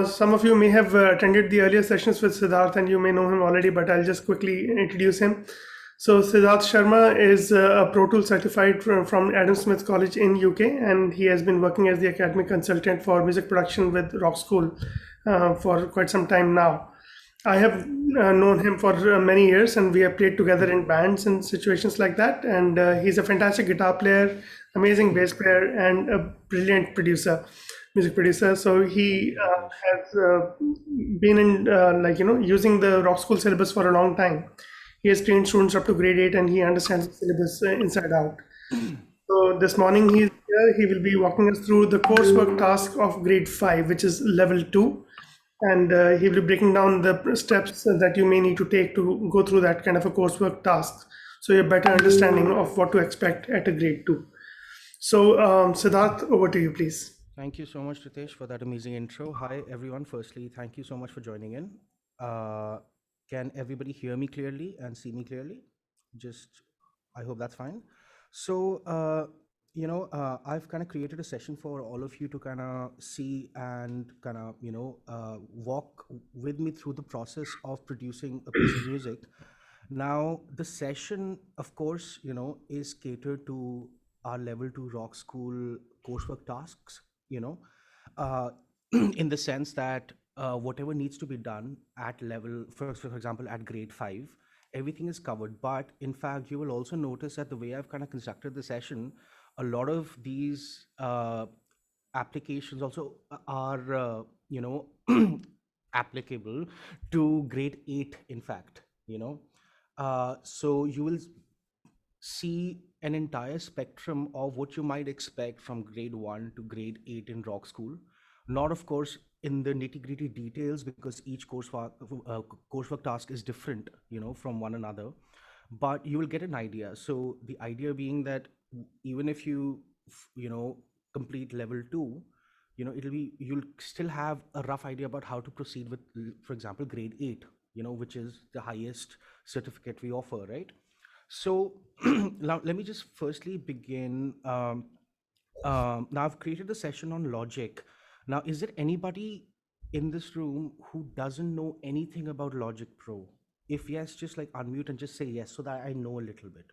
Some of you may have attended the earlier sessions with Siddharth, and you may know him already, but I'll just quickly introduce him. So Siddharth Sharma is a Pro Tools certified from Adam Smith College in UK, and he has been working as the academic consultant for music production with Rockschool for quite some time now. I have known him for many years, and we have played together in bands and situations like that. And he's a fantastic guitar player, amazing bass player, and a brilliant music producer. So he has been in using the Rock School syllabus for a long time. He has trained students up to grade 8, and he understands the syllabus inside out. So this morning he's here. He will be walking us through the coursework task of grade 5, which is level 2. And he will be breaking down the steps that you may need to take to go through that kind of a coursework task, so you have better understanding of what to expect at a grade 2. So Siddharth, over to you, please. Thank you so much, Ritesh, for that amazing intro. Hi, everyone. Firstly, thank you so much for joining in. Can everybody hear me clearly and see me clearly? I hope that's fine. So, I've kind of created a session for all of you to kind of see and kind of, walk with me through the process of producing a piece of music. Now, the session, of course, is catered to our level 2 rock school coursework tasks, in the sense that whatever needs to be done at level, for example, at grade 5, everything is covered. But in fact, you will also notice that the way I've kind of constructed the session, a lot of these applications also are, applicable to grade 8, in fact, so you will see an entire spectrum of what you might expect from grade 1 to grade 8 in rock school. Not, of course, in the nitty-gritty details, because each coursework task is different, from one another, but you will get an idea. So the idea being that even if you complete level 2, you'll still have a rough idea about how to proceed with, for example, grade 8, which is the highest certificate we offer, right? So now let me just firstly begin. Now I've created a session on Logic. Now, is there anybody in this room who doesn't know anything about Logic Pro? If yes, just like unmute and just say yes, so that I know a little bit.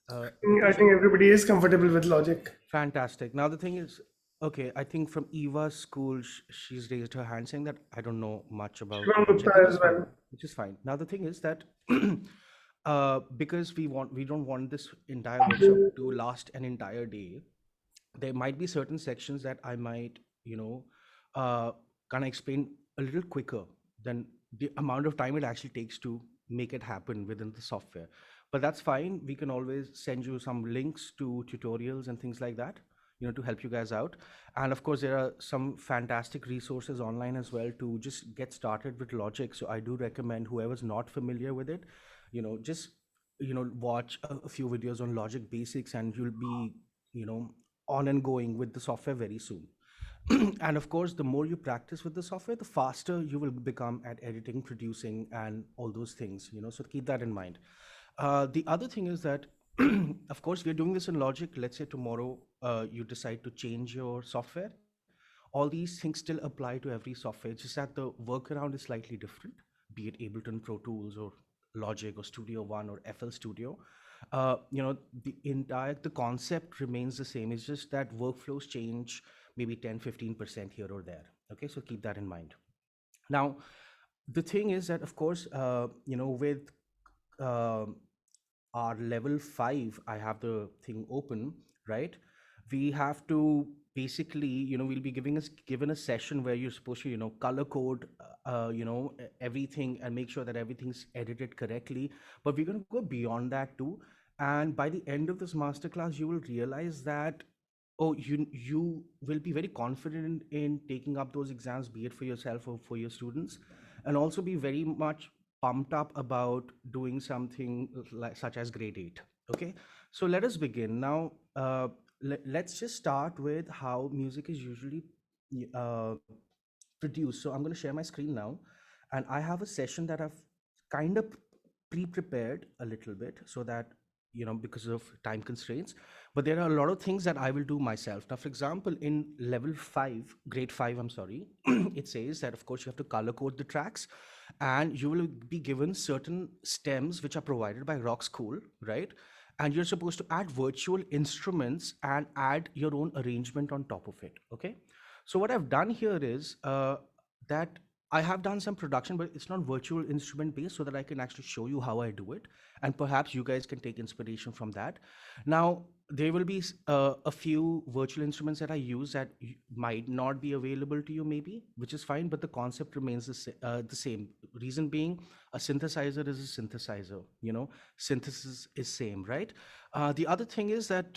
I think everybody is comfortable with Logic. Fantastic. Now the thing is, okay, I think from Eva's school, she's raised her hand saying that I don't know much about Logic, which is fine. Now the thing is that because we don't want this entire workshop to last an entire day, there might be certain sections that I might, kind of explain a little quicker than the amount of time it actually takes to make it happen within the software. But that's fine. We can always send you some links to tutorials and things like that, to help you guys out. And of course, there are some fantastic resources online as well to just get started with Logic. So I do recommend whoever's not familiar with it, just, watch a few videos on Logic basics, and you'll be, on and going with the software very soon. And of course, the more you practice with the software, the faster you will become at editing, producing, and all those things, so keep that in mind. The other thing is that, of course, we're doing this in Logic. Let's say tomorrow you decide to change your software. All these things still apply to every software, just that the workaround is slightly different, be it Ableton Pro Tools or Logic or Studio One or FL Studio. The concept remains the same. It's just that workflows change maybe 10-15% here or there. Okay, so keep that in mind. Now, the thing is that, of course, with our level 5, I have the thing open, right? We have to basically, we'll be given a session where you're supposed to, color code, everything, and make sure that everything's edited correctly. But we're going to go beyond that too. And by the end of this masterclass, you will realize that, you will be very confident in taking up those exams, be it for yourself or for your students, and also be very much pumped up about doing something such as grade 8. Okay, so let us begin now. Let's just start with how music is usually produced. So I'm going to share my screen now, and I have a session that I've kind of pre-prepared a little bit so that because of time constraints. But there are a lot of things that I will do myself. Now, for example, in level 5, grade 5, I'm sorry, it says that, of course, you have to color code the tracks, and you will be given certain stems which are provided by Rockschool, right? And you're supposed to add virtual instruments and add your own arrangement on top of it. Okay. So what I've done here is that I have done some production, but it's not virtual instrument based, so that I can actually show you how I do it. And perhaps you guys can take inspiration from that. Now, there will be a few virtual instruments that I use that might not be available to you, maybe, which is fine, but the concept remains the same. Reason being, a synthesizer is a synthesizer, synthesis is same, right? The other thing is that,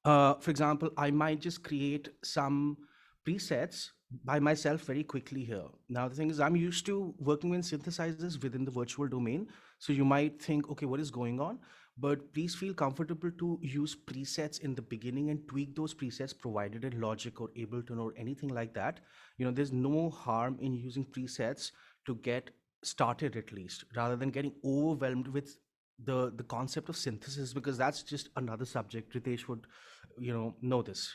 for example, I might just create some presets by myself very quickly here. Now, the thing is, I'm used to working with synthesizers within the virtual domain. So you might think, okay, what is going on? But please feel comfortable to use presets in the beginning and tweak those presets provided in Logic or Ableton or anything like that. There's no harm in using presets to get started, at least, rather than getting overwhelmed with the concept of synthesis, because that's just another subject. Ritesh would know this.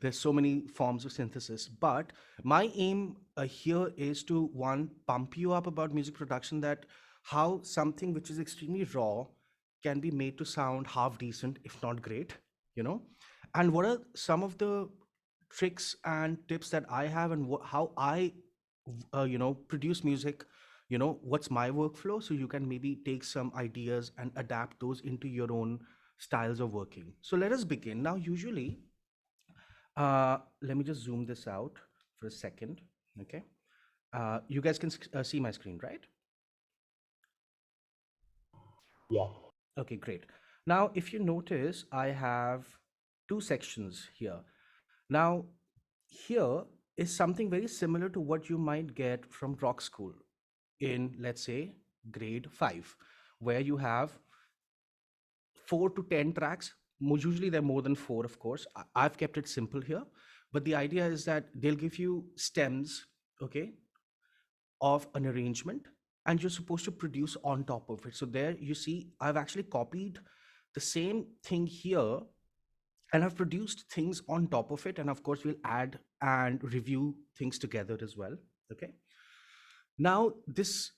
There's so many forms of synthesis, but my aim here is to, one, pump you up about music production, that how something which is extremely raw can be made to sound half decent, if not great. And what are some of the tricks and tips that I have, and how I produce music, what's my workflow, so you can maybe take some ideas and adapt those into your own styles of working. So let us begin. Now, usually, let me just zoom this out for a second. Okay. You guys can see my screen, right? Yeah. Okay, great. Now, if you notice, I have two sections here. Now, here is something very similar to what you might get from Rockschool in, let's say, grade 5, where you have 4 to 10 tracks. Usually they're more than 4, of course. I've kept it simple here, but the idea is that they'll give you stems, okay, of an arrangement, and you're supposed to produce on top of it. So there you see, I've actually copied the same thing here, and I've produced things on top of it. And of course, we'll add and review things together as well. Okay. Now, this,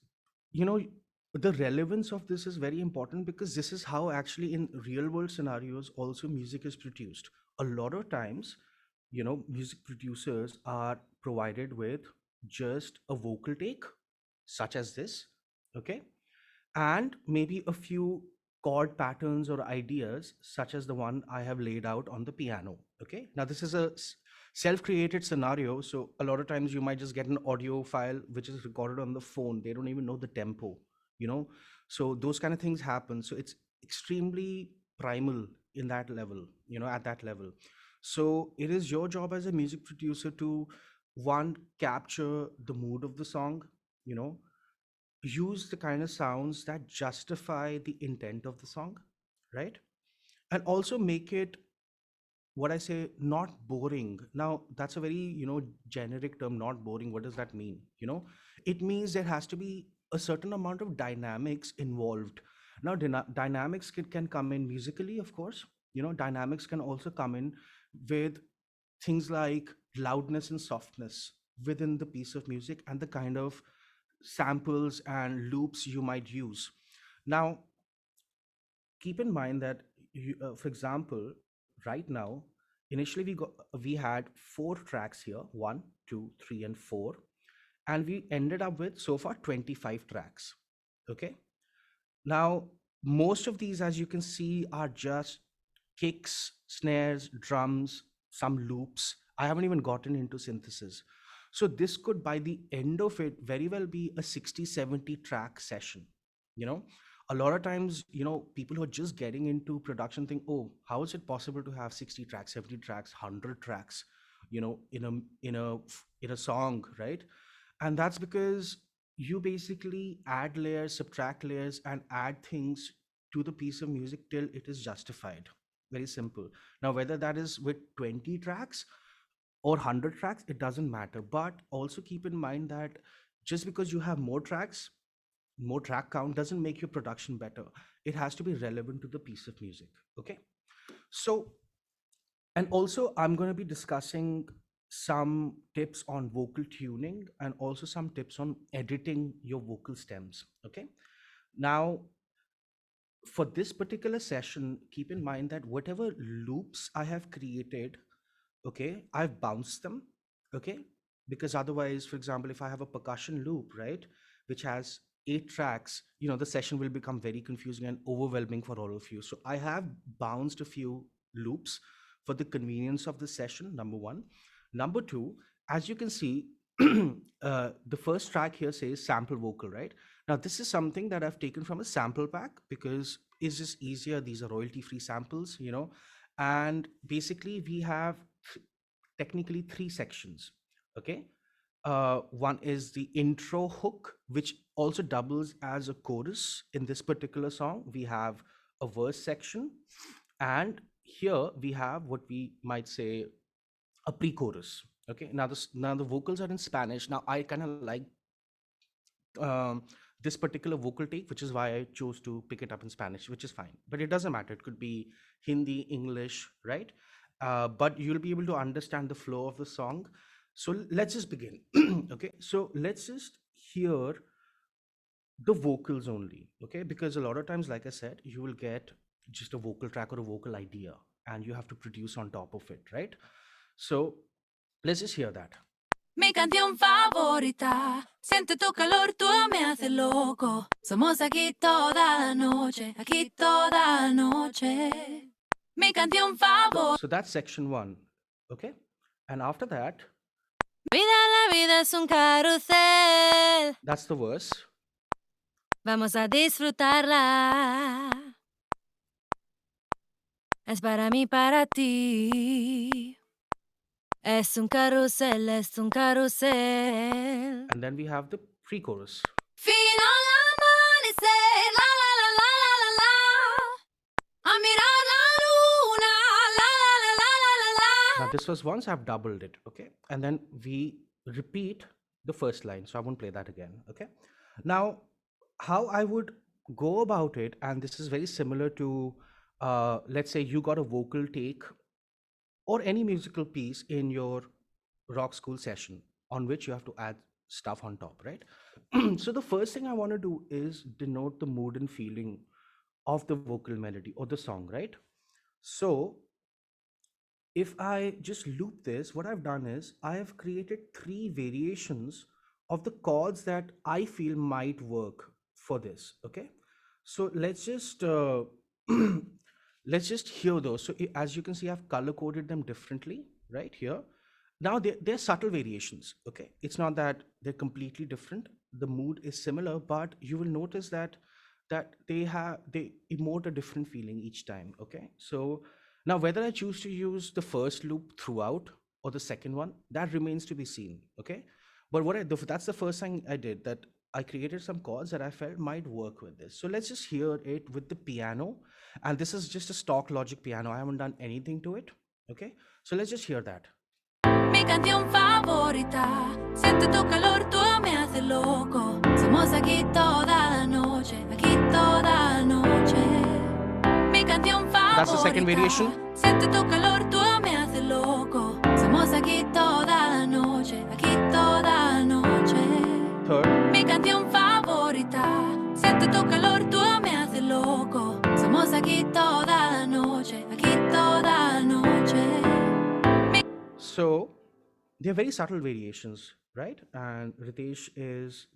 the relevance of this is very important, because this is how actually in real world scenarios also music is produced. A lot of times, music producers are provided with just a vocal take, such as this, okay, and maybe a few chord patterns or ideas, such as the one I have laid out on the piano. Okay. Now, this is a self-created scenario, so a lot of times you might just get an audio file which is recorded on the phone. They don't even know the tempo, so those kind of things happen. So it's extremely primal in that level, at that level. So it is your job as a music producer to, one, capture the mood of the song, use the kind of sounds that justify the intent of the song, right? And also make it, what I say, not boring. Now, that's a very, generic term, not boring. What does that mean? It means there has to be a certain amount of dynamics involved. Now, dynamics can come in musically, of course. Dynamics can also come in with things like loudness and softness within the piece of music, and the kind of samples and loops you might use. Now, keep in mind that, for example, right now, initially we had 4 tracks here, 1, 2, 3, and 4, and we ended up with so far 25 tracks. Okay. Now, most of these, as you can see, are just kicks, snares, drums, some loops. I haven't even gotten into synthesis. So this could, by the end of it, very well be a 60-70 track session. A lot of times, people who are just getting into production think, oh, how is it possible to have 60 tracks, 70 tracks, 100 tracks, in a song, right? And that's because you basically add layers, subtract layers, and add things to the piece of music till it is justified. Very simple. Now, whether that is with 20 tracks or 100 tracks, it doesn't matter. But also keep in mind that just because you have more tracks, more track count doesn't make your production better. It has to be relevant to the piece of music. Okay. So, and also I'm going to be discussing some tips on vocal tuning and also some tips on editing your vocal stems. Okay. Now, for this particular session, keep in mind that whatever loops I have created, okay, I've bounced them, okay, because otherwise, for example, if I have a percussion loop, right, which has 8 tracks, the session will become very confusing and overwhelming for all of you. So I have bounced a few loops for the convenience of the session, number one. Number two, as you can see, the first track here says sample vocal, right? Now, this is something that I've taken from a sample pack because it's just easier. These are royalty-free samples, and basically we have technically 3 sections, okay? One is the intro hook, which also doubles as a chorus. In this particular song, we have a verse section, and here we have what we might say a pre-chorus. Okay, now the vocals are in Spanish. Now I kind of like this particular vocal take, which is why I chose to pick it up in Spanish, which is fine. But it doesn't matter. It could be Hindi, English, right? But you'll be able to understand the flow of the song. So let's just begin. Okay, so let's just hear the vocals only. Okay, because a lot of times, like I said, you will get just a vocal track or a vocal idea, and you have to produce on top of it, right? So let's just hear that. Mi canción favorita, siente tu calor, tú me haces loco. Somos aquí toda noche, aquí toda noche. Mi canción favorita. So that's section 1, okay? And after that, La vida es un carrusel. That's the verse. Vamos a disfrutarla. Es para mí, para ti. Es un carrusel, es un carrusel. And then we have the pre-chorus. Fino al amanecer, la la la la la la la. A mirar la luna, la la la la la la la. Now this was once, I've doubled it, okay? And then we repeat the first line, so I won't play that again, okay? Now, how I would go about it, and this is very similar to, let's say you got a vocal take or any musical piece in your rock school session on which you have to add stuff on top, right? So the first thing I want to do is denote the mood and feeling of the vocal melody or the song, right? So if I just loop this, what I've done is I have created 3 variations of the chords that I feel might work for this, okay? So let's just let's just hear those. So as you can see, I've color coded them differently right here. Now they're subtle variations, okay? It's not that they're completely different. The mood is similar, but you will notice that they emote a different feeling each time, okay? So now whether I choose to use the first loop throughout or the second one, that remains to be seen, okay? But that's the first thing I did, that I created some chords that I felt might work with this. So let's just hear it with the piano. And this is just a stock Logic piano. I haven't done anything to it, okay? So let's just hear that. Mi canción favorita, siente tu calor, tú me haces loco. Somos aquí toda noche, aquí toda noche. Mi canción favorita. That's the second variation. Siente tu calor, tú me haces loco. Somos aquí toda noche, aquí toda noche. Third. Mi canción favorita, siente tu calor, tú me haces loco. Somos aquí toda noche, aquí toda noche. So they're very subtle variations, right? And Ritesh is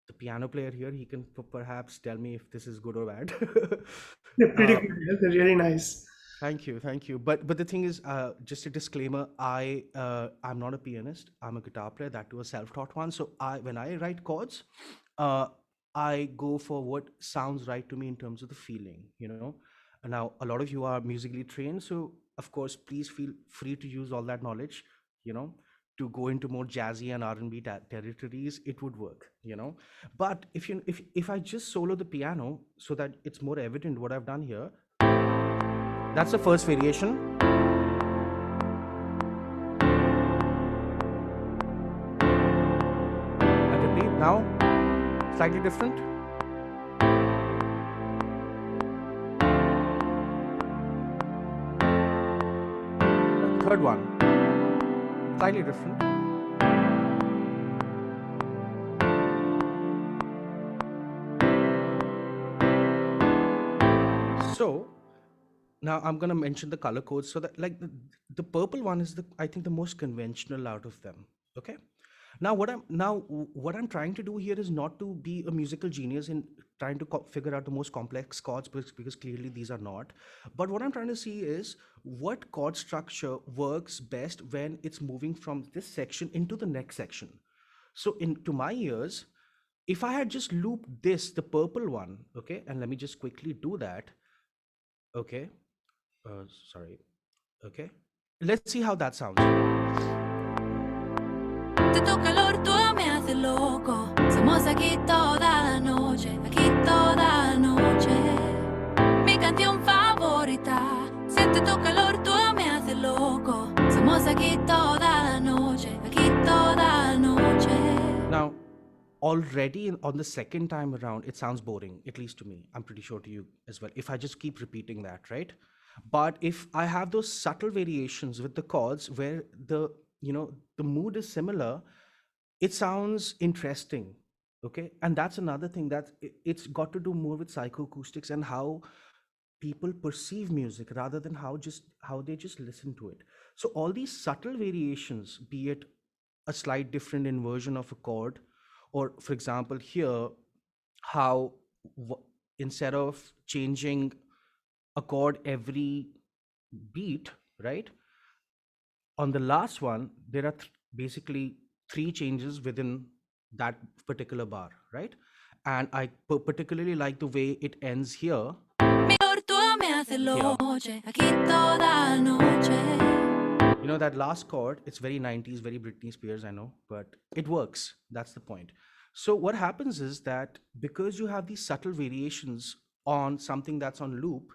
the piano player here. He can perhaps tell me if this is good or bad. They're pretty good. They're really nice. Thank you. But the thing is, just a disclaimer, I'm not a pianist. I'm a guitar player, that too a self-taught one. So when I write chords, I go for what sounds right to me in terms of the feeling, And now a lot of you are musically trained, so of course, please feel free to use all that knowledge, to go into more jazzy and R&B territories. It would work, But if I just solo the piano so that it's more evident what I've done here, that's the first variation. I repeat now, slightly different. third one, slightly different. So now I'm going to mention the color codes. So that like the purple one is I think the most conventional out of them. Okay. Now what I'm trying to do here is not to be a musical genius in trying to figure out the most complex chords, because clearly these are not. But what I'm trying to see is what chord structure works best when it's moving from this section into the next section. So to my ears, if I had just looped this, the purple one, okay, and let me just quickly do that. Okay. Sorry. Okay. Let's see how that sounds. Tu calor tú me hace loco. Somos aquí toda la noche, aquí toda la noche. Mi canción favorita. Siente tu calor tú me hace loco. Somos aquí toda la noche, aquí toda la noche. Now, already on the second time around, it sounds boring, at least to me. I'm pretty sure to you as well, if I just keep repeating that, right? But if I have those subtle variations with the chords where the mood is similar, it sounds interesting. Okay. And that's another thing, that it's got to do more with psychoacoustics and how people perceive music rather than how they just listen to it. So all these subtle variations, be it a slight different inversion of a chord, or for example here, how instead of changing a chord every beat, right? On the last one, there are basically 3 changes within that particular bar, right? And I particularly like the way it ends here. You know, that last chord, it's very 90s, very Britney Spears, I know, but it works. That's the point. So what happens is that because you have these subtle variations on something that's on loop,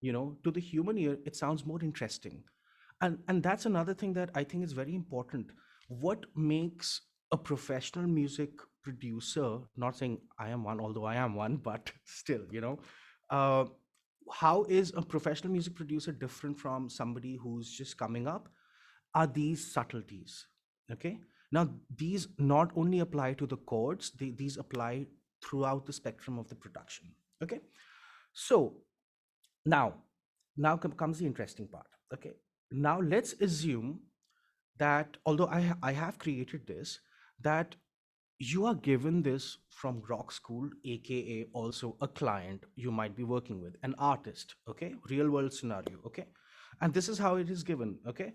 to the human ear, it sounds more interesting. And that's another thing that I think is very important. What makes a professional music producer, not saying I am one, although I am one, but still, how is a professional music producer different from somebody who's just coming up? Are these subtleties, okay? Now, these not only apply to the chords, these apply throughout the spectrum of the production, okay? So now comes the interesting part, okay? Now let's assume that although I have created this, that you are given this from Rockschool, aka also a client you might be working with, an artist, okay? Real world scenario, okay? And this is how it is given, okay?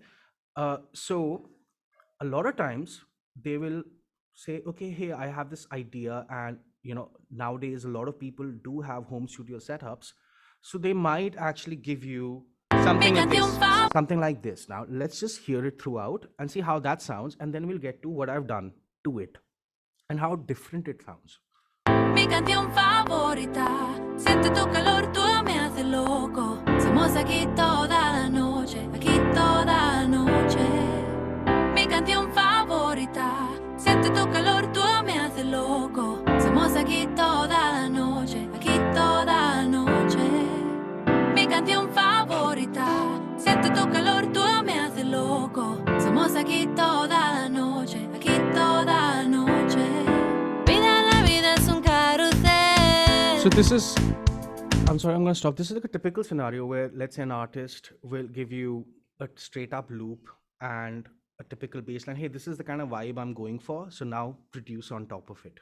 So a lot of times they will say, okay, hey, I have this idea, and nowadays a lot of people do have home studio setups, so they might actually give you something like this. Now let's just hear it throughout and see how that sounds, and then we'll get to what I've done to it and how different it sounds. Mi canción favorita, siente tu calor, tú me haces loco. Somos aquí toda la noche, aquí toda la noche. Mi canción favorita, siente tu calor, tú me haces loco. Somos aquí toda la noche, aquí toda la noche. Mi canción favorita, siente tu calor, tú me haces loco. Somos aquí toda la noche, aquí toda la noche. La vida es un carrusel. So this is, I'm sorry, I'm going to stop. This is like a typical scenario where, let's say, an artist will give you a straight up loop and a typical bass line. Hey, this is the kind of vibe I'm going for, so now produce on top of it,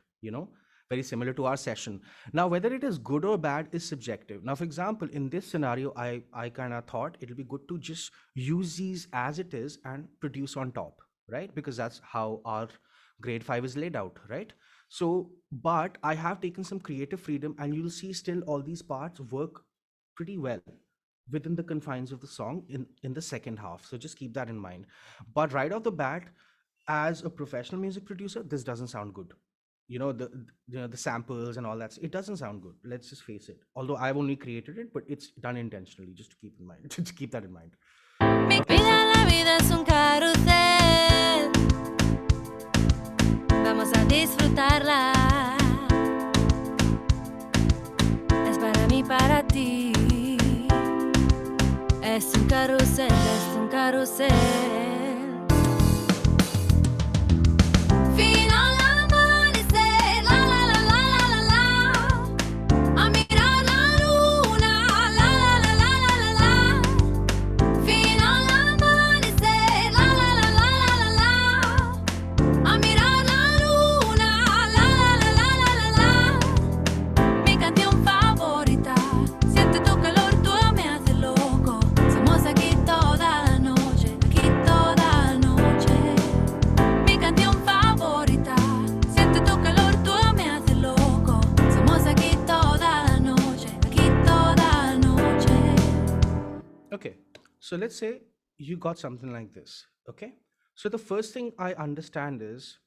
very similar to our session. Now, whether it is good or bad is subjective. Now, for example, in this scenario, I kind of thought it'll be good to just use these as it is and produce on top, right? Because that's how our grade 5 is laid out, right? So, but I have taken some creative freedom, and you'll see still all these parts work pretty well within the confines of the song in the second half. So just keep that in mind. But right off the bat, as a professional music producer, this doesn't sound good. The samples and all that, it doesn't sound good. Let's just face it. Although I've only created it, but it's done intentionally, just to keep in mind. Just keep that in mind. La vida es un carrusel. Vamos a disfrutarla. Es para mí, para ti. Es un carrusel, es un carrusel. Fino all'amanecer, la la la la la la la. A mirar la luna, la la la la la la la. Fino all'amanecer, la la la la la la la. A mirar la luna, la la la la la la la. Mi canción favorita, siente tu calor, tú me haces loco. Somos aquí toda la noche, aquí toda la noche. Mi canción favorita, siente tu calor, tú me haces loco. Somos aquí toda la noche, aquí toda la noche. Okay, so let's say you got something like this. Okay, so the first thing I understand is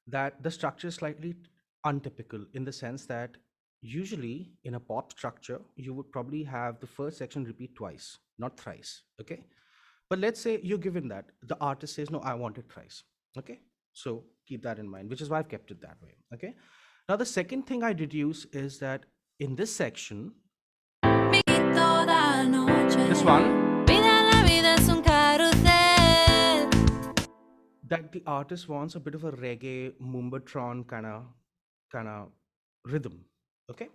that the structure is slightly untypical in the sense that usually in a pop structure, you would probably have the first section repeat twice, not thrice. Okay, but let's say you're given that the artist says, no, I want it thrice. Okay, so keep that in mind, which is why I've kept it that way. Okay, now the second thing I deduce is that in this section, Mi toda la noche. this one, La vida es un carrusel. that the artist wants a bit of a reggae mumbatron kind of rhythm. Okay,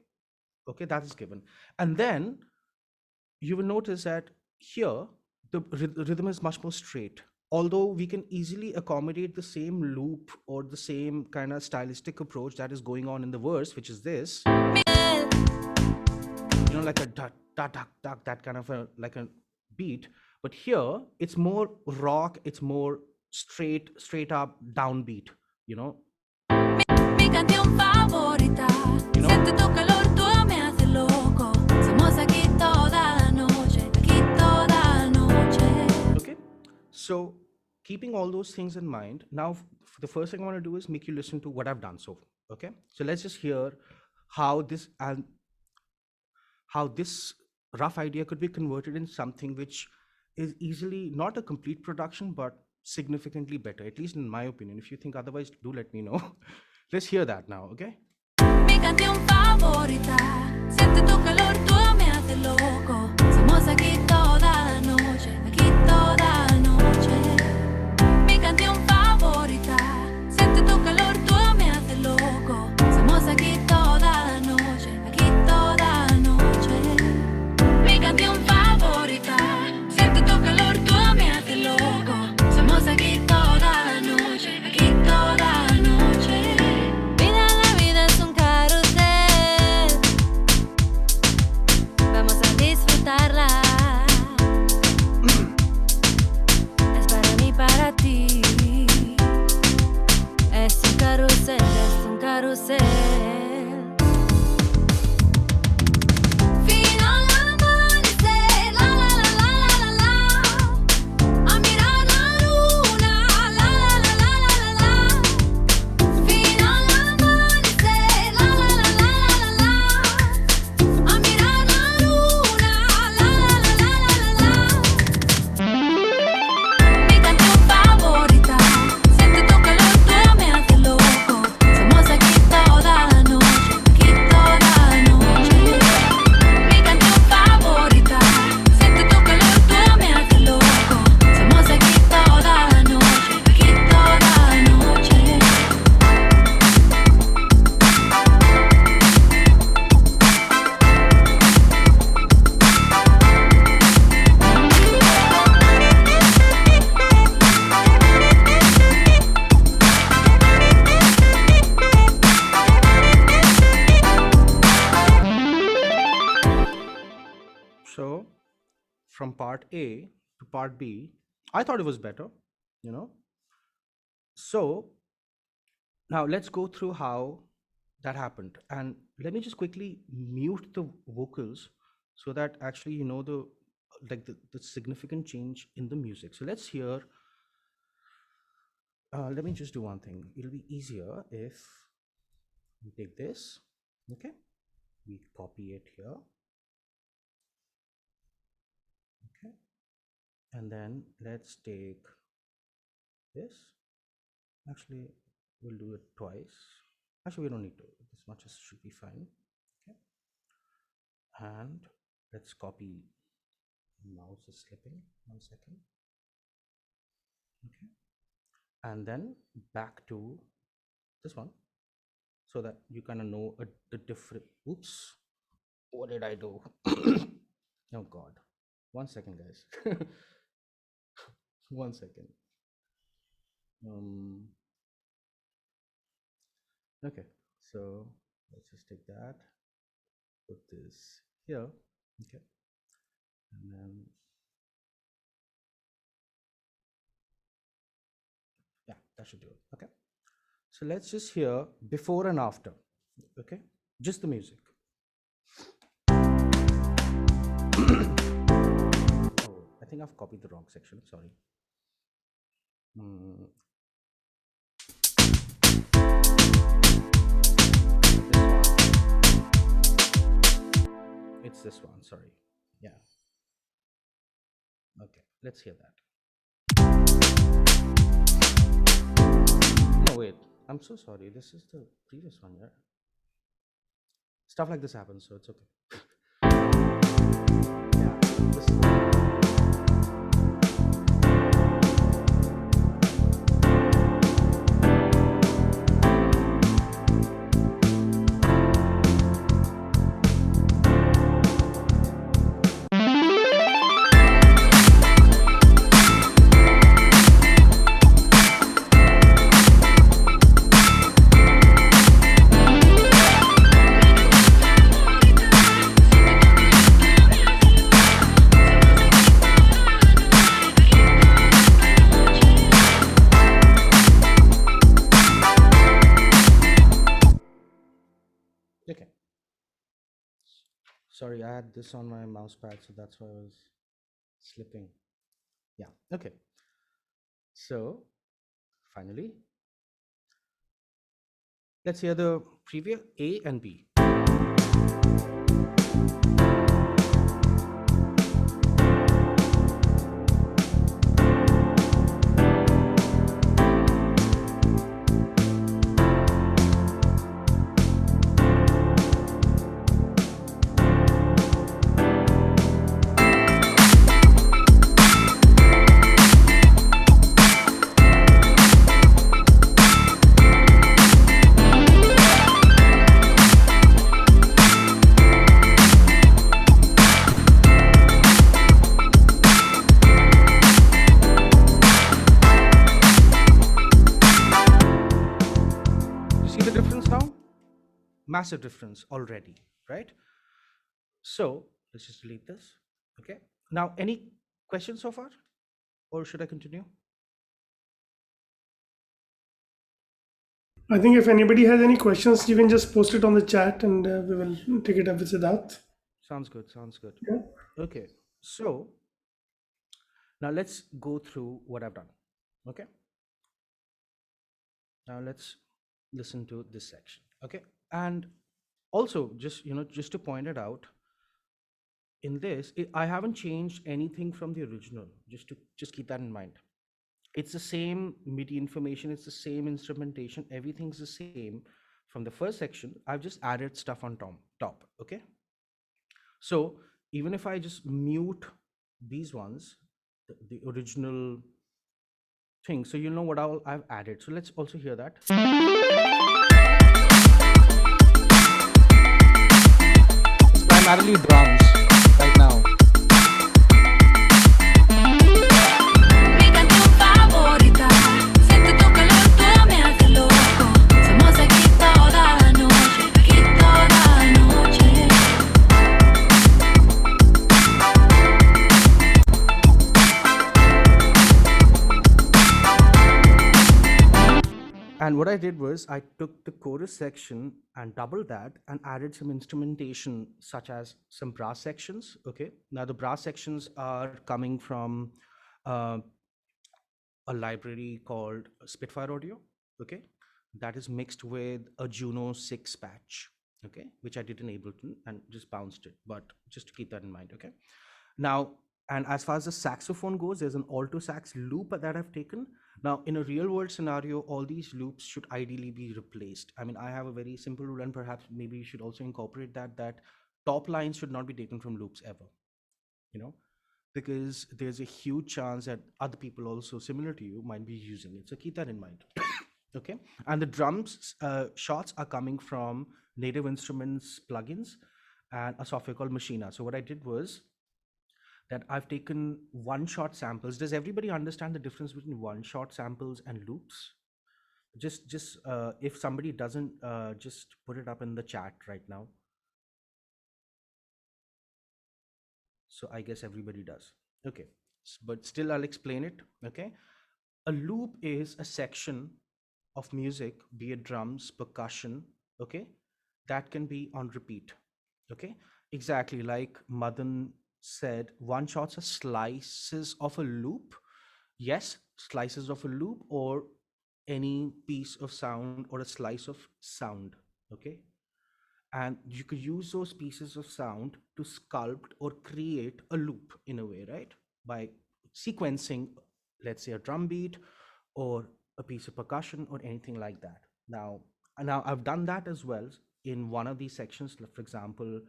that is given. And then you will notice that here the rhythm is much more straight, although we can easily accommodate the same loop or the same kind of stylistic approach that is going on in the verse, which is this, like a duck duck duck duck, that kind of like a beat. But here it's more rock, it's more straight up downbeat. Mi canción favorita. You know? Siente tu calor, tú me haces loco. Somos aquí toda la noche, aquí toda la noche. Okay, so keeping all those things in mind, now the first thing I want to do is make you listen to what I've done. So okay, so let's just hear how this rough idea could be converted in something which is easily not a complete production but significantly better, at least in my opinion. If you think otherwise, do let me know. Let's hear that now. Okay, Mi canción favorita. Siente tu calor, tú me haces loco. Somos aquí toda la noche, aquí toda la noche. Mi canción favorita. Siente tu calor, tú me haces loco. Somos aquí toda la noche, aquí toda la noche. Mi canción favorita. Siente tu calor, tú me haces loco. Somos aquí toda la noche, aquí toda la noche. La vida es un carrusel. Vamos a disfrutarla. Es para mí, para ti. Es un carrusel, es un carrusel. Fino all'amanecer, la la la la la la la. A mirar la luna, la la la la la la la. Fino all'amanecer, la la la la la la la. A mirar la luna, la la la la la la la. Mi canción favorita. Siente tu calor, tú me haces loco. Somos aquí toda la noche, aquí toda la noche. Mi canción favorita. Siente tu calor, tú me haces loco. Somos aquí toda la noche, aquí toda la noche. so from part A to part B, I thought it was better. So now let's go through how that happened, and let me just quickly mute the vocals so that actually the significant change in the music. So let's hear. Let me just do one thing. It'll be easier if we take this. Okay, we copy it here. Okay, and then let's take this. Actually, we'll do it twice. Actually, we don't need to. This much should be fine. Okay, and let's copy Mouse is slipping. 1 second. Okay. And then back to this one, so that you kind of know a different. Oops. What did I do? Oh God. 1 second, guys. 1 second. Okay. So let's just take that. Put this here. Okay. And then yeah, that should do it. Okay. So let's just hear before and after. Okay. Just the music. Oh, I think I've copied the wrong section. Sorry. It's this one. Sorry. Yeah. Okay. Let's hear that. No, wait. I'm so sorry. This is the previous one, yeah. Stuff like this happens, so it's okay. Yeah, this is okay. Sorry, I had this on my mouse pad, so that's why I was slipping. Yeah, okay. So, finally, let's hear the previous A and B. Massive difference already, right? So let's just delete this. Okay. Now, any questions so far, or should I continue? I think if anybody has any questions, you can just post it on the chat, and we will take it up with Siddharth. Sounds good. Sounds good. Yeah. Okay. So now let's go through what I've done. Okay. Now let's listen to this section. Okay. And also, just just to point it out, in this, I haven't changed anything from the original. Just keep that in mind. It's the same MIDI information. It's the same instrumentation. Everything's the same from the first section. I've just added stuff on top. Okay. So even if I just mute these ones, the original thing, so you'll know what I've added. So let's also hear that. It's primarily drums right now. Mi canción favorita, siento tu calor, tú me haces loco. Somos aquí toda la noche, aquí toda la noche. And what I did was I took the chorus section and doubled that and added some instrumentation, such as some brass sections. Okay. Now the brass sections are coming from a library called Spitfire Audio. Okay. That is mixed with a Juno 6 patch. Okay. Which I did in Ableton and just bounced it, but just to keep that in mind. Okay. Now, and as far as the saxophone goes, there's an alto sax loop that I've taken. Now, in a real world scenario, all these loops should ideally be replaced. I mean, I have a very simple rule, and perhaps maybe you should also incorporate that top lines should not be taken from loops ever. because there's a huge chance that other people also similar to you might be using it. So keep that in mind. Okay. And the drums shots are coming from Native Instruments plugins and a software called Machina. So what I did was that I've taken one-shot samples. Does everybody understand the difference between one-shot samples and loops? Just if somebody doesn't, just put it up in the chat right now. So I guess everybody does. Okay, but still I'll explain it. Okay, a loop is a section of music, be it drums, percussion, okay, that can be on repeat. Okay, exactly like Madan said, one shots are slices of a loop. Yes, slices of a loop or any piece of sound or a slice of sound. Okay, and you could use those pieces of sound to sculpt or create a loop in a way, right? By sequencing, let's say, a drum beat or a piece of percussion or anything like that. Now I've done that as well in one of these sections, for example,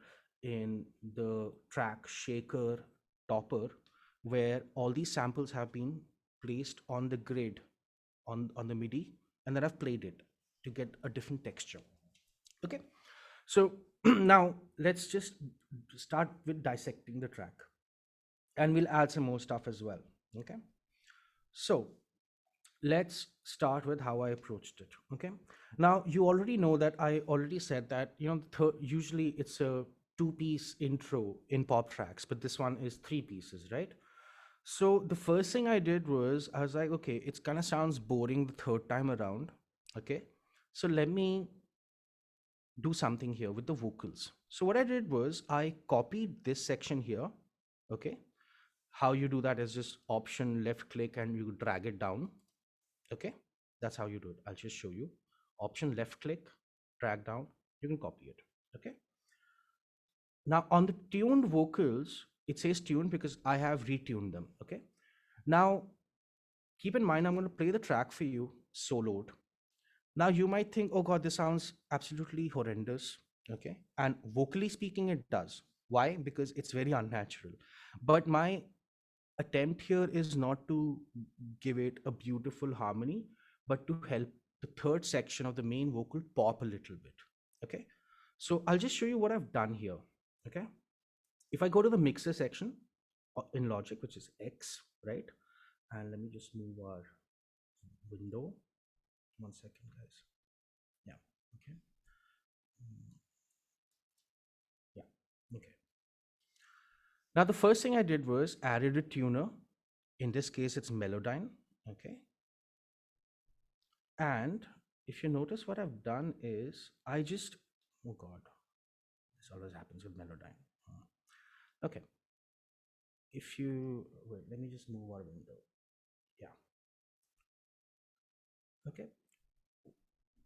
in the track Shaker Topper, where all these samples have been placed on the grid on the MIDI, and then I've played it to get a different texture. Okay. So now let's just start with dissecting the track, and we'll add some more stuff as well. Okay. So let's start with how I approached it. Okay. Now you already know that I already said that, you know, usually it's a 2-piece intro in pop tracks, but this one is 3 pieces, right? So the first thing I did was I was like, okay, it's kind of sounds boring the third time around. Okay. So let me do something here with the vocals. So what I did was I copied this section here. Okay. How you do that is just option left click and you drag it down. Okay. That's how you do it. I'll just show you. Option left click, drag down, you can copy it. Okay. Now on the tuned vocals, it says tuned because I have retuned them. Okay. Now keep in mind, I'm going to play the track for you soloed. Now you might think, oh God, this sounds absolutely horrendous. Okay. And vocally speaking, it does. Why? Because it's very unnatural. But my attempt here is not to give it a beautiful harmony, but to help the third section of the main vocal pop a little bit. Okay. So I'll just show you what I've done here. Okay. If I go to the mixer section in Logic, which is X, right? And let me just move our window. 1 second, guys. Yeah. Okay. Yeah. Okay. Now the first thing I did was added a tuner. In this case, it's Melodyne. Okay. And if you notice, what I've done is I just, oh God, this always happens with Melodyne. Okay. If you wait, let me just move our window. Yeah. Okay.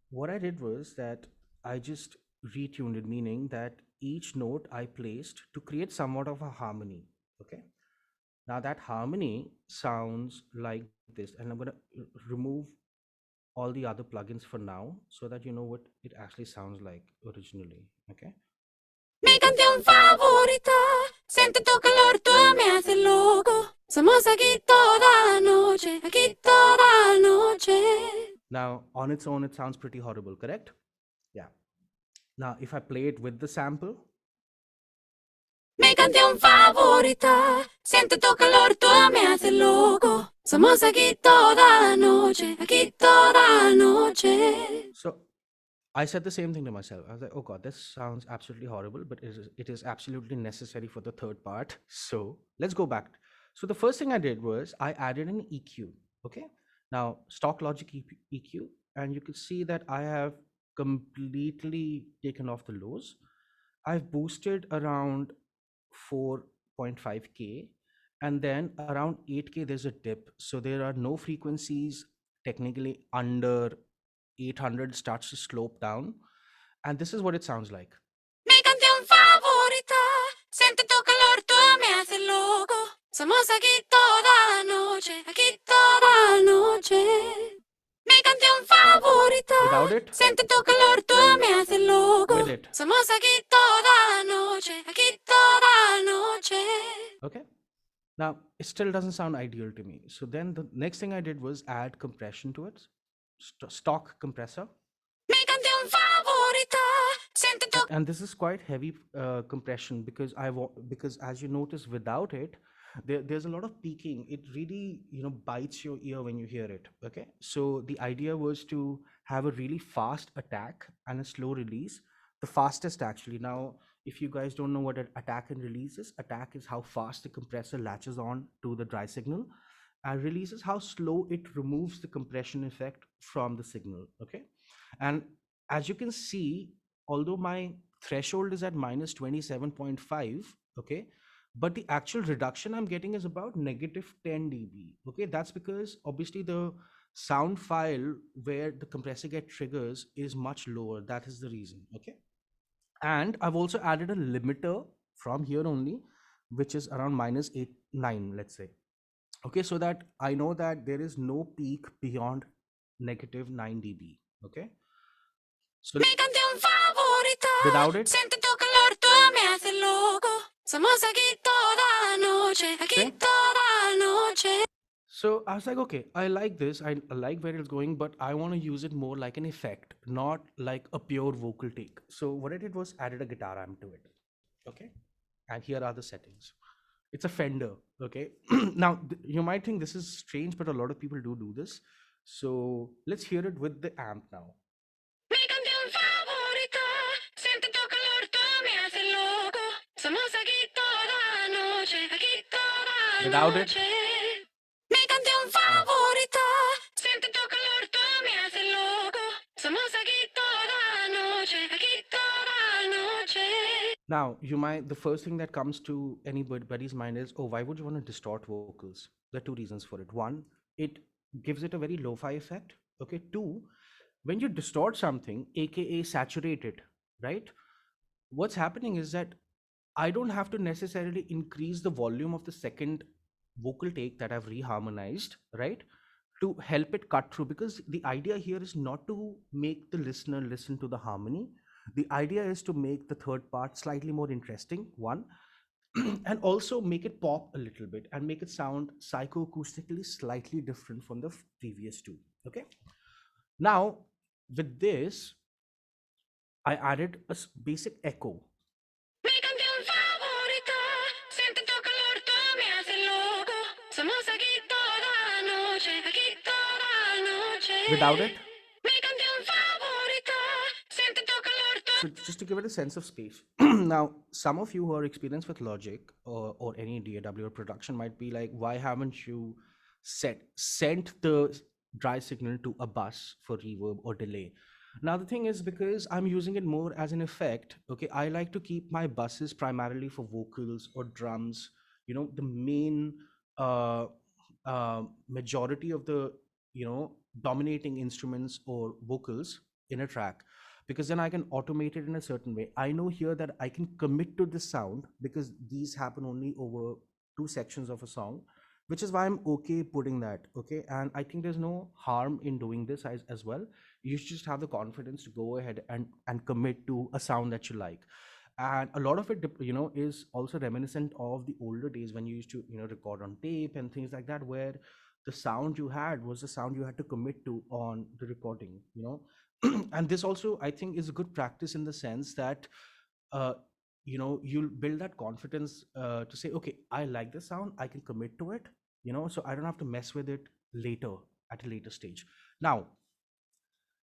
What I did was that I just retuned it, meaning that each note I placed to create somewhat of a harmony. Okay. Now that harmony sounds like this, and I'm going to remove all the other plugins for now so that you know what it actually sounds like originally. Okay. Mi canción favorita, siente tu calor, tú me haces loco. Somos aquí toda la noche. Now, on its own, it sounds pretty horrible, correct? Yeah. Now, if I play it with the sample. Mi canción favorita, siente tu calor, tú me haces loco. Somos aquí toda la noche. So I said the same thing to myself. I was like, oh God, this sounds absolutely horrible, but it is absolutely necessary for the third part. So let's go back. So the first thing I did was I added an EQ. Okay. Now stock Logic EQ, and you can see that I have completely taken off the lows. I've boosted around 4.5K, and then around 8K there's a dip. So there are no frequencies technically under 800 starts to slope down, and this is what it sounds like. Mi canción favorita, siente tu calor, tú me haces loco. Somos aquí toda la noche. Mi canción favorita, Without it? Siente tu calor, tú me haces loco. With it. Somos aquí toda la noche, aquí toda la noche. Okay. Now, it still doesn't sound ideal to me. So then the next thing I did was add compression to it, stock compressor. Mi canción favorita, siente tu And this is quite heavy compression because because as you notice, without it, there's a lot of peaking. It really bites your ear when you hear it. Okay, so the idea was to have a really fast attack and a slow release. The fastest actually. Now, if you guys don't know what an attack and release is, attack is how fast the compressor latches on to the dry signal, and release is how slow it removes the compression effect from the signal. Okay, and as you can see, although my threshold is at minus 27.5, okay, but the actual reduction I'm getting is about negative 10 dB. Okay, that's because obviously the sound file where the compressor get triggers is much lower. That is the reason. Okay, and I've also added a limiter from here only, which is around minus 9, let's say. Okay, so that I know that there is no peak beyond negative 9 dB. Okay, so mi canción favorita. without it, Siente tu calor, tú me haces loco. Somos aquí toda noche, aquí okay. toda noche. So I was like, okay, I like this. I like where it's going, but I want to use it more like an effect, not like a pure vocal take. So what I did was added a guitar amp to it. Okay, and here are the settings. It's a Fender. Okay, now you might think this is strange, but a lot of people do this. So let's hear it with the amp now. Mi canción favorita, siente tu calor, tú me haces loco. Somos aquí toda noche, aquí toda Without it, noche. Mi canción favorita, siente tu calor, tú me haces loco. Somos aquí toda noche, aquí toda noche. now the first thing that comes to anybody's mind is, oh, why would you want to distort vocals? There are two reasons for it. One, it gives it a very lo-fi effect. Okay. Two, when you distort something, aka saturate it, right? What's happening is that I don't have to necessarily increase the volume of the second vocal take that I've reharmonized, right, to help it cut through, because the idea here is not to make the listener listen to the harmony. The idea is to make the third part slightly more interesting, one, and also make it pop a little bit and make it sound psychoacoustically slightly different from the previous two. Okay, now with this I added a basic echo. Mi canción favorita, siente tu calor, tú me haces loco. Somos aquí toda noche, aquí toda noche. Without it, Mi canción favorita, siente tu calor, tú. so just to give it a sense of space. Now, some of you who are experienced with Logic or any DAW or production might be like, why haven't you sent the dry signal to a bus for reverb or delay? Now, the thing is, because I'm using it more as an effect, okay, I like to keep my buses primarily for vocals or drums, the main majority of the, dominating instruments or vocals in a track, because then I can automate it in a certain way. I know here that I can commit to this sound because these happen only over 2 sections of a song, which is why I'm okay putting that. Okay, and I think there's no harm in doing this as well. You should just have the confidence to go ahead and commit to a sound that you like. And a lot of it, is also reminiscent of the older days when you used to, record on tape and things like that, where the sound you had was the sound you had to commit to on the recording, and this also, I think, is a good practice in the sense that, you'll build that confidence to say, okay, I like the sound, I can commit to it, so I don't have to mess with it later at a later stage. Now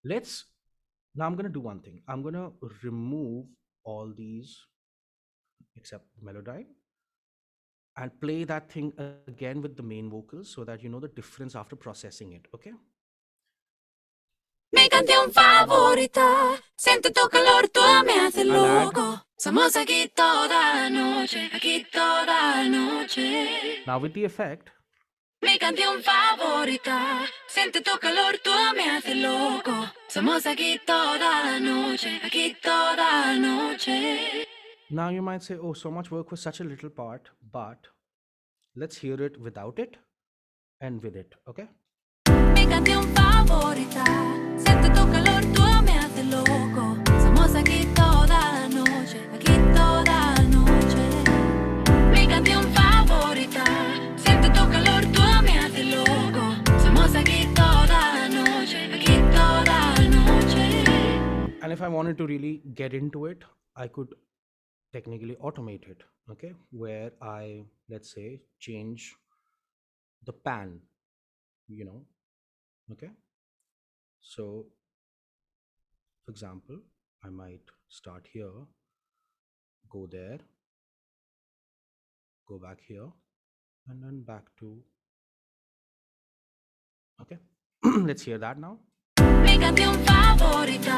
I'm going to do one thing. I'm going to remove all these except the melodyne and play that thing again with the main vocals so that you know the difference after processing it. Okay. Mi canción favorita, siente tu calor, tú me haces loco. Somos aquí toda noche, aquí toda noche. Now with the effect. Mi canción favorita, siente tu calor, tú me haces loco. Somos aquí toda noche, aquí toda noche. Now you might say, oh, so much work for such a little part, but let's hear it without it and with it, okay? Mi canción favorita, siente tu calor, tú me haces loco. Somos aquí toda noche, aquí toda noche. Mi canción favorita, if I wanted to really get into it, I could technically automate it, okay, where I, let's say, change the pan, you know, okay. So for example, I might start here, go there, go back here, and then back to, okay. Let's hear that now. Mi canción favorita,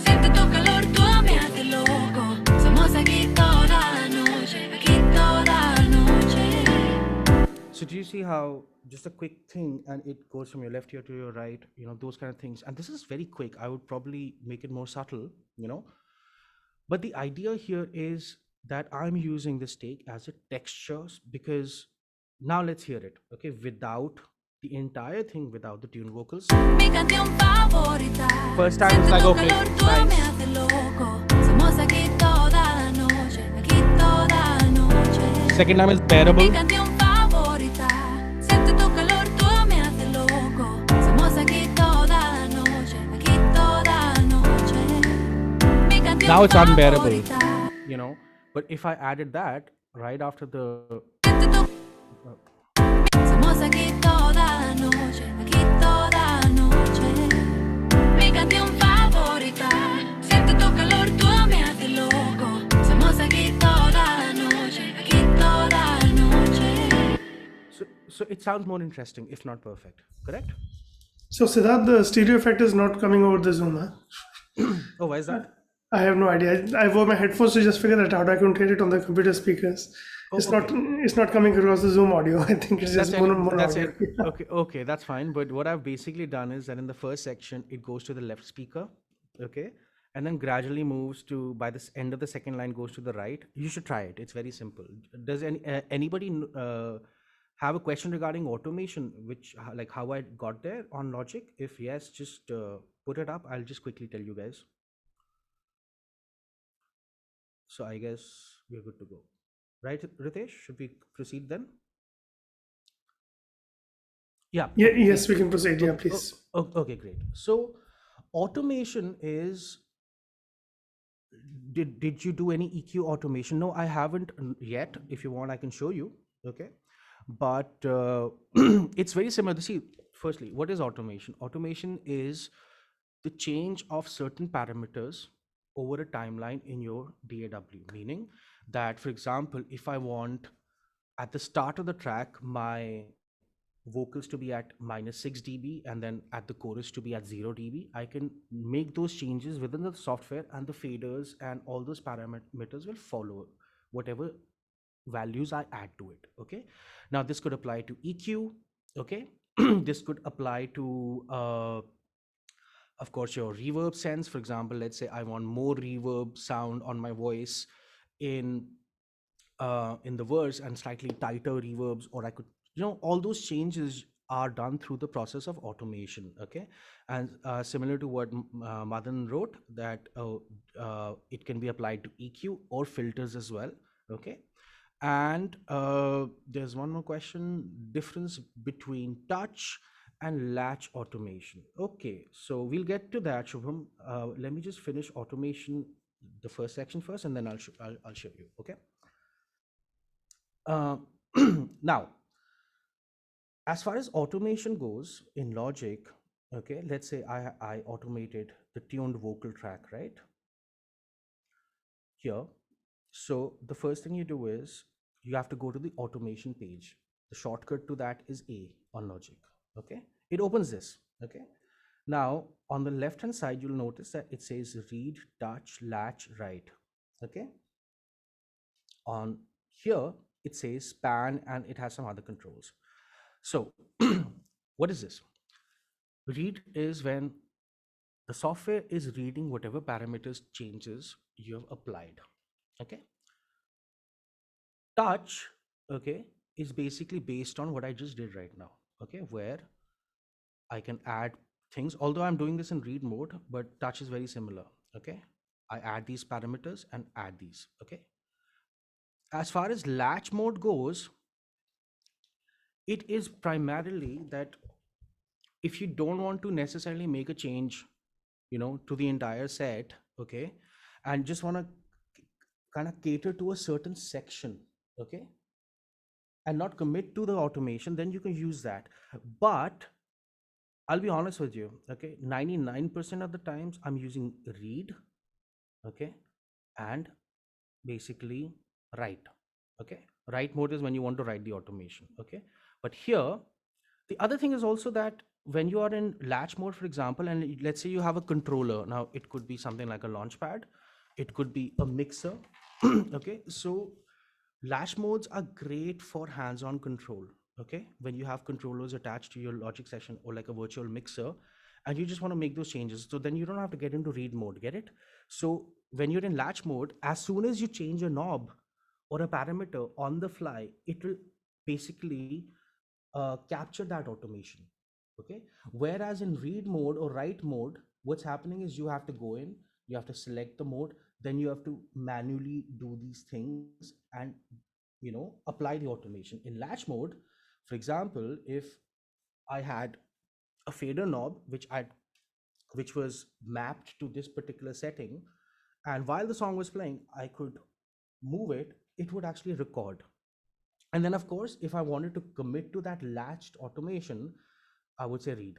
siente tu calor, tú me haces loco. Somos aquí toda la noche, aquí toda la noche. So do you see how just a quick thing and it goes from your left ear to your right, you know, those kind of things. And this is very quick. I would probably make it more subtle, you know. But the idea here is that I'm using this take as a texture because now let's hear it, okay, without the entire thing, without the tune vocals. Mi canción favorita. First time it's like, okay, Tú me nice. haces loco. Somos aquí toda la noche, aquí toda la noche. Second time is Mi bearable. canción favorita. Siente tu calor, tú me haces loco. Somos aquí toda la noche, aquí toda la noche. Mi canción Now it's unbearable, favorita. you know. But if I added that right after the Siente tu Somos aquí toda la noche, aquí toda la noche. Mi canción favorita. Siente tu calor, tú me haces loco. Somos aquí toda la noche, aquí toda la noche. so it sounds more interesting, if not perfect, correct? So Siddharth, the stereo effect is not coming over the Zoom, huh? Oh, why is that? I have no idea. I wore my headphones to just figure that out. I couldn't hear it on the computer speakers. Oh, It's okay. not coming across the Zoom audio. I think it's just mono That's audio. it. Okay, that's fine. But what I've basically done is that in the first section, it goes to the left speaker, okay, and then gradually moves to, by this end of the second line, goes to the right. You should try it. It's very simple. Does anybody have a question regarding automation, which like how I got there on Logic? If yes, just put it up. I'll just quickly tell you guys. So I guess we're good to go. Right, Ritesh? Should we proceed then? Yeah. Yeah, okay, yes, we can proceed. Yeah, please. Okay, great. So automation is, did you do any EQ automation? No, I haven't yet. If you want, I can show you. Okay. But it's very similar. See, firstly, what is automation? Automation is the change of certain parameters over a timeline in your DAW, meaning that, for example, if I want at the start of the track my vocals to be at -6 dB and then at the chorus to be at 0 dB, I can make those changes within the software, and the faders and all those parameters will follow whatever values I add to it. Okay, now this could apply to EQ. Okay, this could apply to of course your reverb sense. For example, let's say I want more reverb sound on my voice in the verse and slightly tighter reverbs, or I could, you know, all those changes are done through the process of automation. Okay, and similar to what Madan wrote, that it can be applied to EQ or filters as well. Okay, and there's one more question: difference between touch and latch automation. Okay, so we'll get to that, Shubham. Let me just finish automation, the first section first, and then I'll show you. Okay. Now, as far as automation goes in Logic, okay, let's say I automated the tuned vocal track right here. So the first thing you do is you have to go to the automation page. The shortcut to that is A on Logic. Okay, it opens this. Okay, now on the left hand side, you'll notice that it says read, touch, latch, write. Okay, on here it says span, and it has some other controls. So what is this? Read is when the software is reading whatever parameters changes you have applied. Okay, touch, okay, is basically based on what I just did right now. Okay, where I can add things, although I'm doing this in read mode, but touch is very similar. Okay, I add these parameters and add these. Okay, as far as latch mode goes, it is primarily that if you don't want to necessarily make a change, you know, to the entire set, okay, and just want to kind of cater to a certain section, okay, and not commit to the automation, then you can use that. But I'll be honest with you, okay, 99% of the times I'm using read, okay, and basically write, okay. Write mode is when you want to write the automation, okay. But here, the other thing is also that when you are in latch mode, for example, and let's say you have a controller, now it could be something like a launchpad, it could be a mixer, okay. So latch modes are great for hands-on control, okay, when you have controllers attached to your logic session or like a virtual mixer, and you just want to make those changes, so then you don't have to get into read mode, get it? So when you're in latch mode, as soon as you change a knob or a parameter on the fly, it will basically capture that automation, okay. Whereas in read mode or write mode, what's happening is you have to go in, you have to select the mode, then you have to manually do these things and apply the automation. In latch mode, for example, if I had a fader knob which was mapped to this particular setting, and while the song was playing, I could move it, it would actually record. And then of course, if I wanted to commit to that latched automation, I would say read.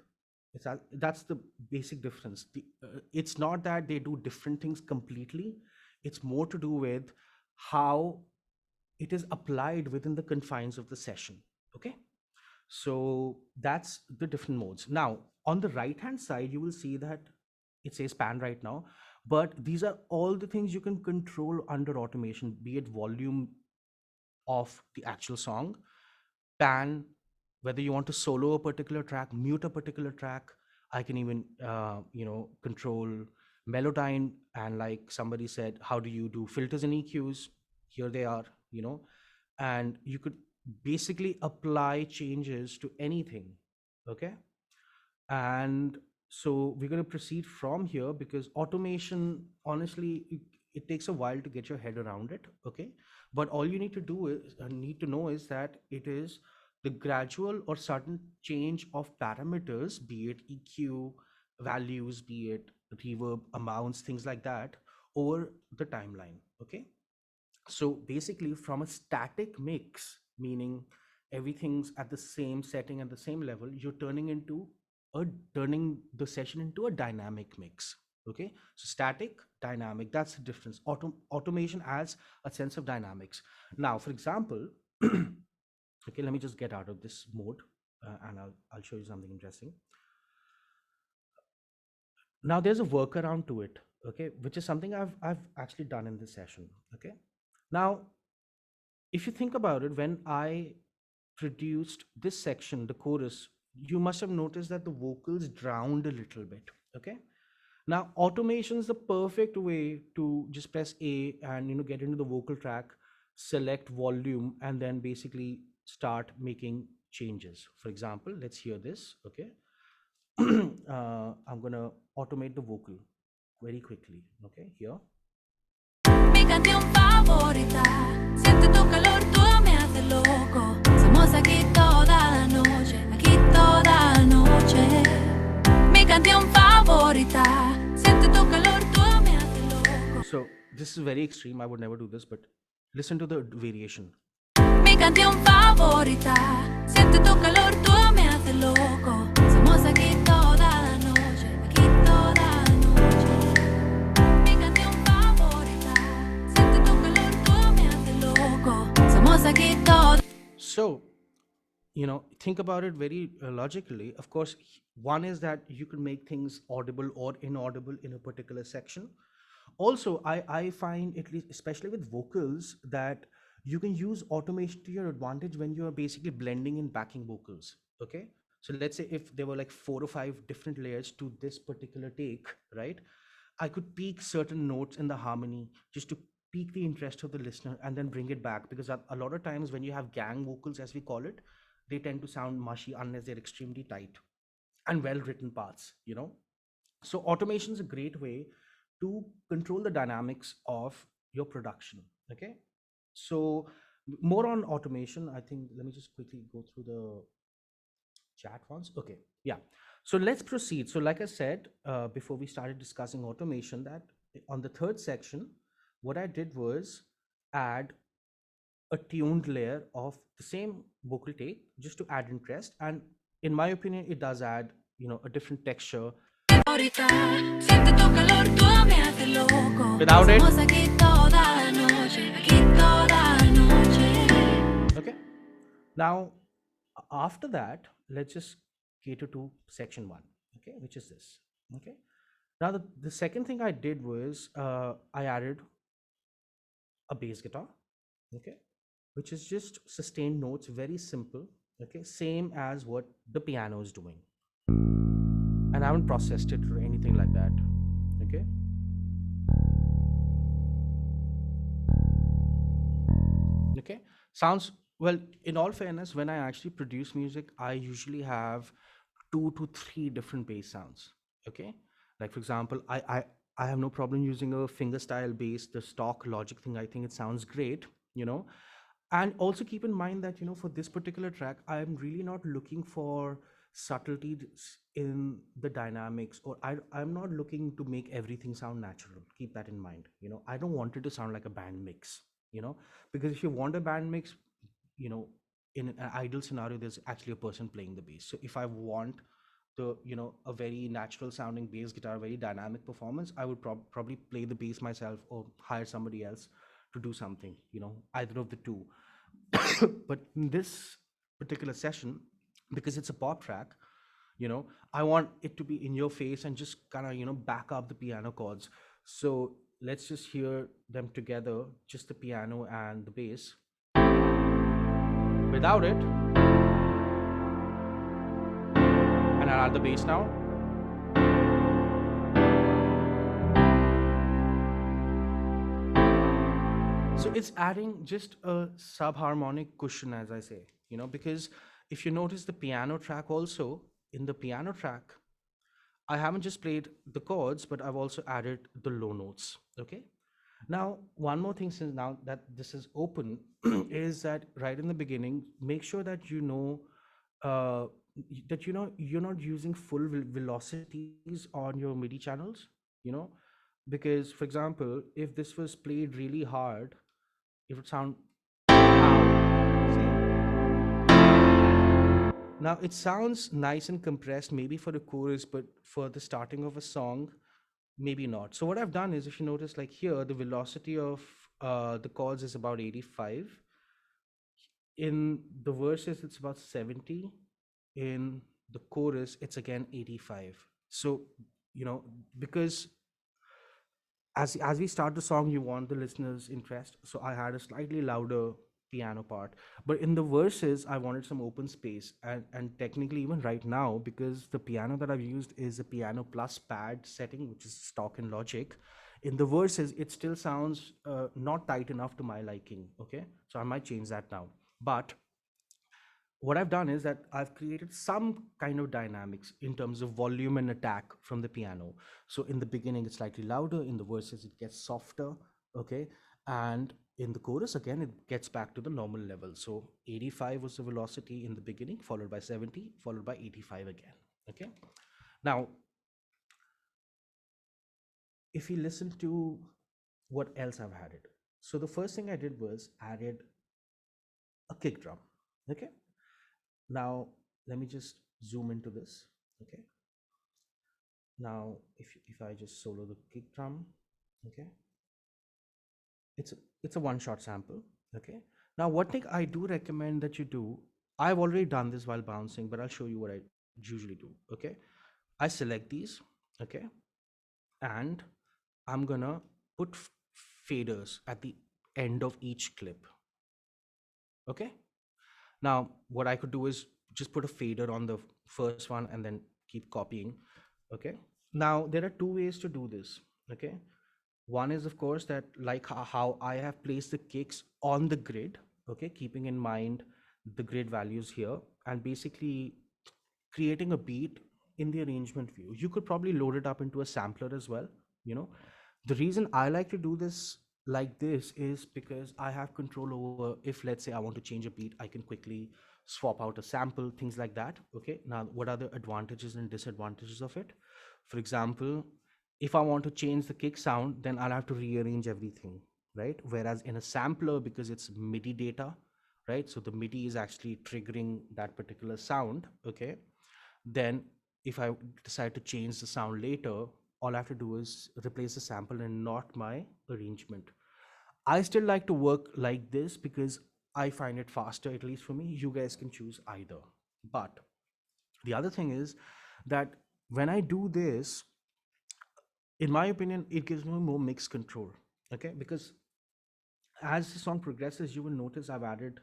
That's the basic difference. It's not that they do different things completely, it's more to do with how it is applied within the confines of the session, okay. So that's the different modes. Now on the right hand side, you will see that it says pan right now, but these are all the things you can control under automation, be it volume of the actual song, pan, whether you want to solo a particular track, mute a particular track. I can even control melodyne, and like somebody said, how do you do filters and EQs? Here they are, and you could basically apply changes to anything, okay. And so we're going to proceed from here, because automation, honestly, it takes a while to get your head around it, okay. But all you need to do is need to know is that it is the gradual or sudden change of parameters, be it EQ values, be it reverb amounts, things like that, over the timeline, okay. So basically, from a static mix, meaning everything's at the same setting at the same level, you're turning the session into a dynamic mix, okay. So static, dynamic, that's the difference. Automation adds a sense of dynamics. Now for example, okay, let me just get out of this mode, and I'll show you something interesting. Now there's a workaround to it, okay, which is something I've actually done in this session, okay. Now if you think about it, when I produced this section, the chorus, you must have noticed that the vocals drowned a little bit, okay. Now automation is the perfect way to just press A and get into the vocal track, select volume, and then basically start making changes. For example, let's hear this, okay. I'm gonna automate the vocal very quickly, okay. Here, Mi canción favorita, siente tu calor, tú me haces loco. Somos aquí toda la noche, aquí toda la noche. Mi canción favorita, siente tu calor, tú me haces loco. so this is very extreme, I would never do this, but listen to the variation. Mi canción favorita, siente tu calor, tú me haces loco. Somos aquí toda la noche, aquí toda la noche. Mi canción favorita, siente tu calor, tú me haces loco. Somos aquí toda. So think about it very logically. Of course, one is that you can make things audible or inaudible in a particular section. Also, I find, at least especially with vocals, that you can use automation to your advantage when you are basically blending in backing vocals, okay. So let's say if there were like 4 or 5 different layers to this particular take, right, I could peak certain notes in the harmony just to pique the interest of the listener and then bring it back, because a lot of times when you have gang vocals, as we call it, they tend to sound mushy unless they're extremely tight and well written parts, so automation is a great way to control the dynamics of your production, okay. So more on automation, I think. Let me just quickly go through the chat once, okay. Yeah, so let's proceed. So like I said, before we started discussing automation, that on the third section, what I did was add a tuned layer of the same vocal take just to add interest. And in my opinion, it does add, a different texture. Ahorita, siente tu calor, tú me haces loco. Without it. Estamos aquí toda la noche, aquí toda la noche. Okay. Now, after that, let's just cater to section 1, okay, which is this. Okay. Now, the second thing I did was I added a bass guitar, okay, which is just sustained notes, very simple, okay, same as what the piano is doing. And I haven't processed it or anything like that, okay. Okay, sounds, well, in all fairness, when I actually produce music, I usually have 2 to 3 different bass sounds, okay. Like, for example, I have no problem using a finger style bass, the stock Logic thing. I think it sounds great, and also keep in mind that, for this particular track, I'm really not looking for subtleties in the dynamics, or I'm not looking to make everything sound natural. Keep that in mind. I don't want it to sound like a band mix, because if you want a band mix, in an ideal scenario, there's actually a person playing the bass. So if I want a very natural sounding bass guitar, very dynamic performance, I would probably play the bass myself or hire somebody else to do something, either of the two. But in this particular session, because it's a pop track, I want it to be in your face and just kind of, back up the piano chords. So let's just hear them together, just the piano and the bass. Without it. And I'll add the bass now. So it's adding just a subharmonic cushion, as I say, because if you notice the piano track also, in the piano track, I haven't just played the chords, but I've also added the low notes, okay? Now, one more thing, since now that this is open, is that right in the beginning, make sure that you're not using full velocities on your MIDI channels, because, for example, if this was played really hard, it would sound. Now it sounds nice and compressed, maybe for the chorus, but for the starting of a song, maybe not. So what I've done is, if you notice, like here, the velocity of the chords is about 85. In the verses, it's about 70. In the chorus, it's again 85. So, because as we start the song, you want the listener's interest. So I had a slightly louder piano part, but in the verses, I wanted some open space. And technically, even right now, because the piano that I've used is a piano plus pad setting, which is stock in Logic, in the verses, it still sounds not tight enough to my liking, okay? So I might change that now. But what I've done is that I've created some kind of dynamics in terms of volume and attack from the piano. So in the beginning, it's slightly louder. In the verses, it gets softer, okay? And in the chorus, again, it gets back to the normal level. So 85 was the velocity in the beginning, followed by 70, followed by 85 again, okay? Now, if you listen to what else I've added. So the first thing I did was added a kick drum, okay? Now, let me just zoom into this, okay? Now, if I just solo the kick drum, okay? It's a one-shot sample, okay? Now, what thing I do recommend that you do, I've already done this while bouncing, but I'll show you what I usually do, okay? I select these, okay? And I'm gonna put faders at the end of each clip, okay? Now, what I could do is just put a fader on the first one and then keep copying, okay? Now, there are 2 ways to do this, okay? One is, of course, that like how I have placed the kicks on the grid, okay? Keeping in mind the grid values here and basically creating a beat in the arrangement view. You could probably load it up into a sampler as well, The reason I like to do this like this is because I have control over, if let's say I want to change a beat, I can quickly swap out a sample, things like that, okay? Now, what are the advantages and disadvantages of it? For example, If I want to change the kick sound, then I'll have to rearrange everything, right? Whereas in a sampler, because it's MIDI data, right? So the MIDI is actually triggering that particular sound, okay? Then if I decide to change the sound later, all I have to do is replace the sample and not my arrangement. I still like to work like this because I find it faster, at least for me. You guys can choose either. But the other thing is that when I do this, in my opinion, it gives me more mix control. Okay, because as the song progresses, you will notice I've added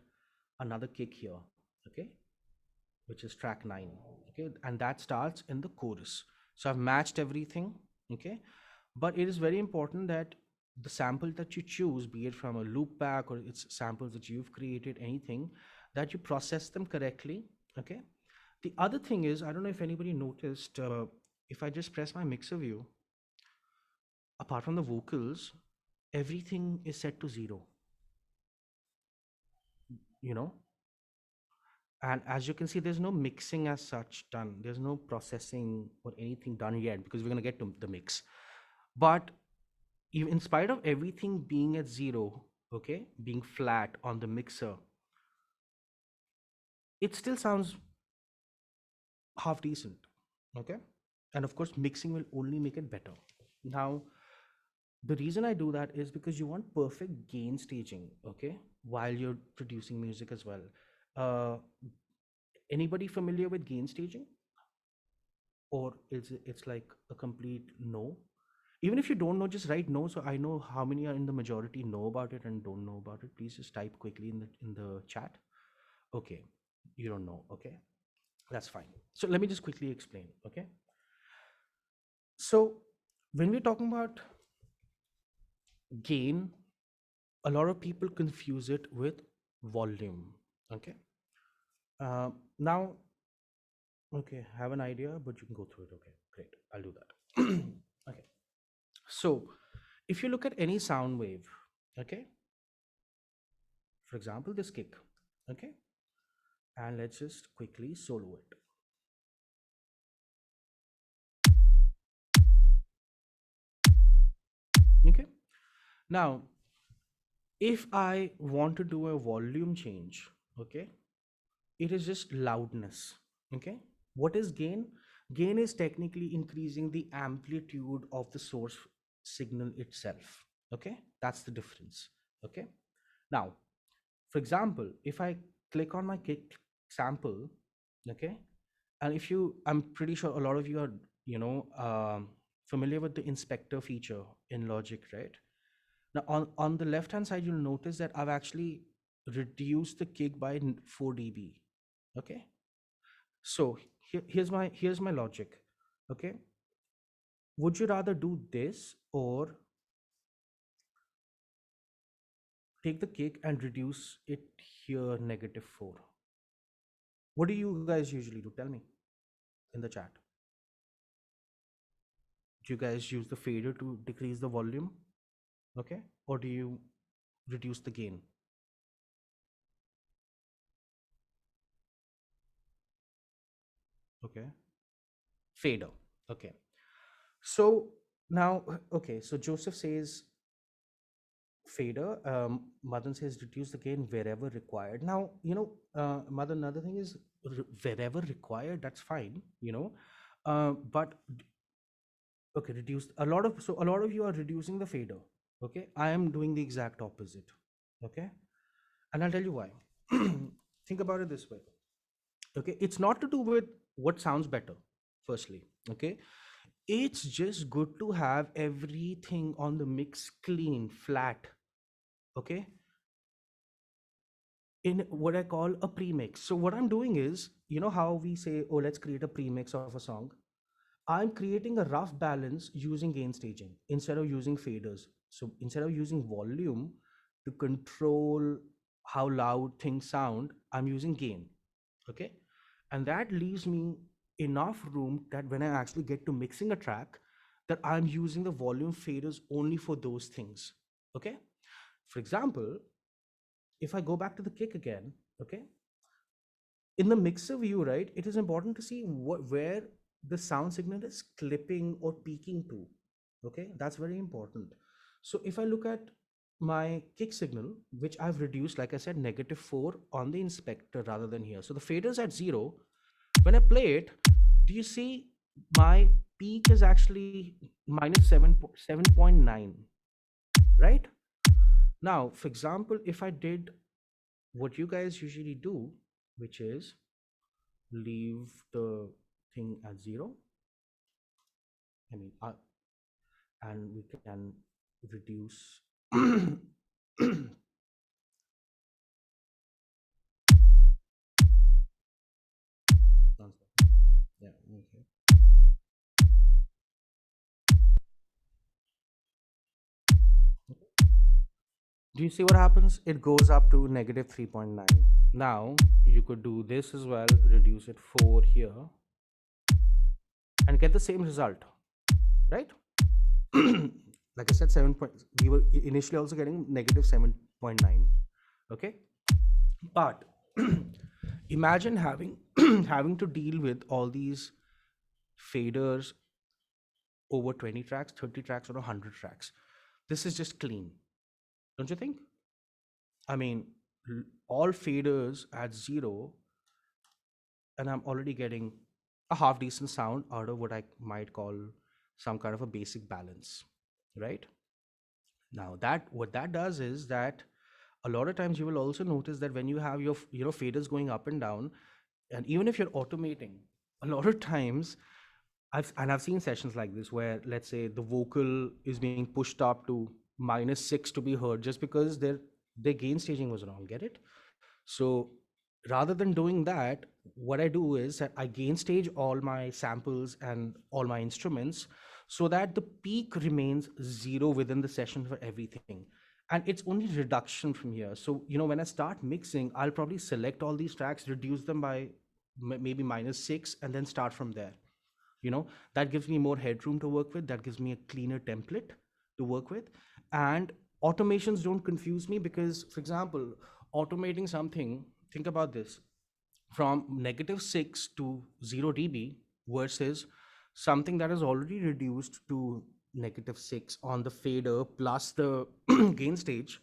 another kick here. Okay, which is track 9. Okay, and that starts in the chorus. So I've matched everything. Okay, but it is very important that the sample that you choose, be it from a loop back or it's samples that you've created, anything, that you process them correctly. Okay, the other thing is, I don't know if anybody noticed, if I just press my mixer view, apart from the vocals, everything is set to 0, you know. And as you can see, there's no mixing as such done. There's no processing or anything done yet, because we're going to get to the mix. But in spite of everything being at 0, okay, being flat on the mixer, it still sounds half decent. Okay, and of course mixing will only make it better. Now the reason I do that is because you want perfect gain staging, okay, while you're producing music as well. uh Anybody familiar with gain staging, or is it's like a complete no? Even if you don't know, just write no, so I know how many are in the majority know about it and don't know about it. Please just type quickly in the chat. Okay, you don't know. Okay, that's fine. So let me just quickly explain. Okay, so when we're talking about gain, a lot of people confuse it with volume. Okay, now, okay, have an idea, but you can go through it. Okay, great, I'll do that. Okay, so if you look at any sound wave, okay, for example this kick, okay, and let's just quickly solo it. Okay, now if I want to do a volume change, okay, it is just loudness. Okay, what is gain? Gain is technically increasing the amplitude of the source signal itself. Okay, that's the difference. Okay, now for example, if I click on my kick sample, okay, and if you, I'm pretty sure a lot of you are, you know, familiar with the inspector feature in Logic, right? Now on the left hand side, you'll notice that I've actually reduced the kick by 4 dB. Okay, so here's my logic. Okay, would you rather do this or take the kick and reduce it here -4? What do you guys usually do? Tell me in the chat. Do you guys use the fader to decrease the volume? Okay, or do you reduce the gain? Okay, fader. Okay, so now, okay, so Joseph says fader. Madan says reduce the gain wherever required. Now, you know, Madan, another thing is wherever required, that's fine, you know, but okay, reduce a lot of, so a lot of you are reducing the fader. Okay, I am doing the exact opposite. Okay, and I'll tell you why. Think about it this way. Okay, it's not to do with what sounds better, firstly. Okay, it's just good to have everything on the mix clean, flat. Okay, in what I call a pre-mix. So what I'm doing is, you know how we say, oh, let's create a pre-mix of a song. I'm creating a rough balance using gain staging instead of using faders. So instead of using volume to control how loud things sound, I'm using gain. Okay, and that leaves me enough room that when I actually get to mixing a track, that I'm using the volume faders only for those things. Okay, for example, if I go back to the kick again, okay, in the mixer view, right, it is important to see where the sound signal is clipping or peaking to. Okay, that's very important. So if I look at my kick signal, which I've reduced, like I said, -4 on the inspector rather than here. So the fader's at 0. When I play it, do you see my peak is actually -7.9, right? Now, for example, if I did what you guys usually do, which is leave the thing at 0, I mean, and we can reduce. Yeah, okay. Do you see what happens? It goes up to -3.9. Now you could do this as well, reduce it 4 here, and get the same result, right? Like I said, we were initially also getting -7.9. Okay, but imagine having having to deal with all these faders over 20 tracks, 30 tracks, or 100 tracks. This is just clean, don't you think? I mean, all faders at 0, and I'm already getting a half decent sound out of what I might call some kind of a basic balance, right? Now that what that does is that a lot of times you will also notice that when you have your faders going up and down, and even if you're automating, a lot of times I've seen sessions like this where, let's say, the vocal is being pushed up to -6 to be heard just because their gain staging was wrong. Get it? So rather than doing that, what I do is that I gain stage all my samples and all my instruments so that the peak remains 0 within the session for everything. And it's only reduction from here. So, when I start mixing, I'll probably select all these tracks, reduce them by maybe -6, and then start from there. That gives me more headroom to work with. That gives me a cleaner template to work with. And automations don't confuse me because, for example, automating something, think about this, from -6 to 0 dB versus something that is already reduced to -6 on the fader plus the gain stage,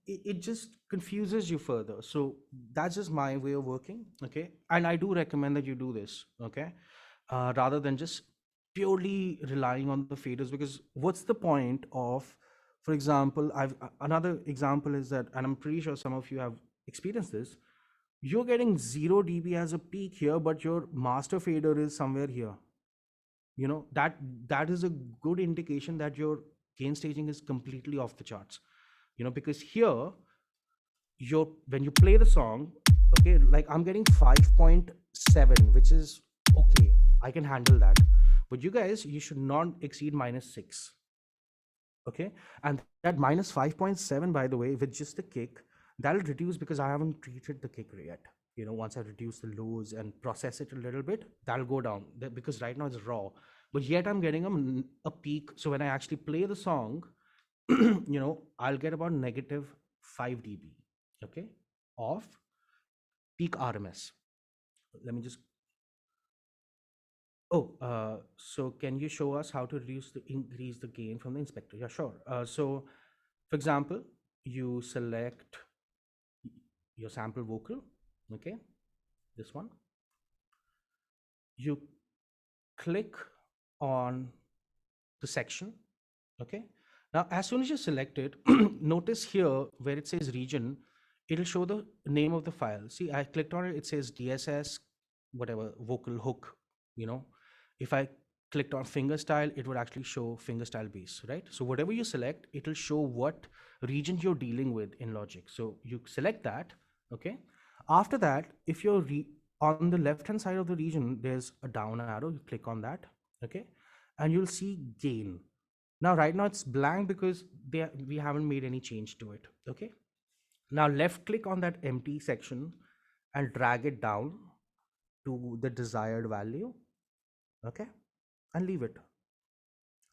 it just confuses you further. So that's just my way of working. Okay, and I do recommend that you do this. Okay, rather than just purely relying on the faders, because what's the point of, for example, another example is that, and I'm pretty sure some of you have experienced this, you're getting 0 dB as a peak here, but your master fader is somewhere here. That is a good indication that your gain staging is completely off the charts. Because here when you play the song, okay, like I'm getting 5.7, which is okay, I can handle that. But you guys, you should not exceed -6. Okay, and that -5.7, by the way, with just the kick, that'll reduce because I haven't treated the kick yet. Once I reduce the lows and process it a little bit, that'll go down because right now it's raw. But yet I'm getting a peak. So when I actually play the song, I'll get about -5 dB, okay, of peak RMS. Let me just. Oh, so can you show us how to increase the gain from the inspector? Yeah, sure. So, for example, you select your sample vocal, okay, this one. You click on the section, okay. Now, as soon as you select it, notice here where it says region, it'll show the name of the file. See, I clicked on it, it says DSS, whatever, vocal hook, If I clicked on fingerstyle, it would actually show fingerstyle bass, right? So whatever you select, it'll show what region you're dealing with in Logic. So you select that, okay? After that, if you're on the left-hand side of the region, there's a down arrow, you click on that, okay? And you'll see gain. Now, right now it's blank because we haven't made any change to it, okay? Now left click on that empty section and drag it down to the desired value, okay, and leave it.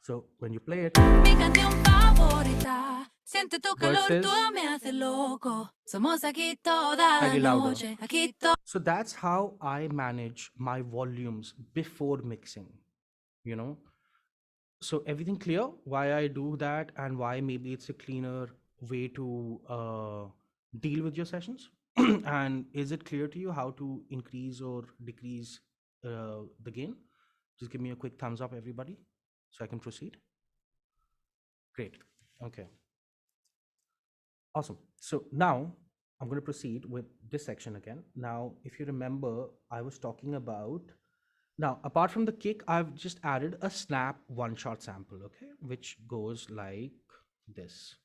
So when you play it, Mi canción favorita. Siente tu calor, tú me haces loco. Somos aquí toda la noche. Aquí so that's how I manage my volumes before mixing. So everything clear? Why I do that and why maybe it's a cleaner way to deal with your sessions? And is it clear to you how to increase or decrease the gain? Just give me a quick thumbs up, everybody, so I can proceed. Great. Okay. Awesome. So now I'm going to proceed with this section again. Now, if you remember, I was talking about, now apart from the kick, I've just added a snap one-shot sample, okay, which goes like this.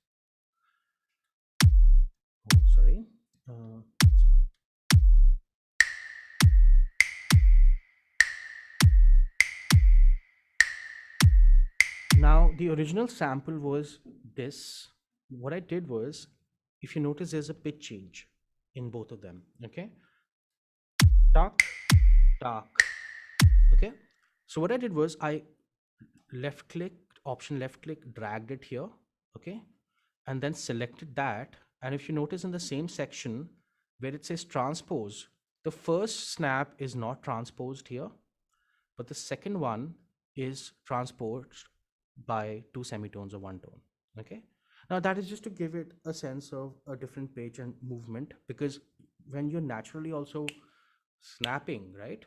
Oh, sorry. This one. Now, the original sample was this. What I did was, if you notice, there's a pitch change in both of them, okay? Tuck, tuck, okay? So what I did was I left click, option left click, dragged it here, okay? And then selected that. And if you notice in the same section where it says transpose, the first snap is not transposed here, but the second one is transposed by 2 semitones or 1 tone, okay? Now that is just to give it a sense of a different pitch and movement, because when you're naturally also snapping, right?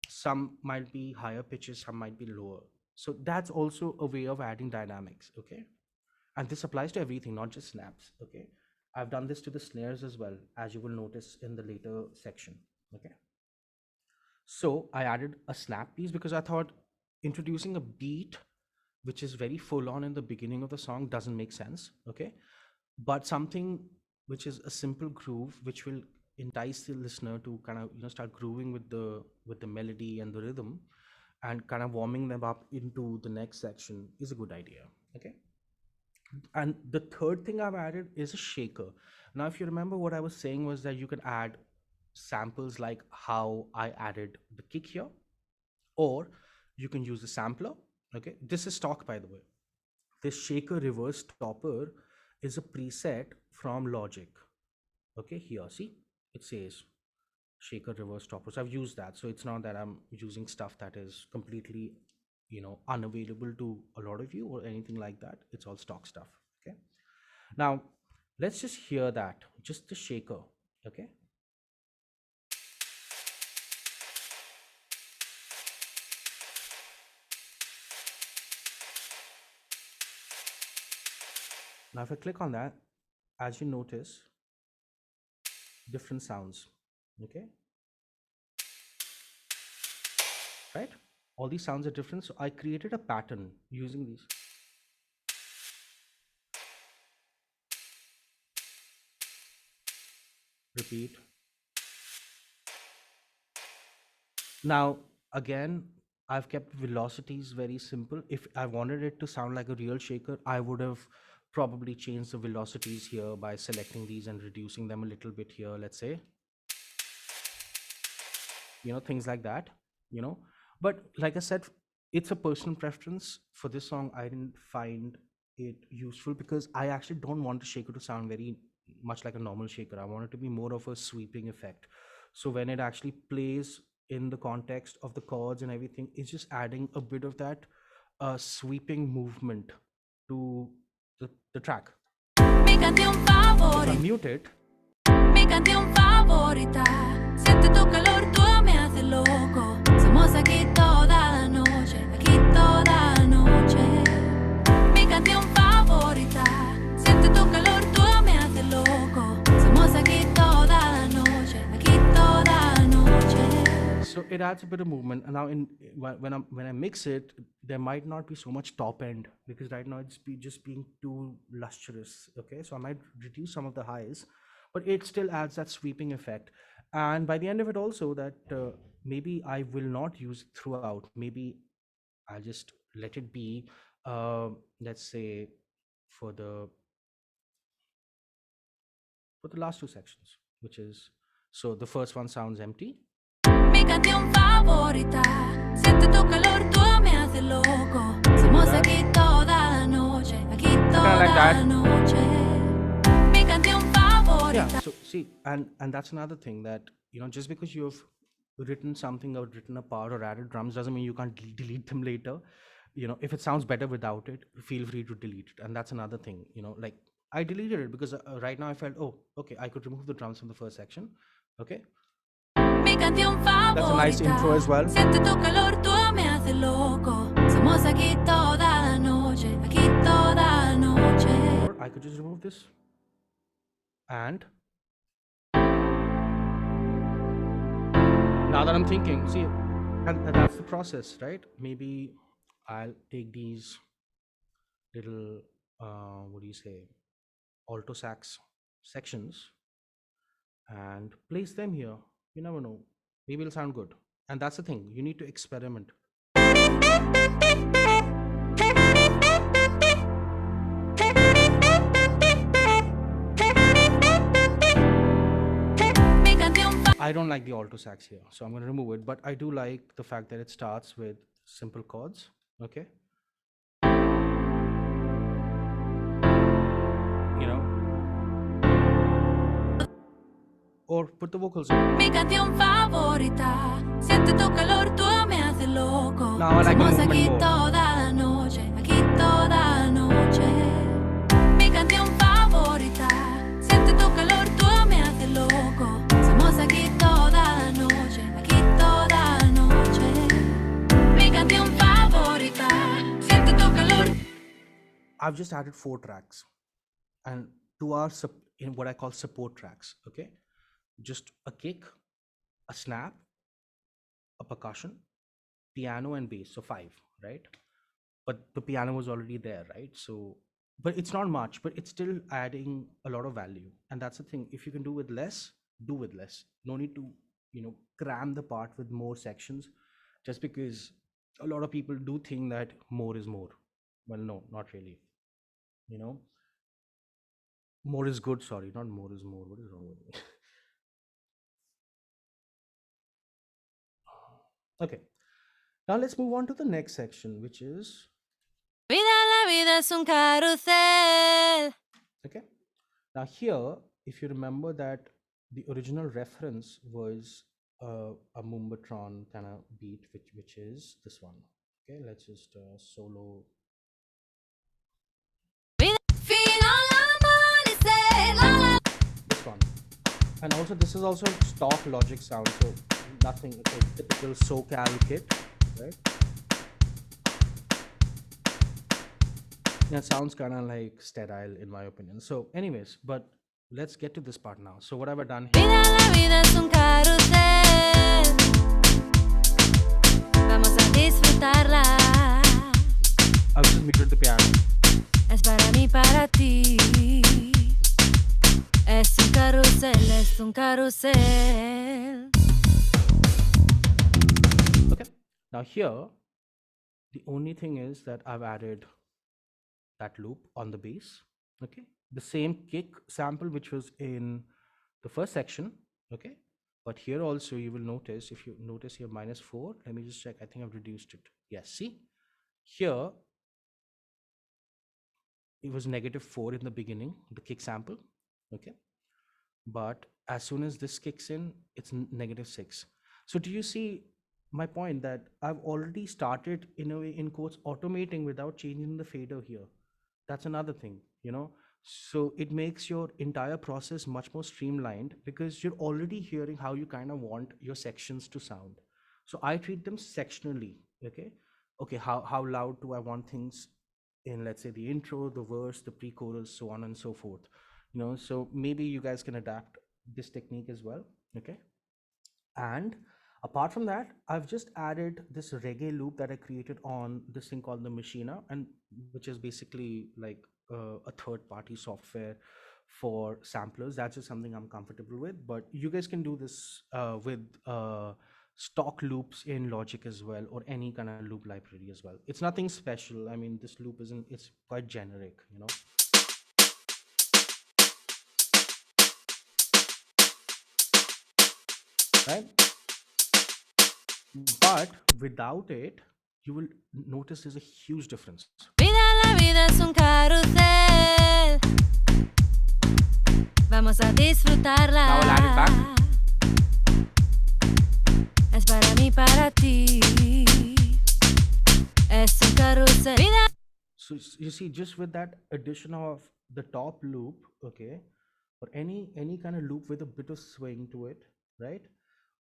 Some might be higher pitches, some might be lower. So that's also a way of adding dynamics, okay? And this applies to everything, not just snaps, okay? I've done this to the snares as well, as you will notice in the later section, okay? So I added a snap piece because I thought introducing a beat which is very full on in the beginning of the song doesn't make sense, okay? But something which is a simple groove which will entice the listener to kind of, you know, start grooving with the melody and the rhythm and kind of warming them up into the next section is a good idea, okay? And the third thing I've added is a shaker. Now, if you remember, what I was saying was that you can add samples like how I added the kick here, or you can use the sampler, okay? This is stock, by the way. This shaker reverse stopper is a preset from Logic, okay? Here, see, it says shaker reverse stopper. So I've used that. So it's not that I'm using stuff that is completely, you know, unavailable to a lot of you or anything like that. It's all stock stuff, okay? Now let's just hear that, just the shaker, okay? Now if I click on that, as you notice, different sounds, okay? Right? All these sounds are different, so I created a pattern using these. Repeat. Now, again, I've kept velocities very simple. If I wanted it to sound like a real shaker, I would have probably changed the velocities here by selecting these and reducing them a little bit here, let's say. You know, things like that, you know. But like I said, it's a personal preference. For this song, I didn't find it useful because I actually don't want the shaker to sound very much like a normal shaker. I want it to be more of a sweeping effect. So when it actually plays in the context of the chords and everything, it's just adding a bit of that sweeping movement to the track. Mi canción If I favorita, mute it, mi canción favorita. Siente tu calor, tú me haces loco. Somos aquí toda la noche, aquí toda la noche. Mi canción favorita. Siente tu calor, tú me haces loco. Somos aquí toda la noche, aquí toda la noche. so it adds a bit of movement. And now when I mix it, there might not be so much top end because right now it's just being too lustrous, okay? So I might reduce some of the highs, but it still adds that sweeping effect. And by the end of it also, that maybe I will not use it throughout. Maybe I'll just let it be, let's say, for the last two sections, which is, so the first one sounds empty. Mi canción favorita. Siente tu calor, tú me haces loco. Somos aquí toda la noche, aquí toda like that. la noche. Mi canción favorita. Yeah, so see, and that's another thing, that, you know, just because you've written something or written a part or added drums doesn't mean you can't delete them later. if it sounds better without it, feel free to delete it. And that's another thing, like I deleted it because right now I felt, oh, okay, I could remove the drums from the first section. Okay. Mi canción favorita. That's a nice intro as well. Siente tu calor, tú me haces loco. Somos aquí toda la noche, aquí toda la noche. Or I could just remove this. And now that I'm thinking, see, and that's the process, right? Maybe I'll take these little, alto sax sections and place them here. You never know. Maybe it'll sound good. And that's the thing. You need to experiment. I don't like the alto sax here, so I'm going to remove it. But I do like the fact that it starts with simple chords. Okay. Or put the vocals in. Mi canción favorita. Siente tu calor, tú me haces loco. Now I like the Somos movement aquí more. toda la noche, aquí toda la noche. Mi canción favorita. Siente tu calor, tú me haces loco. Somos aquí toda la noche, aquí toda la noche. Mi canción favorita. Siente tu calor. I've just added 4 tracks and 2 are in what I call support tracks. Okay. Just a kick, a snap, a percussion, piano and bass. So 5, right? But the piano was already there, right? So, but it's not much, but it's still adding a lot of value. And that's the thing. If you can do with less, do with less. No need to, cram the part with more sections, just because a lot of people do think that more is more. Well, no, not really. More is good. Sorry, not more is more. What is wrong with me? Okay, now let's move on to the next section, which is La vida es un carrusel. okay. Now here, if you remember that the original reference was a Mumbatron kind of beat, which is this one. Okay, let's just solo. Fino all'amanecer, This one, and also this is also stock Logic sound, so nothing, it's a typical SoCal kit, right? It sounds kind of like sterile in my opinion. So anyways, but let's get to this part now. So what have I done here? La vida es un carrusel. Vamos a disfrutarla. I've just muted the piano. Es para mí, para ti. Es un carrusel, es un carrusel. Okay, now here the only thing is that I've added that loop on the bass. Okay, the same kick sample which was in the first section. Okay, but here also you will notice, if you notice here -4, let me just check, I think I've reduced it. Yes, see here it was -4 in the beginning, the kick sample. Okay, but as soon as this kicks in, it's -6. So do you see my point that I've already started, in a way, in quotes, automating without changing the fader here? That's another thing, so it makes your entire process much more streamlined because you're already hearing how you kind of want your sections to sound. So I treat them sectionally. Okay, how loud do I want things in, let's say, the intro, the verse, the pre-chorus, so on and so forth. So maybe you guys can adapt this technique as well. Okay, and apart from that, I've just added this reggae loop that I created on this thing called the Machina, and which is basically like a third-party software for samplers. That's just something I'm comfortable with, but you guys can do this with stock loops in Logic as well, or any kind of loop library as well. It's nothing special. I mean, this loop it's quite generic, right? But without it, you will notice there's a huge difference. La vida es un carrusel. Vamos a disfrutarla. Now I'll add it back. Es para mí, para ti. Es un carrusel. So you see, just with that addition of the top loop, okay, or any kind of loop with a bit of swing to it, right?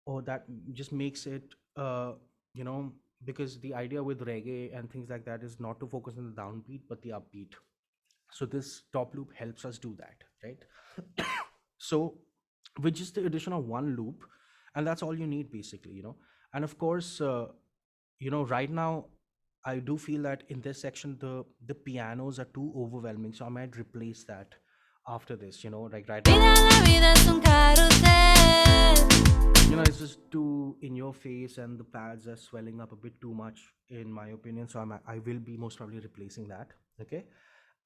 Or that just makes it, you know, because the idea with reggae and things like that is not to focus on the downbeat but the upbeat. So this top loop helps us do that, right? So with just the addition of one loop, and that's all you need basically, you know. And of course, you know, right now I do feel that in this section the pianos are too overwhelming, so I might replace that after this, you know, like right now. Mira, la vida es un carrusel. You know, it's just too in your face and the pads are swelling up a bit too much in my opinion, so I will be most probably replacing that, okay.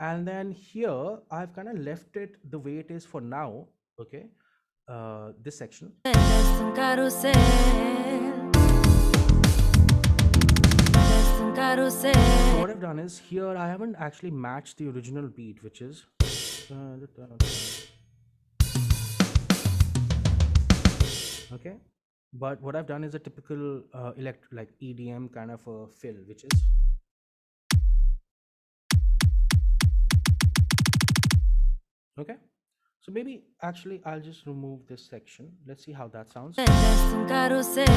And then here I've kind of left it the way it is for now, okay. This section, Es un carrusel. Es un carrusel. so what I've done is here I haven't actually matched the original beat, which is okay, but what I've done is a typical like EDM kind of a fill, which is okay. So maybe actually I'll just remove this section. Let's see how that sounds. Es un carrusel.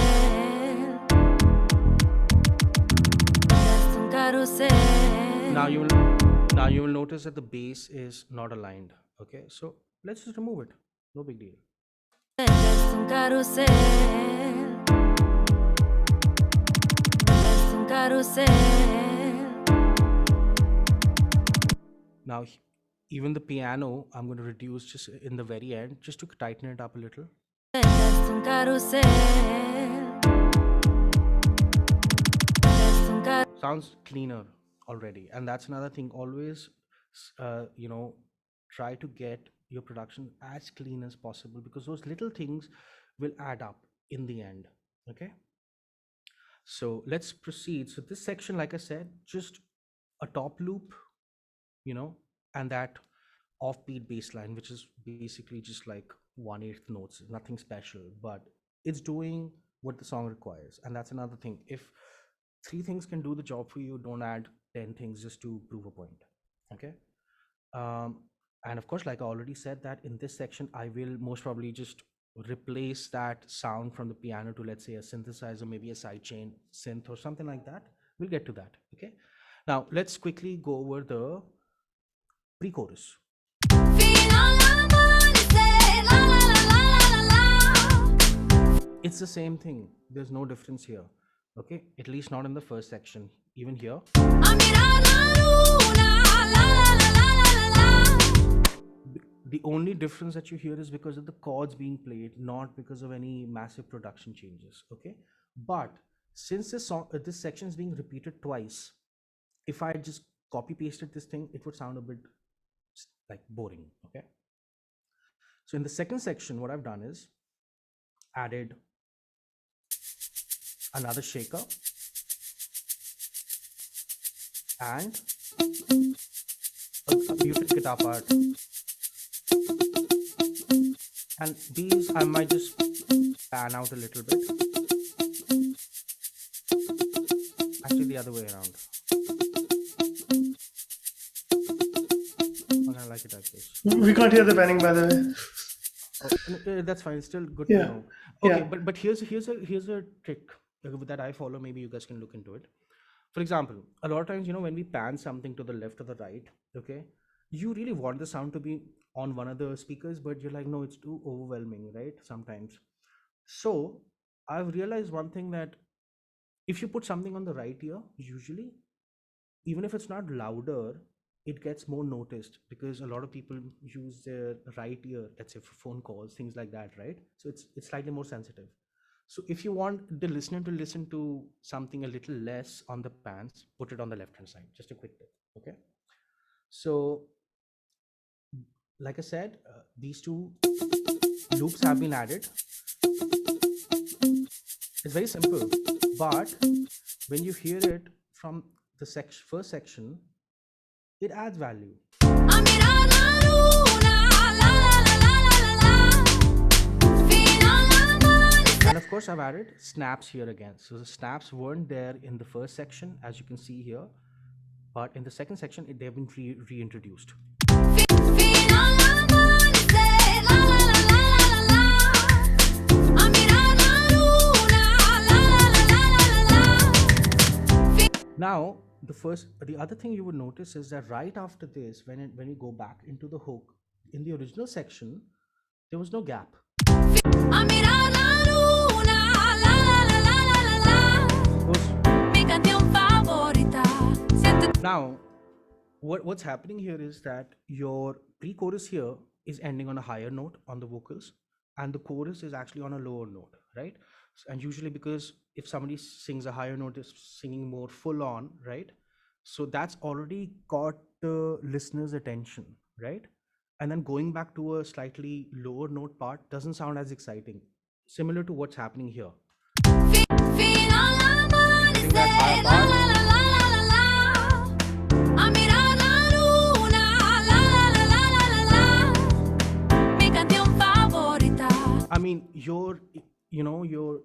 Es un carrusel. Now you will notice that the bass is not aligned. Okay, so let's just remove it. No big deal. Es un carrusel. Es un carrusel. Now even the piano I'm going to reduce just in the very end, just to tighten it up a little. Es un carrusel. Es un car- Sounds cleaner already, and that's another thing. Always you know, try to get your production as clean as possible, because those little things will add up in the end, okay. So let's proceed. So this section, like I said, just a top loop, you know, and that offbeat bass line, which is basically just like 1/8 notes, nothing special, but it's doing what the song requires. And that's another thing. If 3 things can do the job for you, don't add 10 things just to prove a point, okay. And of course, like I already said, that in this section I will most probably just replace that sound from the piano to, let's say, a synthesizer, maybe a sidechain synth or something like that. We'll get to that, okay. Now let's quickly go over the pre-chorus. Fino all'amanecer, la la la la la la. It's the same thing, there's no difference here, okay, at least not in the first section. Even here, A mirar la luna, la la la la la la. the only difference that you hear is because of the chords being played, not because of any massive production changes, okay. But since this section is being repeated twice, if I just copy pasted this thing, it would sound a bit like boring, okay. So in the second section, what I've done is added another shaker and a muted guitar part, and these I might just pan out a little bit, actually the other way around. I like it like this. We can't hear the panning, by the way. That's fine. It's still good Yeah, to know. Okay, yeah. but here's a trick that I follow. Maybe you guys can look into it. For example, a lot of times, you know, when we pan something to the left or the right, okay, you really want the sound to be on one of the speakers, but you're like, no, it's too overwhelming, right? Sometimes. So I've realized one thing, that if you put something on the right ear, usually, even if it's not louder, it gets more noticed, because a lot of people use their right ear, let's say for phone calls, things like that, right? So it's slightly more sensitive. So if you want the listener to listen to something a little less on the pans, put it on the left hand side. Just a quick tip, okay. So like I said, these 2 loops have been added. It's very simple, but when you hear it from the first section, it adds value. A mirar la luna, la la la la la la. Fino all'amanecer. And of course, I've added snaps here again. So the snaps weren't there in the first section, as you can see here. but in the second section, they've been reintroduced. Fino all'amanecer, la la la la la la la. A mirar la luna, la la la la la la. Now, the other thing you would notice is that right after this, when you go back into the hook, in the original section, there was no gap. A mirar la luna, la la la la la la la. Mi canción favorita. Now, what's happening here is that your pre-chorus here is ending on a higher note on the vocals, and the chorus is actually on a lower note, right? And usually, because if somebody sings a higher note, is singing more full on, right? So that's already caught the listener's attention, right? And then going back to a slightly lower note part doesn't sound as exciting, similar to what's happening here. Fino all'amanecer, la la la la la la la. A mirar la luna, la la la la la la la. Mi canción favorita. I mean, your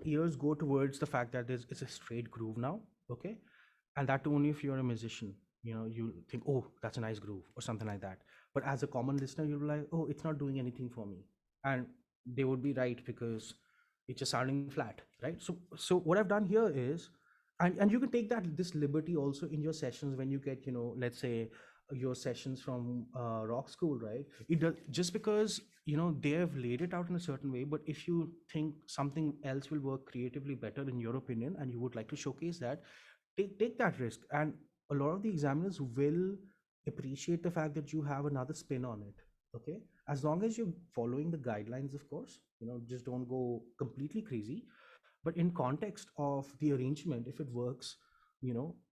ears go towards the fact that it's a straight groove now, okay? And that only if you're a musician, you think, oh, that's a nice groove or something like that. But as a common listener, you'll be like, oh, it's not doing anything for me. And they would be right, because it's just sounding flat, right? So what I've done here is, and you can take this liberty also in your sessions when you get, let's say your sessions from rock school, right? It does, just because they have laid it out in a certain way, but if you think something else will work creatively better in your opinion and you would like to showcase that, take that risk. And a lot of the examiners will appreciate the fact that you have another spin on it, okay? As long as you're following the guidelines, of course, just don't go completely crazy. But in context of the arrangement, if it works,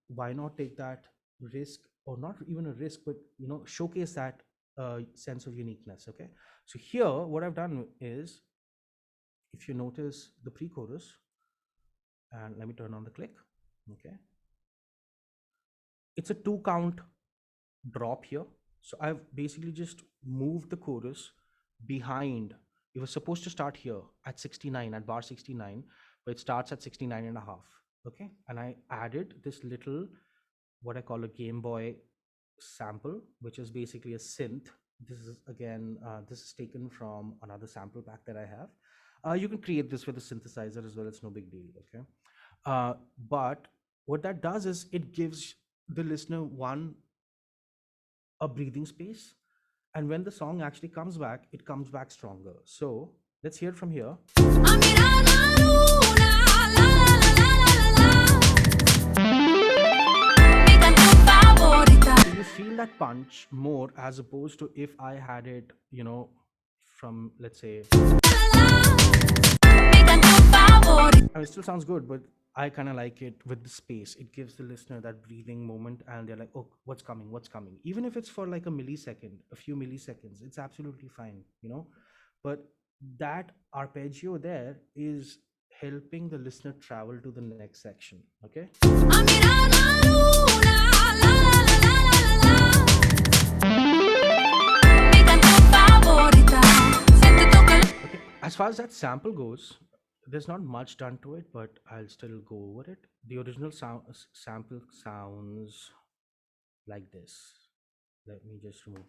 why not take that risk, or not even a risk, but showcase that sense of uniqueness, okay? So here, what I've done is, if you notice the pre-chorus, and let me turn on the click, okay? It's a 2-count drop here. So I've basically just moved the chorus behind. It was supposed to start here at 69, at bar 69, but it starts at 69 and a half, okay? And I added this little, what I call a Game Boy sample, which is basically a synth. This is, again, this is taken from another sample pack that I have. You can create this with a synthesizer as well, it's no big deal, okay? But what that does is it gives the listener a breathing space, and when the song actually comes back, it comes back stronger. So let's hear it from here. You feel that punch more, as opposed to if I had it, from, let's say, it still sounds good, but I kind of like it with the space. It gives the listener that breathing moment, and they're like, oh, what's coming? Even if it's for like a millisecond, a few milliseconds, it's absolutely fine, But that arpeggio there is helping the listener travel to the next section, okay? Okay, as far as that sample goes, there's not much done to it, but I'll still go over it. The original sample sounds like this. Let me just remove.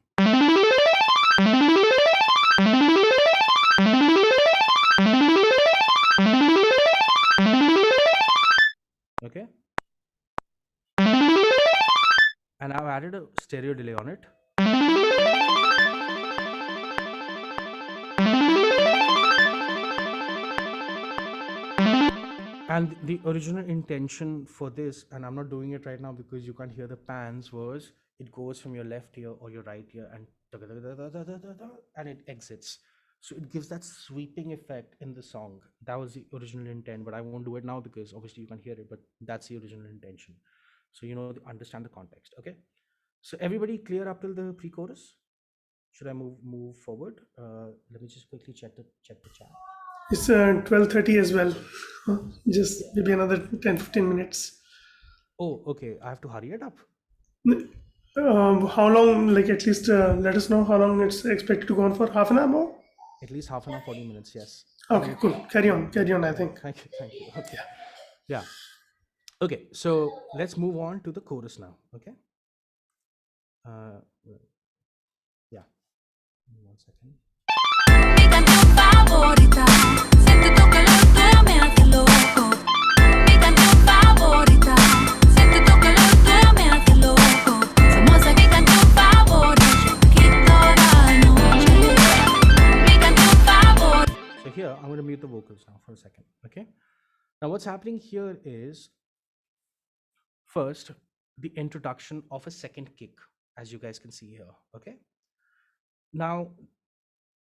Okay. And I've added a stereo delay on it. And the original intention for this, and I'm not doing it right now because you can't hear the pans, was it goes from your left ear or your right ear and it exits. So it gives that sweeping effect in the song. That was the original intent, but I won't do it now because obviously you can't hear it, but that's the original intention. So understand the context, okay? So everybody clear up till the pre-chorus? Should I move forward? Let me just quickly check the chat. It's 12:30 as well. Just maybe another 10-15 minutes. Oh, okay. I have to hurry it up. How long, like, at least let us know how long it's expected to go on for. Half an hour more? At least half an hour, 40 minutes, yes. Okay, cool. Carry on, I think. Thank you. Okay. Yeah. Okay, so let's move on to the chorus now, okay? Yeah, 1 second. Mi canción favorita. Siente tu calor, tú me haces loco. Mi canción favorita. Siente tu calor, tú me haces loco. Somos aquí canción favorita. Aquí toda la noche. Mi canción favorita. So here, I'm going to mute the vocals now for a second. Okay. Now what's happening here is first the introduction of a second kick, as you guys can see here. Okay. Now,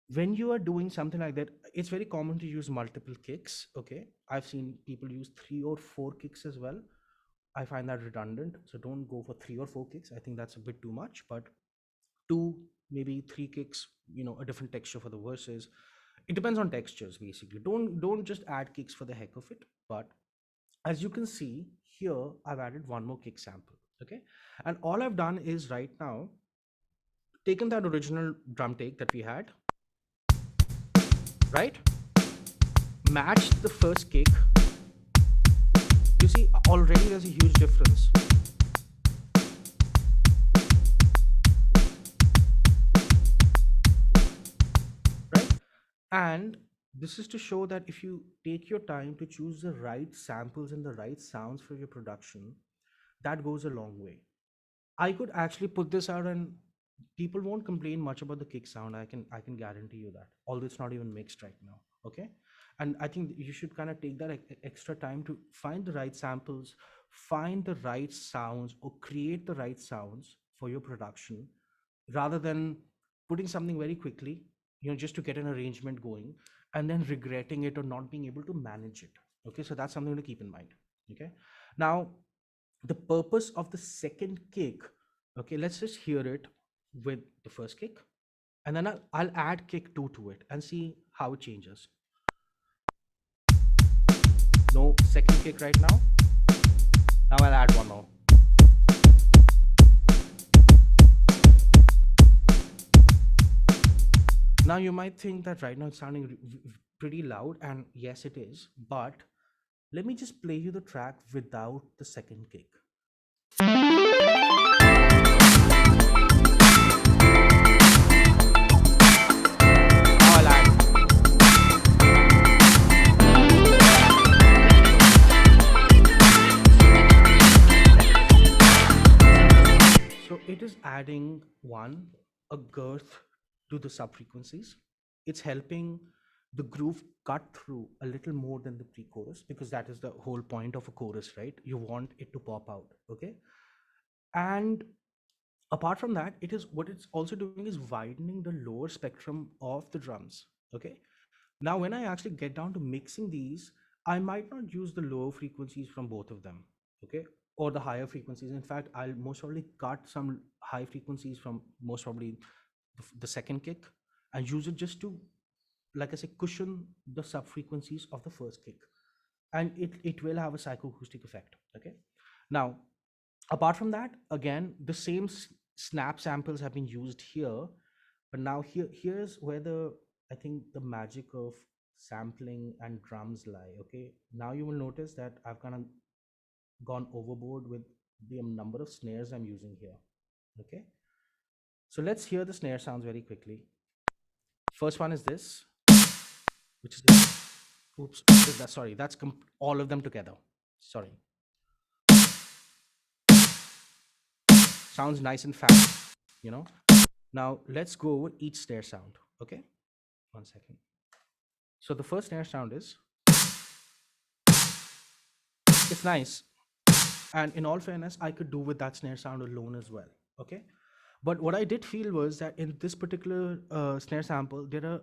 when you are doing something like that, it's very common to use multiple kicks. Okay. I've seen people use 3 or 4 kicks as well. I find that redundant. So don't go for 3 or 4 kicks. I think that's a bit too much, but 2, maybe 3 kicks, a different texture for the verses. It depends on textures basically. Don't just add kicks for the heck of it. But as you can see here, I've added one more kick sample. Okay. And all I've done is right now taken that original drum take that we had, right? Matched the first kick. You see, already there's a huge difference. Right? And this is to show that if you take your time to choose the right samples and the right sounds for your production, that goes a long way. I could actually put this out and people won't complain much about the kick sound. I can guarantee you that, although it's not even mixed right now. Okay. And I think you should kind of take that extra time to find the right samples, find the right sounds, or create the right sounds for your production, rather than putting something very quickly, just to get an arrangement going and then regretting it or not being able to manage it. Okay. So that's something to keep in mind. Okay. Now, the purpose of the second kick, okay, let's just hear it with the first kick, and then I'll add kick 2 to it and see how it changes. No second kick right now. Now I'll add one more. Now you might think that right now it's sounding pretty loud, and yes it is, but let me just play you the track without the second kick. So it is adding a girth to the sub frequencies. It's helping the groove cut through a little more than the pre-chorus, because that is the whole point of a chorus, right? You want it to pop out. Okay. And apart from that, what it's also doing is widening the lower spectrum of the drums. Okay. Now, when I actually get down to mixing these, I might not use the lower frequencies from both of them. Okay. Or the higher frequencies. In fact, I'll most probably cut some high frequencies from most probably the second kick and use it just to, like I say, cushion the sub frequencies of the first kick, and it will have a psychoacoustic effect. Okay. Now, apart from that, again, the same snap samples have been used here, but now here's where I think the magic of sampling and drums lie. Okay. Now you will notice that I've kind of gone overboard with the number of snares I'm using here. Okay. So let's hear the snare sounds very quickly. First one is this, which is, oops, sorry, that's all of them together. Sorry. Sounds nice and fast, Now let's go over each snare sound. Okay. 1 second. So the first snare sound is, it's nice. And in all fairness, I could do with that snare sound alone as well. Okay. But what I did feel was that in this particular snare sample, there are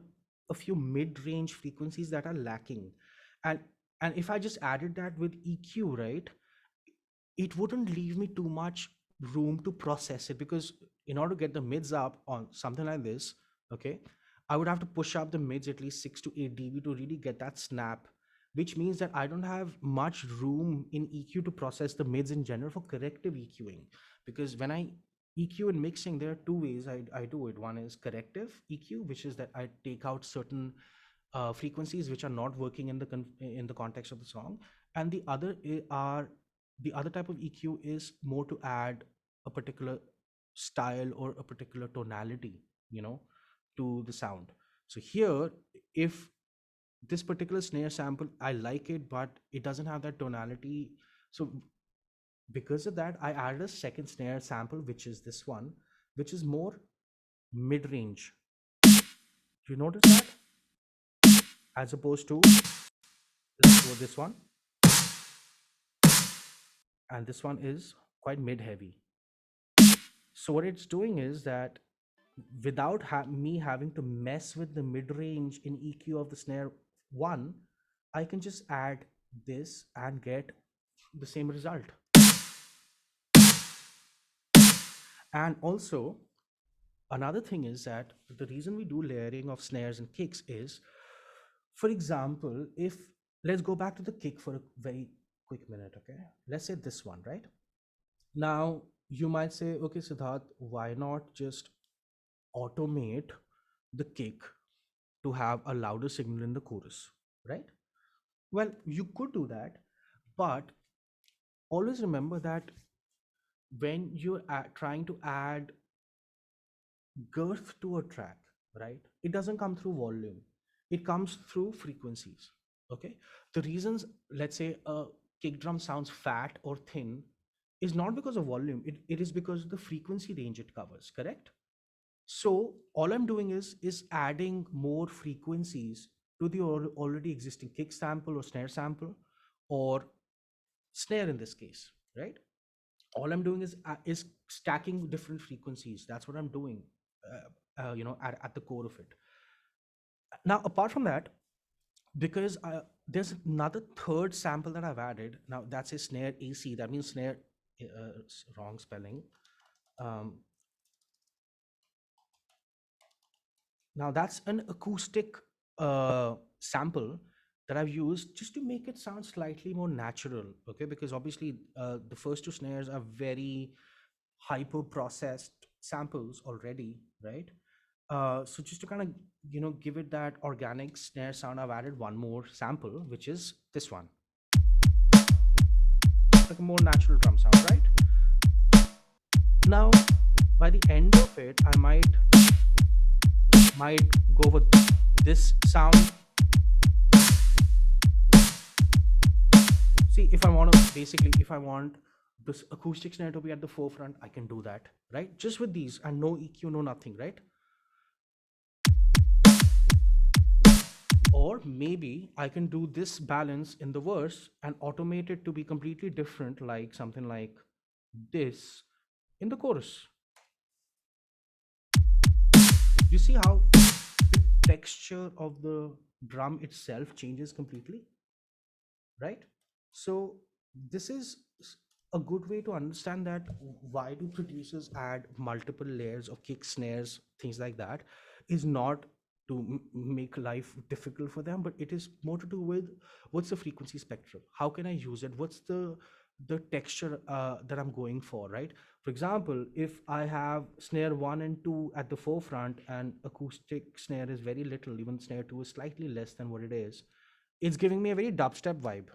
a few mid-range frequencies that are lacking. And if I just added that with EQ, right, it wouldn't leave me too much room to process it, because in order to get the mids up on something like this, okay, I would have to push up the mids at least 6 to 8 dB to really get that snap, which means that I don't have much room in EQ to process the mids in general for corrective EQing. Because when I EQ and mixing, there are 2 ways I do it. One is corrective EQ, which is that I take out certain frequencies which are not working in the context of the song, and the other type of EQ is more to add a particular style or a particular tonality, you know, to the sound. So here, if this particular snare sample, I like it, but it doesn't have that tonality. So because of that, I added a second snare sample, which is this one, which is more mid-range. Do you notice that? As opposed to, let's go this one, and this one is quite mid-heavy. So what it's doing is that without me having to mess with the mid-range in EQ of the snare one, I can just add this and get the same result. And also, another thing is that the reason we do layering of snares and kicks is, for example, if let's go back to the kick for a very quick minute, okay? Let's say this one, right? Now, you might say, okay, Siddharth, why not just automate the kick to have a louder signal in the chorus, right? Well, you could do that, but always remember that when you're trying to add girth to a track, right, it doesn't come through volume, it comes through frequencies. Okay, the reasons, let's say, a kick drum sounds fat or thin is not because of volume, it is because of the frequency range it covers, correct? So all I'm doing is adding more frequencies to the already existing kick sample or snare sample, or snare in this case, right? All I'm doing is stacking different frequencies. That's what I'm doing, at the core of it. Now, apart from that, because there's another third sample that I've added. Now, that's a snare AC. That means snare, wrong spelling. Now, that's an acoustic sample that I've used just to make it sound slightly more natural, okay? Because obviously the first two snares are very hyper processed samples already, right? So just to kind of, give it that organic snare sound, I've added one more sample, which is this one. Like a more natural drum sound, right? Now, by the end of it, I might go with this sound. See, if I want this acoustic snare to be at the forefront, I can do that, right? Just with these, and no EQ, no nothing, right? Or maybe I can do this balance in the verse and automate it to be completely different, like something like this in the chorus. You see how the texture of the drum itself changes completely, right? So this is a good way to understand that why do producers add multiple layers of kick, snares, things like that, is not to make life difficult for them, but it is more to do with what's the frequency spectrum, how can I use it, what's the texture that I'm going for, right? For example, if I have snare 1 and 2 at the forefront and acoustic snare is very little, even snare 2 is slightly less than what it is, it's giving me a very dubstep vibe,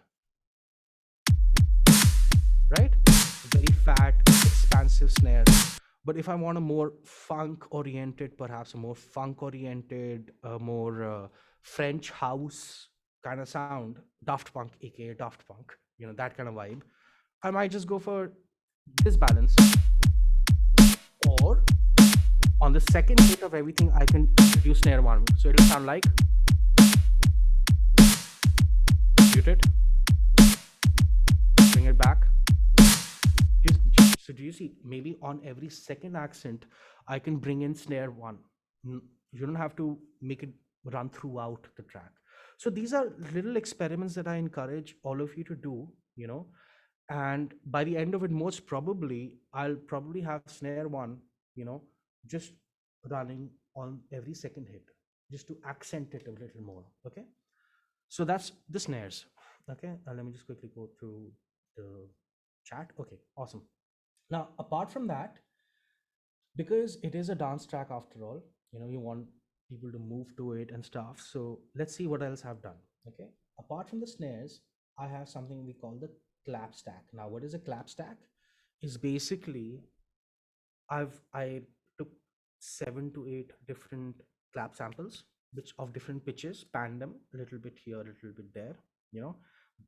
right? Very fat, expansive snare. But if I want a more funk oriented, perhaps a more funk oriented, more French house kind of sound, Daft Punk, aka Daft Punk, that kind of vibe, I might just go for this balance. Or on the second hit of everything, I can introduce snare 1. So it'll sound like, mute it, bring it back. So do you see, maybe on every second accent, I can bring in snare 1. You don't have to make it run throughout the track. So these are little experiments that I encourage all of you to do, and by the end of it, most probably, I'll probably have snare 1, just running on every second hit, just to accent it a little more, okay? So that's the snares, okay? Let me just quickly go through the chat. Okay, awesome. Now, apart from that, because it is a dance track after all, you want people to move to it and stuff. So let's see what else I've done, okay? Apart from the snares, I have something we call the clap stack. Now, what is a clap stack? Is basically I took 7 to 8 different clap samples, which of different pitches, panned them a little bit here, a little bit there, you know,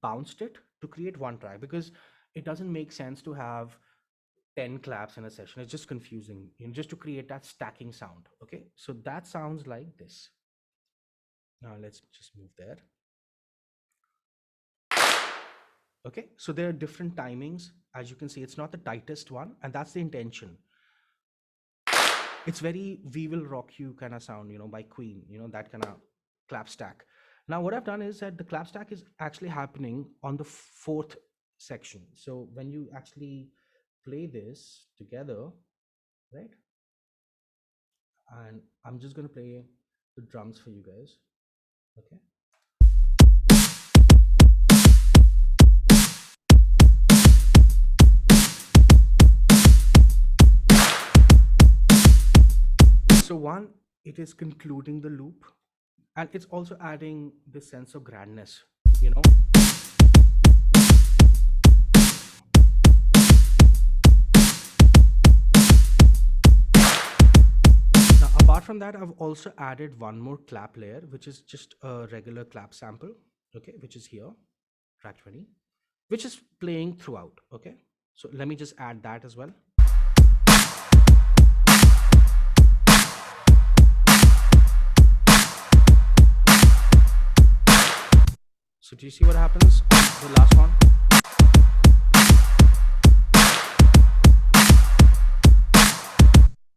bounced it to create one track, because it doesn't make sense to have 10 claps in a session. It's just confusing, you know, just to create that stacking sound. Okay, so that sounds like this. Now let's just move there. Okay, so there are different timings. As you can see, it's not the tightest one, and that's the intention. It's very "We Will Rock You" kind of sound, you know, by Queen, you know, that kind of clap stack. Now what I've done is that the clap stack is actually happening on the 4th section. So when you actually play this together, right, and I'm just going to play the drums for you guys. Okay, so one, it is concluding the loop, and it's also adding this sense of grandness, you know. Now apart from that, I've also added one more clap layer, which is just a regular clap sample, okay, which is here, track 20, which is playing throughout. Okay, so let me just add that as well. So do you see what happens on the last one?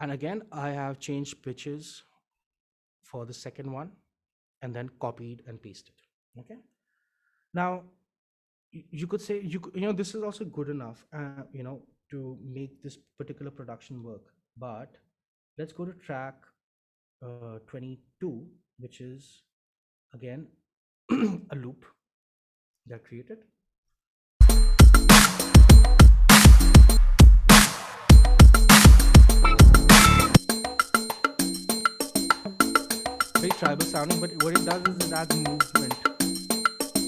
And again, I have changed pitches for the second one and then copied and pasted. Okay. Now you could say, you know, this is also good enough, you know, to make this particular production work. But let's go to track 22, which is again a loop that created. Very tribal sounding, but what it does is it adds movement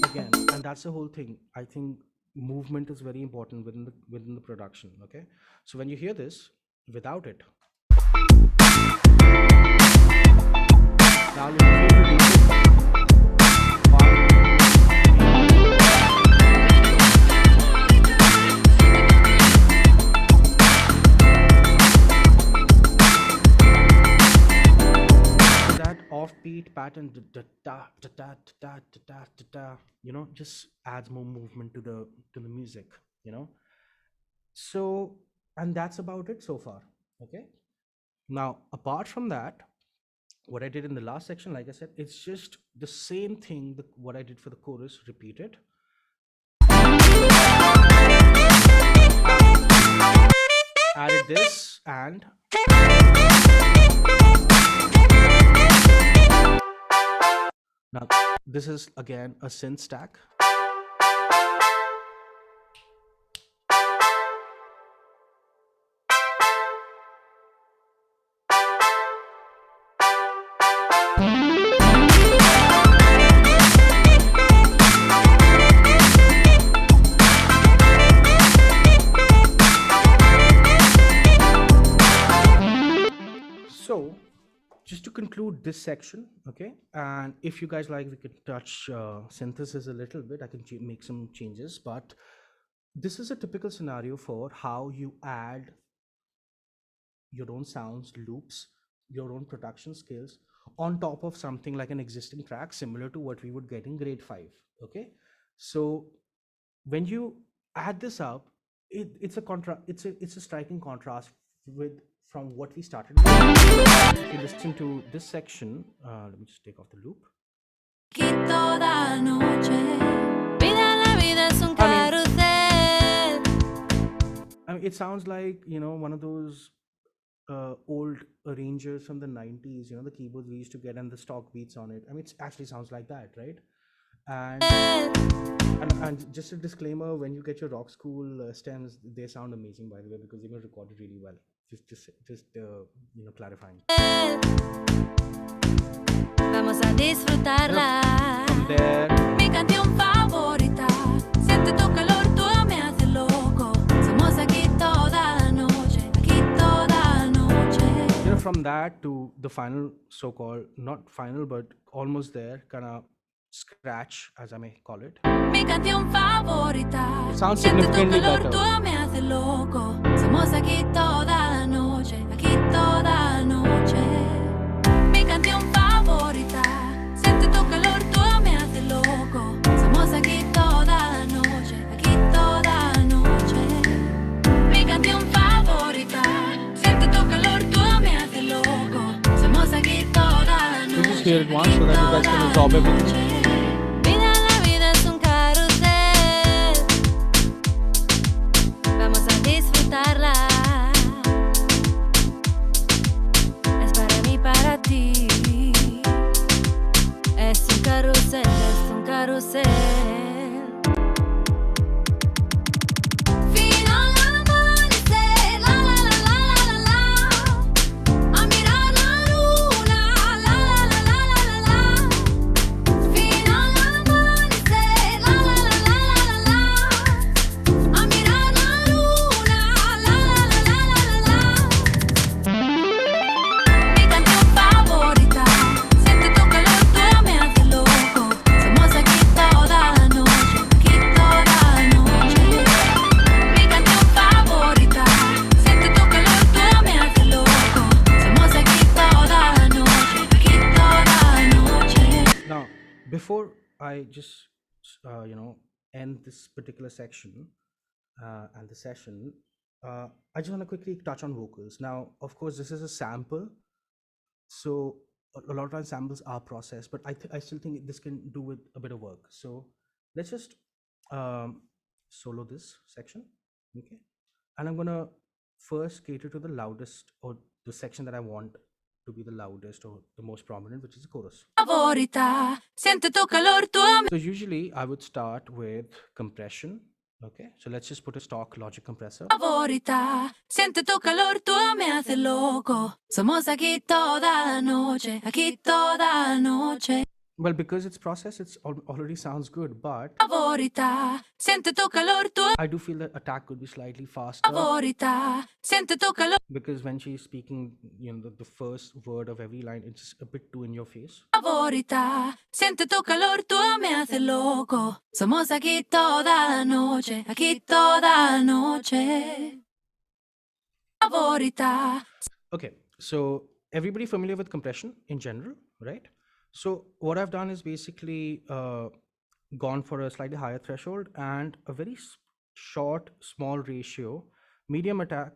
again, and that's the whole thing. I think movement is very important within the production. Okay, so when you hear this without it, now you feel the offbeat pattern, you know, just adds more movement to the music, you know. So, and that's about it so far. Okay, now apart from that, what I did in the last section, like I said, it's just the same thing what I did for the chorus repeated. Added this, and now this is again a synth stack. So just to conclude this section, okay, and if you guys like, we could touch synthesis a little bit. I can make some changes, but this is a typical scenario for how you add your own sounds, loops, your own production skills on top of something like an existing track, similar to what we would get in grade 5. Okay, so when you add this up, it's a striking contrast from what we started with. If you listen to this section, let me just take off the loop. I mean, it sounds like, you know, one of those old arrangers from the 90s, you know, the keyboards we used to get and the stock beats on it. I mean, it actually sounds like that, right? And just a disclaimer, when you get your Rockschool stems, they sound amazing, by the way, because they've been recorded really well. Just you know, clarifying. Vamos a disfrutarla. From there, mi canción favorita. Siente tu calor, tú me haces loco. Somos aquí toda la noche, aquí toda from that to the final, so-called, not final, but almost there, kind of scratch, as I may call it. Mi canción favorita. It sounds Siento tu significantly calor, better. tú me haces loco. Somos aquí toda la noche, aquí toda la noche. Mi canción favorita. Siento tu calor, tú me haces loco. Somos aquí toda la noche, aquí toda la noche. Mi canción favorita. Siento tu calor, tú me haces loco. Somos aquí toda la noche. We'll just hear it once so that you guys can absorb everything. La vida es un carrusel. Vamos a disfrutarla. Es para mí, para ti. Es un carrusel, es un carrusel. Fino al amanecer, la la la la la la la. A mirar la luna, la la la la la la. Fino al amanecer, la la la la la la. A mirar la luna, la la la la la la. Mi canción favorita. Siente tu calor, tú me haces loco. Somos aquí toda la noche, aquí toda la noche. Mi canción favorita. Siente tu calor, tú me haces loco. Somos aquí toda la noche, aquí toda la noche. Now, before I just, end this particular section and the session, I just want to quickly touch on vocals. Now, of course, this is a sample, so a lot of times samples are processed, but I still think this can do with a bit of work. So let's just solo this section, okay? And I'm gonna first cater to the loudest, or the section that I want to be the loudest or the most prominent, which is the chorus. Favorita. Siente tu calor, tú me So usually I would start with compression. Okay, so let's just put a stock Logic compressor. favorita. Siente tu calor, tú me haces loco. Somos aquí toda la noche, aquí toda la noche. Well, because it's processed, it's already sounds good, but Favorita. Siente tu calor, tú I do feel that attack could be slightly faster, favorita. Siente tu calor, because when she's speaking, the first word of every line, it's a bit too in your face. favorita. Siente tu calor, tú me haces loco. Somos aquí toda la noche, aquí toda la noche. Favorita. Okay, so everybody familiar with compression in general, right? So what I've done is basically gone for a slightly higher threshold and a very short, small ratio, medium attack,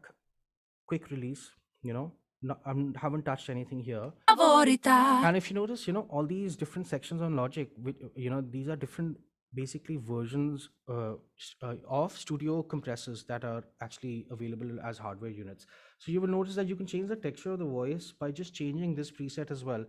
quick release, I haven't touched anything here. Favorita. And if you notice, all these different sections on Logic, these are different basically versions of studio compressors that are actually available as hardware units. So you will notice that you can change the texture of the voice by just changing this preset as well.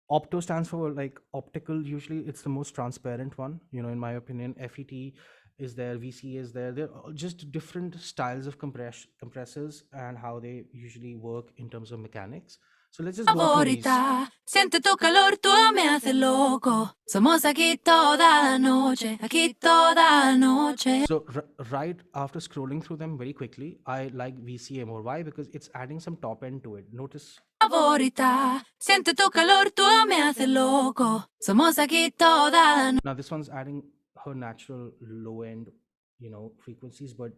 Opto stands for like optical. Usually it's the most transparent one, in my opinion. FET is there, VC is there. They're all just different styles of compressors and how they usually work in terms of mechanics. So let's just go through these. Favorita. Siente tu calor, tú me haces loco. Somos aquí toda la noche, aquí toda la noche. So right after scrolling through them very quickly, I like VCA more. Why? Because it's adding some top end to it. Notice. Favorita. Siente tu calor, tú me haces loco. Somos aquí toda la noche. Now this one's adding her natural low end, frequencies, but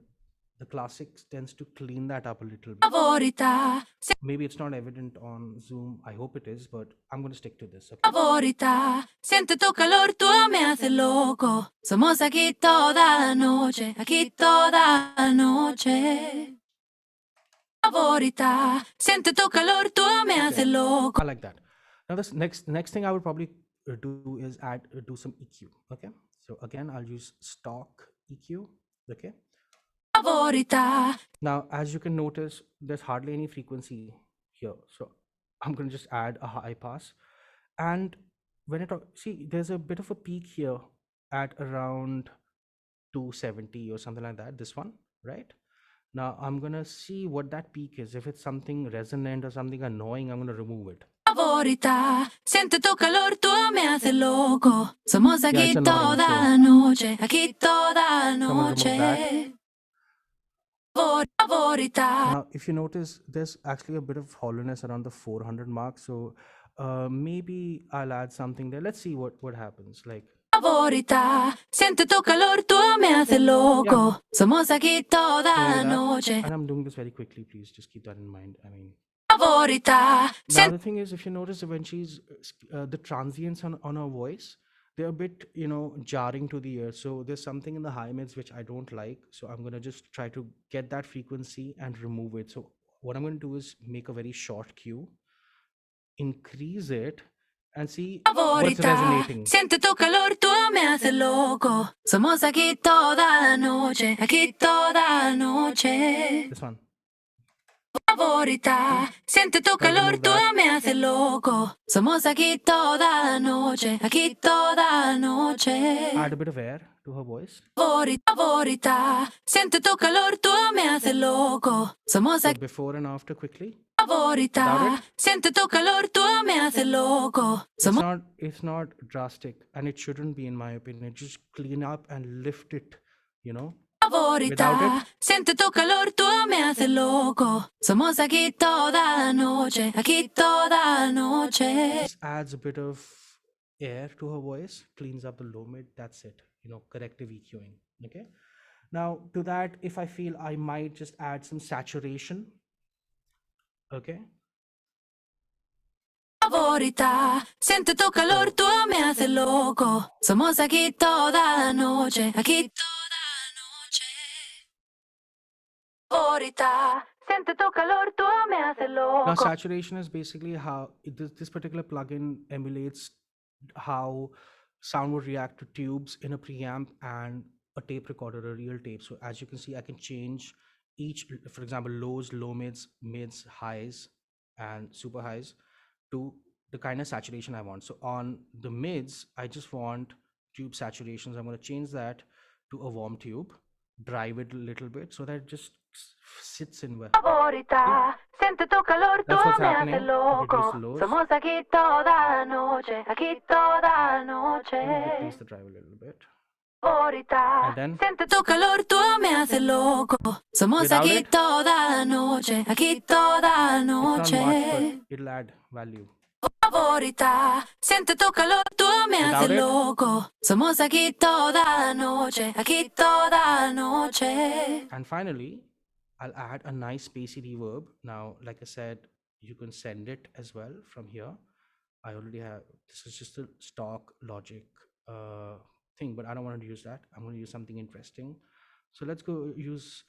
the classics tends to clean that up a little bit. Favorita. Maybe it's not evident on Zoom. I hope it is, but I'm going to stick to this. Okay? Favorita. Siente tu calor, tú me haces loco. Somos aquí toda la noche, aquí toda la noche. Favorita. Siente tu calor, tú me haces loco. I like that. Now this next thing I would probably do is do some EQ. Okay, so again I'll use stock EQ. Okay. Favorita. Now as you can notice, there's hardly any frequency here, so I'm going to just add a high pass. And when see, there's a bit of a peak here at around 270 or something like that. This one, right? Now I'm gonna see what that peak is. If it's something resonant or something annoying, I'm gonna remove it. Favorita. Siente tu calor, tú me haces loco. Somos Yeah, aquí it's annoying, toda so la noche, aquí toda la I'm gonna remove noche. that. favorita. Now, if you notice, there's actually a bit of hollowness around the 400 mark. So maybe I'll add something there. Let's see what happens. Like, Favorita, siente tu calor, tú me haces loco. Somos aquí toda la noche. and I'm doing this very quickly. Please just keep that in mind. I mean, Favorita, now the thing is, if you notice, when she's the transients on her voice, they're a bit, jarring to the ear. So there's something in the high mids which I don't like. So I'm gonna just try to get that frequency and remove it. So what I'm gonna do is make a very short cue, increase it, and see what's favorita, resonating. siente tu calor, tú me haces loco. Somos aquí toda la noche, aquí toda la noche. This one. Favorita, siente tu calor, tú me haces loco. Somos aquí toda la noche, aquí toda la noche. Add a bit of air to her voice. Favorita, siente tu calor, tú me haces loco. Somos So aquí. before and after quickly. Favorita, siente tu calor, tú me haces loco. Somos It's not drastic, and it shouldn't be, in my opinion. Just clean up and lift it, favorita, Without siente tu calor, tú me haces loco. Somos aquí toda la noche, aquí toda la noche. Just adds a bit of air to her voice, cleans up the low mid. That's it. Corrective EQing. Okay. Now to that, if I feel I might just add some saturation. Okay. Favorita, siente tu calor, tú me haces loco. Somos aquí toda la noche, aquí toda la noche. Favorita, siente tu calor, tú me haces Now loco. saturation is basically how this particular plugin emulates how sound would react to tubes in a preamp and a tape recorder, a real tape. So as you can see, I can change each, for example, lows, low mids, highs, and super highs to the kind of saturation I want. So on the mids, I just want tube saturations. I'm going to change that to a warm tube, drive it a little bit so that it just sits in well. Favorita, siente tu calor, tú That's what's me happening. haces loco. Reduce the lows. Somos aquí toda la noche, aquí toda la noche. Decrease the drive a little bit. Favorita, And then siente tu calor, tú me haces loco. Somos Without aquí it? toda la noche, aquí toda la it's not much, noche. but it'll add value. Favorita, siente tu calor, tú me Without haces it? loco. Somos aquí toda la noche, aquí toda la noche. And finally, I'll add a nice spacey reverb. Now, like I said, you can send it as well from here. I already have, this is just a stock Logic thing, but I don't want to use that. I'm going to use something interesting. So let's go use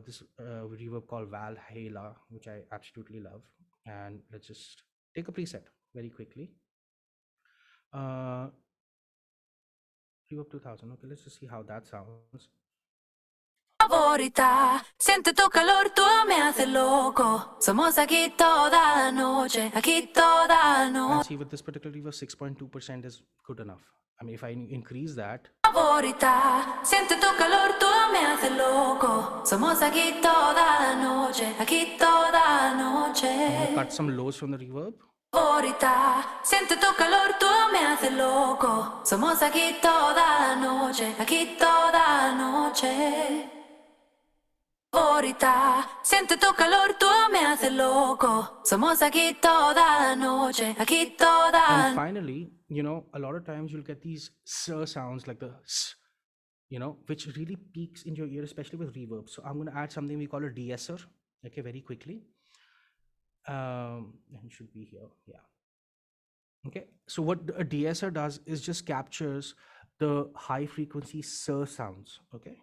this reverb called Valhalla, which I absolutely love. And let's just take a preset very quickly. Reverb 2000. Okay, let's just see how that sounds. Favorita, siente tu calor, tú me haces loco. Somos aquí toda la noche, aquí toda la And noche. see, with this particular reverb, 6.2% is good enough. I mean, if I increase that, Favorita, siente tu calor, tú me haces loco. Somos aquí toda la noche, aquí toda la I'm noche. gonna cut some lows from the reverb. Favorita, siente tu calor, tú me haces loco. Somos aquí toda la noche, aquí toda la noche. Favorita, siente tu calor, tú me haces loco. Somos aquí toda la noche, aquí toda And la finally, a lot of times you'll get these sounds like the s, which really peaks in your ear, especially with reverb. So I'm going to add something we call a De-Esser, okay, very quickly. And it should be here, yeah. Okay, so what a De-Esser does is just captures the high frequency sounds, okay?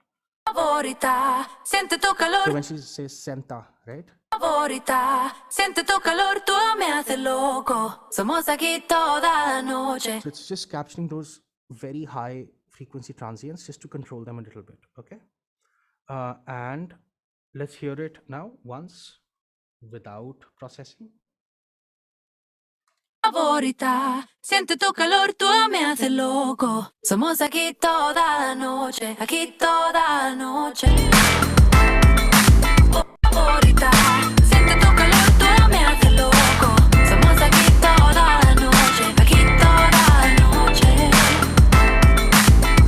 Favorita, siente tu So calor. when she says senta, right? Favorita, siente tu calor, tú me haces loco. Somos aquí toda la noche. So it's just capturing those very high frequency transients just to control them a little bit, okay? And let's hear it now once without processing. Favorita, siente tu calor, tú me haces loco. Somos aquí toda la noche, aquí toda la noche. Favorita, siente tu calor, tú me haces loco. Somos aquí toda la noche, aquí toda la noche.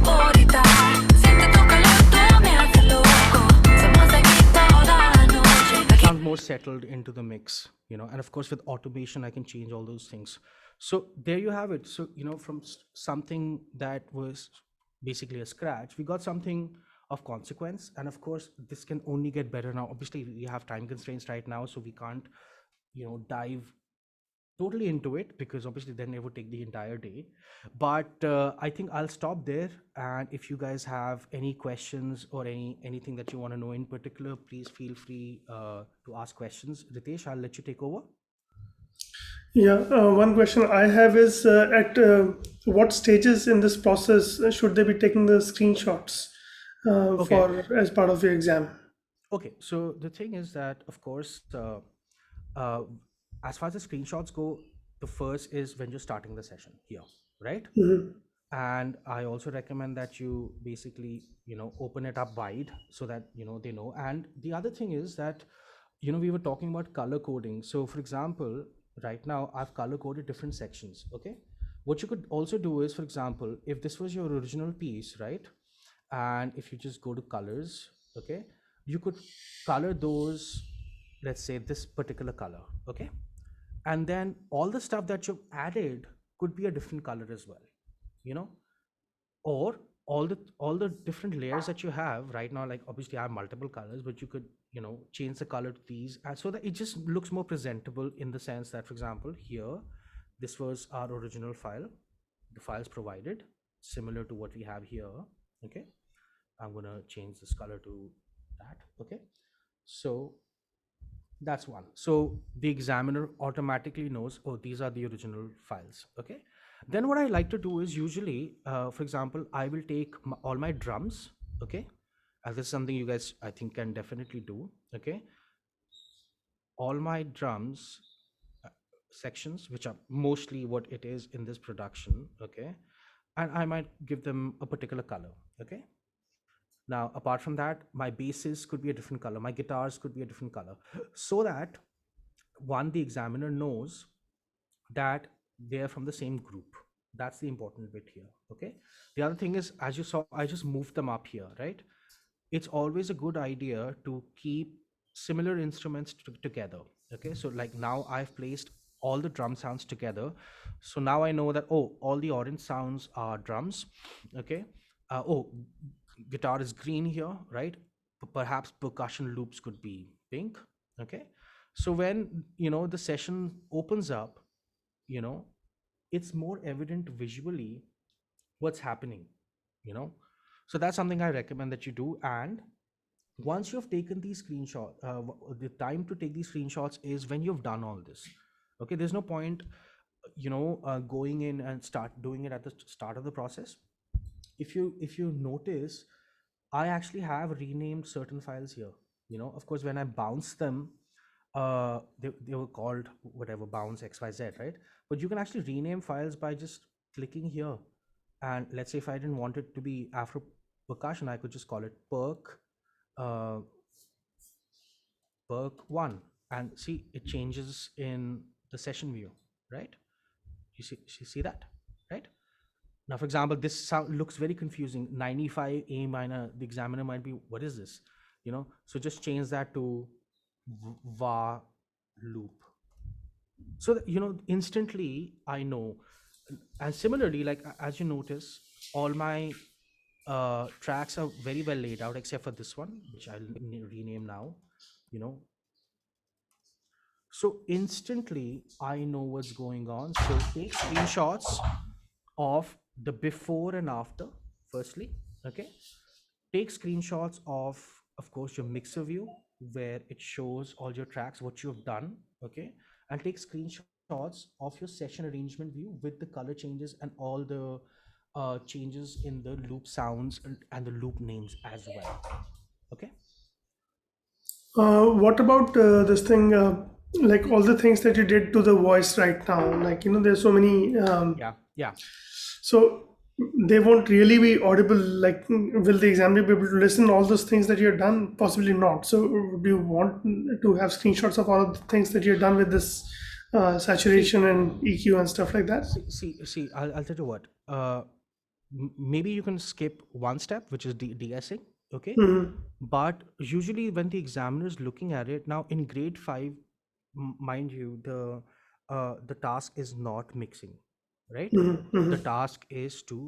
Favorita, siente tu calor, tú me haces loco. Somos aquí toda la settled into the mix, and of course with automation, I can change all those things. So there you have it. So, from something that was basically a scratch, we got something of consequence. And of course, this can only get better now. Obviously, we have time constraints right now, so we can't, dive totally into it, because obviously then it would take the entire day. But I think I'll stop there. And if you guys have any questions or anything that you want to know in particular, please feel free to ask questions. Ritesh, I'll let you take over. Yeah, one question I have is at what stages in this process should they be taking the screenshots for as part of your exam? Okay, so the thing is that, of course, as far as the screenshots go, the first is when you're starting the session here, right? And I also recommend that you basically, open it up wide so that, they know. And the other thing is that, we were talking about color coding. So for example, right now I've color coded different sections. Okay. What you could also do is, for example, if this was your original piece, right? And if you just go to colors, okay, you could color those, let's say this particular color. Okay. And then all the stuff that you've added could be a different color as well, or all the different layers that you have right now. Like obviously I have multiple colors, but you could, change the color to these, and so that it just looks more presentable, in the sense that, for example, here, this was our original file, the files provided, similar to what we have here. Okay. I'm going to change this color to that. Okay. So that's one. So the examiner automatically knows, oh, these are the original files. Okay. Then what I like to do is usually, for example, I will take all my drums. Okay. And this is something you guys, I think, can definitely do. Okay. All my drums sections, which are mostly what it is in this production. Okay. And I might give them a particular color. Okay. Now, apart from that, my basses could be a different color. My guitars could be a different color, so that one, the examiner knows that they're from the same group. That's the important bit here. Okay. The other thing is, as you saw, I just moved them up here, right? It's always a good idea to keep similar instruments together. Okay. So like now I've placed all the drum sounds together. So now I know that, oh, all the orange sounds are drums. Okay. Oh, guitar is green here, right? Perhaps percussion loops could be pink. Okay. So when, the session opens up, it's more evident visually what's happening, so that's something I recommend that you do. And once you've taken these screenshots, the time to take these screenshots is when you've done all this. Okay. There's no point, going in and start doing it at the start of the process. If you notice, I actually have renamed certain files here. Of course, when I bounce them, they were called whatever, bounce XYZ, right? But you can actually rename files by just clicking here. And let's say if I didn't want it to be Afro percussion, I could just call it perk 1, and see, it changes in the session view, right? You see that, right? Now, for example, this sound looks very confusing. 95 A minor, the examiner might be, what is this? So just change that to va loop. So that, instantly I know. And similarly, like as you notice, all my tracks are very well laid out, except for this one, which I'll rename now, So instantly I know what's going on. So take screenshots of the before and after, firstly. Okay. Take screenshots of course, your mixer view, where it shows all your tracks, what you've done. Okay. And take screenshots of your session arrangement view with the color changes and all the changes in the loop sounds and the loop names as well. Okay. What about this thing, like all the things that you did to the voice right now? Like, there's so many. Yeah. So they won't really be audible. Like, will the examiner be able to listen to all those things that you've done? Possibly not. So do you want to have screenshots of all of the things that you've done with this saturation and EQ and stuff like that? See, I'll tell you what. Maybe you can skip one step, which is de-essing. Okay. Mhm. But usually when the examiner is looking at it, now in grade 5, mind you, the task is not mixing, right? Mhm. The Mhm. task is to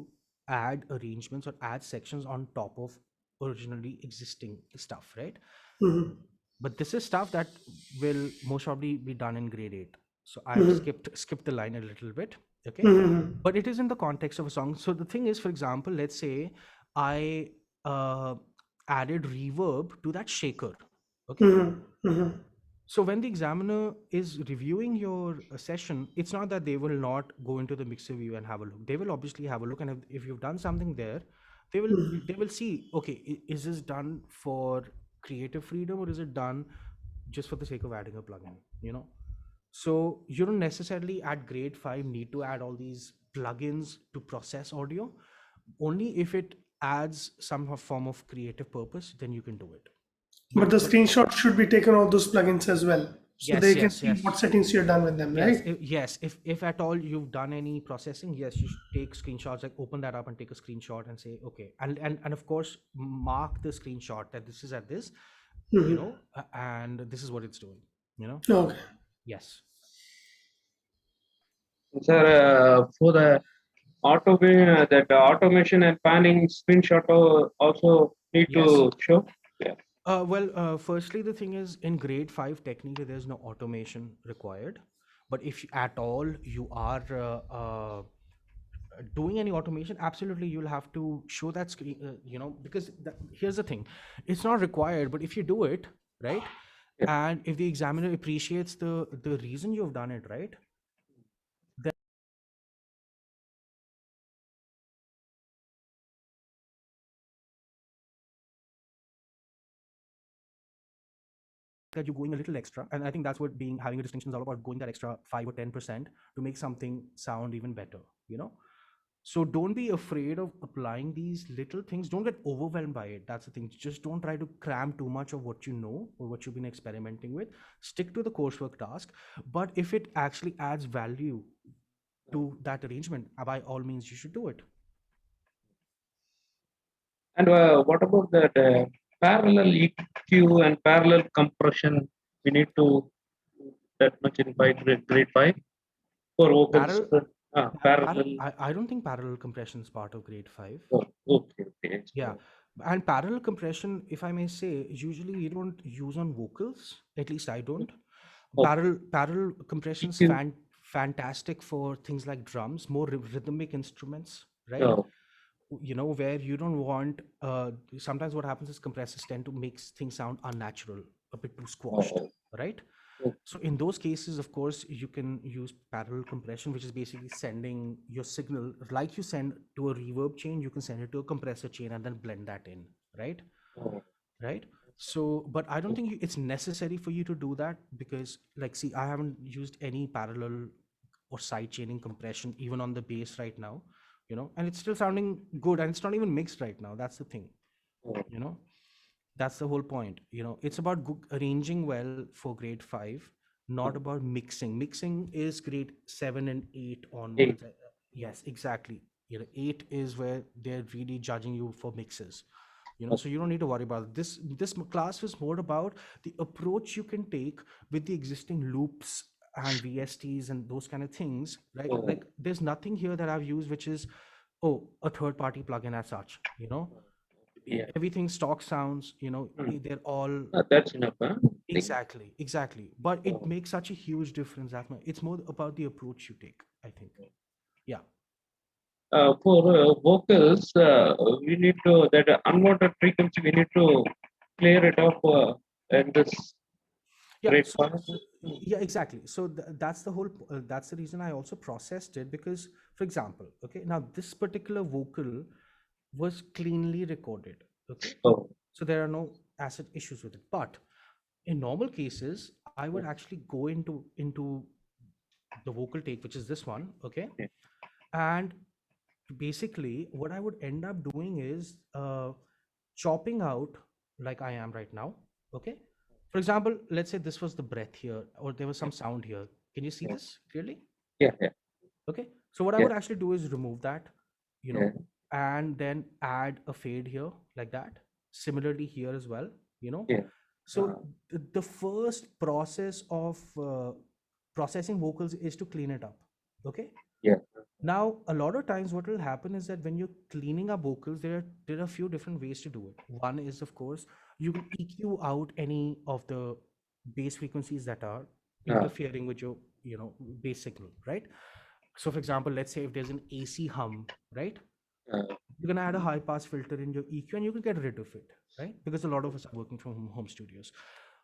add arrangements or add sections on top of originally existing stuff, right? Mhm. But this is stuff that will most probably be done in grade 8. So I've Mhm. skipped the line a little bit. Okay. Mhm. But it is in the context of a song. So the thing is, for example, let's say I added reverb to that shaker. Okay. Mhm. Mhm. So when the examiner is reviewing your session, it's not that they will not go into the mixer view and have a look. They will obviously have a look, and if you've done something there, they will see, okay, is this done for creative freedom or is it done just for the sake of adding a plugin? So you don't necessarily at grade 5 need to add all these plugins to process audio. Only if it adds some form of creative purpose, then you can do it. But the But screenshot should be taken of those plugins as well, so yes, they can yes, see what yes. settings you're done with them, Yes, right? if at all you've done any processing, yes, you should take screenshots, like open that up and take a screenshot and say, okay, and of course mark the screenshot that this is at this, Mhm. and this is what it's doing. Okay. Yes, Sir, for the that automation and panning screenshot also need yes. to show. Yeah. Firstly, the thing is, in grade 5, technically there's no automation required, but if at all you are doing any automation, absolutely you'll have to show that screen, because here's the thing, it's not required, but if you do it right, Yeah. and if the examiner appreciates the reason you've done it right, then that you're going a little extra, and I think that's what being having a distinction is all about, going that extra 5 or 10% to make something sound even better. So don't be afraid of applying these little things. Don't get overwhelmed by it. That's the thing. Just don't try to cram too much of what you know or what you've been experimenting with. Stick to the coursework task. But if it actually adds value to that arrangement, by all means, you should do it. And what about that parallel EQ and parallel compression? We need to do that much in grade 5 for vocals. Parallel. I don't think parallel compression is part of grade 5. Oh, okay, okay. Yeah. And parallel compression, if I may say, usually we don't use on vocals. At least I don't. Oh, Parallel compression's EQ. fantastic for things like drums, more rhythmic instruments, right? Oh, Where you don't want, sometimes what happens is compressors tend to make things sound unnatural, a bit too squashed, oh, right? oh. So in those cases, of course, you can use parallel compression, which is basically sending your signal, like you send to a reverb chain, you can send it to a compressor chain and then blend that in, right? Oh. Right. So, but I don't think it's necessary for you to do that, because, like, see, I haven't used any parallel or side chaining compression even on the bass right now, and it's still sounding good, and it's not even mixed right now. That's the thing, Oh. that's the whole point. It's about arranging well for grade 5, not about mixing. Mixing is grade 7 and 8 onwards. Yes, exactly. 8 is where they're really judging you for mixes. So you don't need to worry about it. This class was more about the approach you can take with the existing loops and VSTs and those kind of things, right? Oh. Like, there's nothing here that I've used which is a third party plugin as such. Yeah. Everything stock sounds, they're all That's enough. Huh? exactly, but it makes such a huge difference. It's more about the approach you take, I think. Yeah. For vocals, we need to that unwanted frequency. We need to clear it off in this Yeah, grade so, 5. yeah, exactly. So that's the whole that's the reason I also processed it, because, for example, okay, now this particular vocal was cleanly recorded, okay, Oh, so there are no asset issues with it. But in normal cases, I would actually go into the vocal take, which is this one, okay, yeah. and basically what I would end up doing is chopping out, like I am right now, okay. For example, let's say this was the breath here, or there was some sound here. Can you see Yeah. this clearly? Yeah, yeah, Okay, so what I yeah. would actually do is remove that, Yeah. and then add a fade here, like that. Similarly here as well, you know. Yeah. So the first process of processing vocals is to clean it up. Okay. Yeah. Now a lot of times what will happen is that when you're cleaning up vocals, there are a few different ways to do it. One is, of course, you can EQ out any of the bass frequencies that are interfering with your, you know, bass signal, right? So for example, let's say if there's an AC hum, right, you can add a high pass filter in your EQ and you can get rid of it, right? Because a lot of us are working from home studios.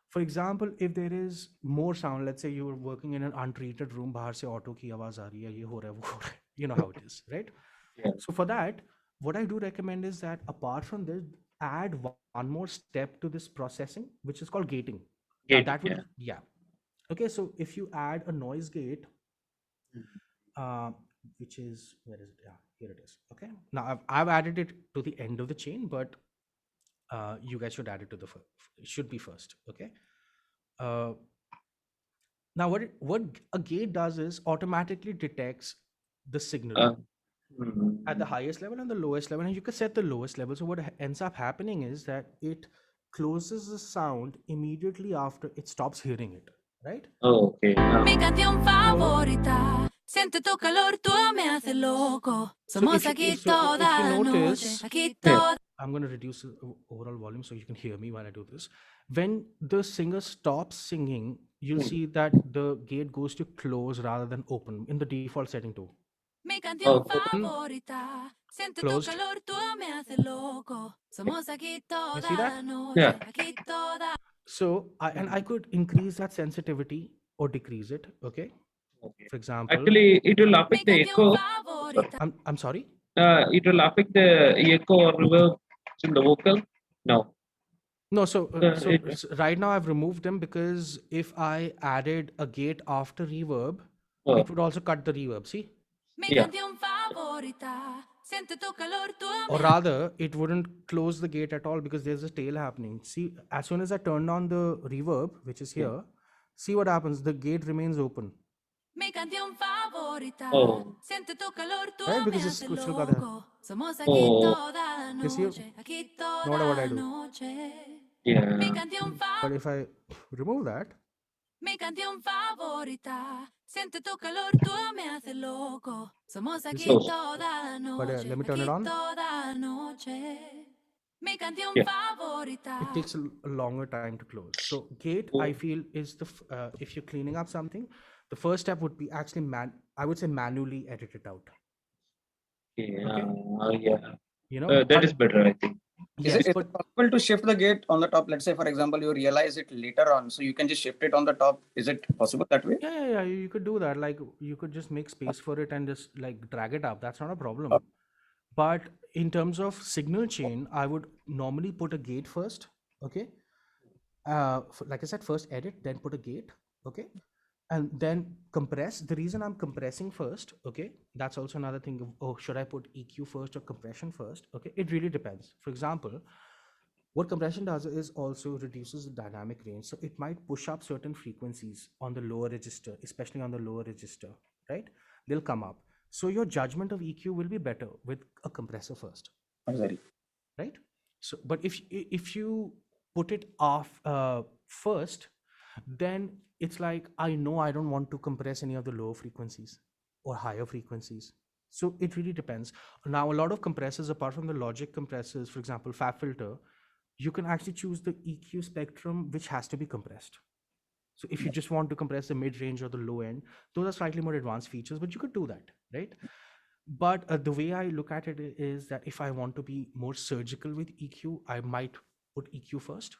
For example, if there is more sound, let's say you were working in an untreated room, bahar se auto ki awaaz aa rahi hai, ye ho raha hai, wo ho raha hai. You know how it is, right? Yeah. So for that, what I do recommend is that apart from this, add one more step to this processing, which is called gating. Now Gating, that will, yeah. Okay, so if you add a noise gate, which is, where is it? Yeah, here it is. Okay, now I've added it to the end of the chain, but you guys should add it to the it should be first. Okay. Now what a gate does is automatically detects the signal at the highest level and the lowest level, and you can set the lowest level. So what ends up happening is that it closes the sound immediately after it stops hearing it, right? Oh, okay. Mi canción favorita. Siente tu calor, tú me haces loco. Somos aquí toda la noche. Aquí toda. I'm going to reduce the overall volume so you can hear me while I do this. When the singer stops singing, you'll see that the gate goes to close rather than open in the default setting too. Mi canción favorita. Siente tu calor, tú me haces loco. Somos aquí toda la noche. Aquí toda. So I could increase that sensitivity or decrease it. Okay. For example, actually, it will affect the echo. I'm sorry. It will affect the echo or reverb in the vocal. No, so right now I've removed them because if I added a gate after reverb, it would also cut the reverb. See? Yeah. Or rather, it wouldn't close the gate at all because there's a tail happening. See, as soon as I turn on the reverb, which is here, see what happens. The gate remains open. Mi canción favorita. Siente tu calor, tú me haces loco. Somos aquí toda la noche. Aquí toda la noche. Yeah. Mi canción favorita. But if I remove that. Mi canción favorita. Siente tu calor, tú me haces loco. Somos aquí toda la noche. But let me turn it on. Toda la noche. Mi canción favorita. It takes a longer time to close. So gate, I feel, is the if you're cleaning up something, the first step would be actually I would say manually edit it out. Yeah. You know, that is better, I think. Is it possible to shift the gate on the top? Let's say, for example, you realize it later on, so you can just shift it on the top. Is it possible that way? Yeah. You could do that. Like you could just make space for it and just like drag it up. That's not a problem. But in terms of signal chain, I would normally put a gate first. Okay. Like I said, first edit, then put a gate. Okay. And then compress. The reason I'm compressing first, okay, that's also another thing of, oh, should I put EQ first or compression first? Okay, it really depends. For example, what compression does is also reduces the dynamic range. So it might push up certain frequencies on the lower register, especially on the lower register, right? They'll come up. So your judgment of EQ will be better with a compressor first. Right? So, but if you put it off first, then it's like, I know I don't want to compress any of the lower frequencies or higher frequencies. So it really depends. Now, a lot of compressors, apart from the Logic compressors, for example, Fab Filter, you can actually choose the EQ spectrum, which has to be compressed. So if you just want to compress the mid-range or the low end, those are slightly more advanced features, but you could do that, right? But the way I look at it is that if I want to be more surgical with EQ, I might put EQ first.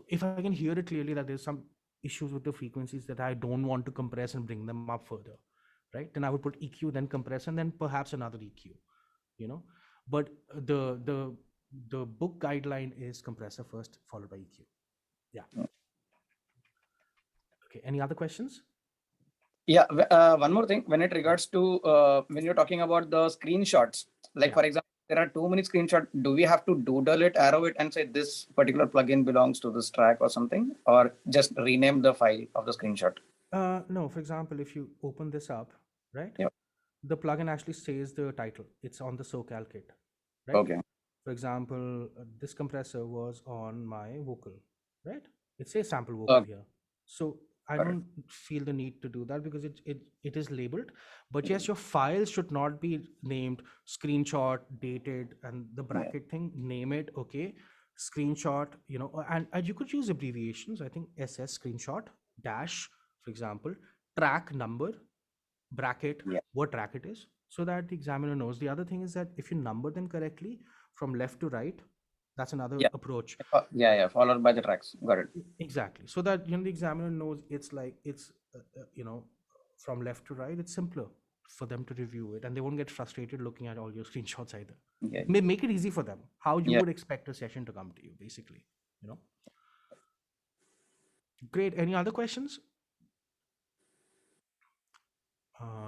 If I can hear it clearly that there's some issues with the frequencies that I don't want to compress and bring them up further, right? Then I would put EQ, then compress, and then perhaps another EQ, you know. But the book guideline is compressor first, followed by EQ. Yeah. Okay. Any other questions? Yeah. One more thing. When it regards to when you're talking about the screenshots, like for example, there are too many screenshots. Do we have to doodle it, arrow it, and say this particular plugin belongs to this track or something, or just rename the file of the screenshot? No. For example, if you open this up, right? Yep. The plugin actually says the title. It's on the SoCal kit, right? Okay. For example, this compressor was on my vocal, right? It says sample vocal here. So I Got it. don't feel the need to do that because it is labeled. But yes, your files should not be named screenshot, dated, and the bracket thing. Name it, okay? Screenshot, and you could use abbreviations. I think SS screenshot dash, for example, track number, bracket, Yeah. what track it is, so that the examiner knows. The other thing is that if you number them correctly from left to right, that's another Yeah. approach. Yeah, followed by the tracks. Got it. Exactly. So that the examiner knows it's from left to right. It's simpler for them to review it, and they won't get frustrated looking at all your screenshots either. Yeah. Make it easy for them. How you Yeah. would expect a session to come to you, basically. Great. Any other questions?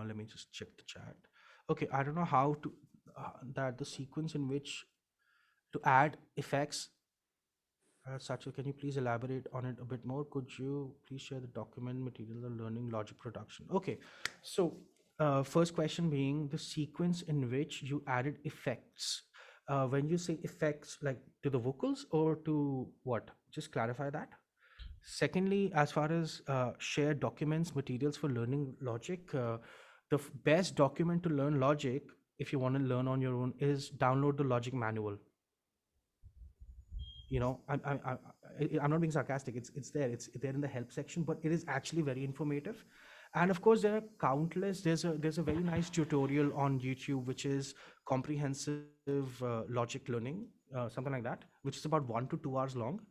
Let me just check the chat. Okay, I don't know how to that the sequence in which to add effects. Sachal, can you please elaborate on it a bit more? Could you please share the document material on learning logic production? Okay, so first question being the sequence in which you added effects. When you say effects, like to the vocals or to what? Just clarify that. Secondly, as far as share documents, materials for learning logic, the best document to learn logic, if you want to learn on your own, is download the logic manual. I'm not being sarcastic. It's there. It's there in the help section, but it is actually very informative. And of course, there are countless. There's a very nice tutorial on YouTube, which is comprehensive logic learning, something like that, which is about 1 to 2 hours long.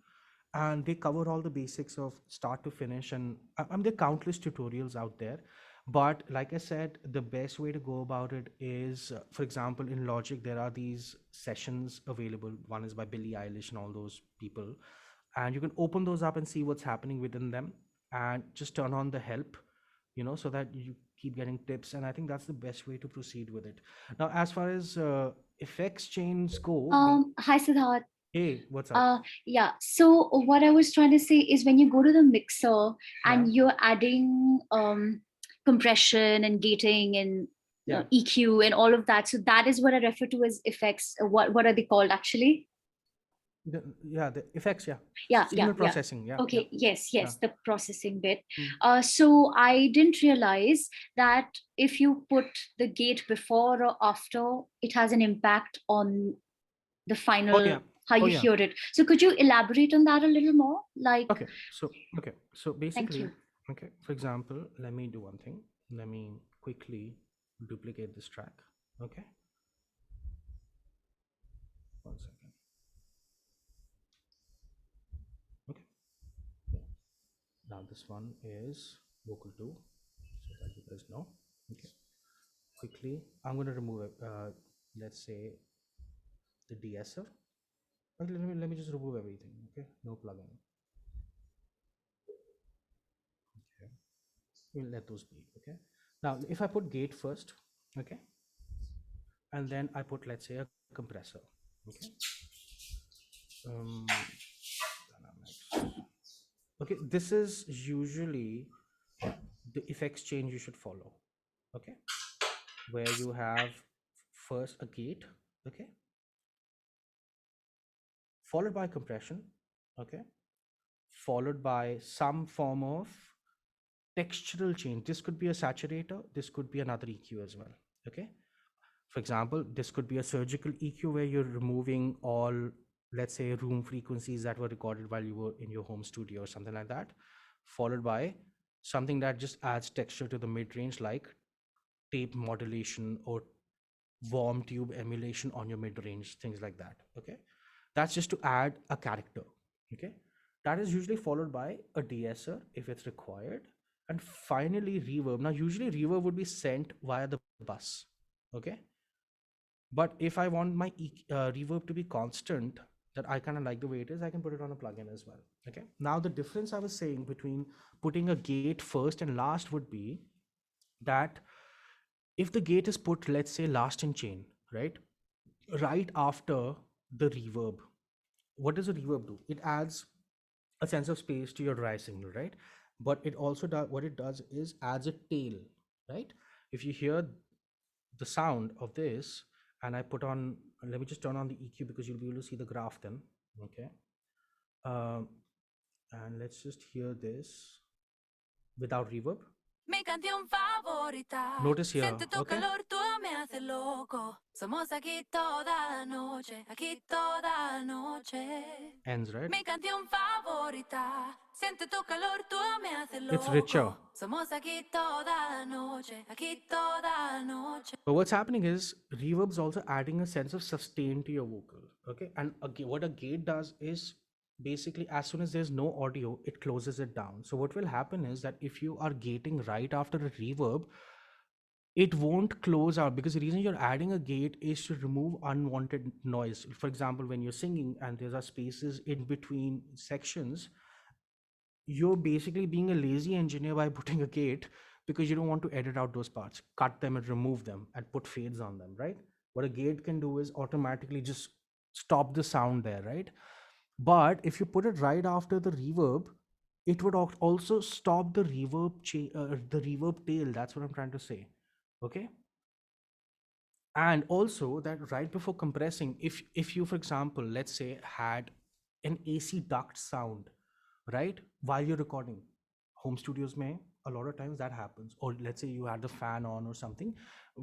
And they cover all the basics of start to finish. And there are countless tutorials out there. But like I said, the best way to go about it is, for example, in Logic, there are these sessions available. One is by Billie Eilish and all those people. And you can open those up and see what's happening within them and just turn on the help, so that you keep getting tips. And I think that's the best way to proceed with it. Now, as far as effects chains go. Hi, Siddharth. Hey, what's up? Yeah. So what I was trying to say is when you go to the mixer and you're adding compression and gating and EQ and all of that. So that is what I refer to as effects. What are they called actually? The effects. Yeah. Signal processing. Yeah. Okay. Yeah. Yes. The processing bit. So I didn't realize that if you put the gate before or after, it has an impact on the final. How you hear it. So could you elaborate on that a little more? So basically, for example, let me do one thing. Let me quickly duplicate this track. Okay. 1 second. Okay. Now this one is vocal 2, so that you guys know. Okay. Quickly, I'm going to remove let's say the De-Esser. Let me just remove everything. Okay, no plugin. Okay, we'll let those be. Okay, now if I put gate first, okay, and then I put, let's say, a compressor. Okay, okay, this is usually the effects change you should follow. Okay, where you have first a gate. Okay, followed by compression, okay, followed by some form of textural change. This could be a saturator, this could be another EQ as well, okay. For example, this could be a surgical EQ where you're removing all, let's say, room frequencies that were recorded while you were in your home studio or something like that, followed by something that just adds texture to the mid-range, like tape modulation or warm tube emulation on your mid-range, things like that, okay. That's just to add a character, okay. That is usually followed by a De-Esser if it's required, and finally reverb. Now usually reverb would be sent via the bus, okay. But if I want my reverb to be constant, that I kind of like the way it is, I can put it on a plugin as well, okay. Now the difference I was saying between putting a gate first and last would be that if the gate is put, let's say, last in chain, right after the reverb, what does a reverb do? It adds a sense of space to your dry signal, right? But it also does, what it does is adds a tail, right? If you hear the sound of this and I put on, let me just turn on the EQ because you'll be able to see the graph then. Okay. And let's just hear this without reverb. Mi canción favorita. Notice here, Siente tu okay? calor, tú me haces loco. Somos aquí toda la noche, aquí toda la noche. Ends, right? Mi canción favorita. Siente tu calor, tú me haces loco. It's richer. Somos aquí toda la noche, aquí toda la noche. But what's happening is reverb's also adding a sense of sustain to your vocal. Okay. And what a gate does is basically as soon as there's no audio, it closes it down. So what will happen is that if you are gating right after a reverb, it won't close out, because the reason you're adding a gate is to remove unwanted noise. For example, when you're singing and there are spaces in between sections, you're basically being a lazy engineer by putting a gate because you don't want to edit out those parts, cut them and remove them and put fades on them, right? What a gate can do is automatically just stop the sound there, right? But if you put it right after the reverb, it would also stop the reverb tail. That's what I'm trying to say. Okay. And also that right before compressing, if you, for example, let's say had an AC duct sound, right, while you're recording, home studios may, a lot of times that happens. Or let's say you had the fan on or something,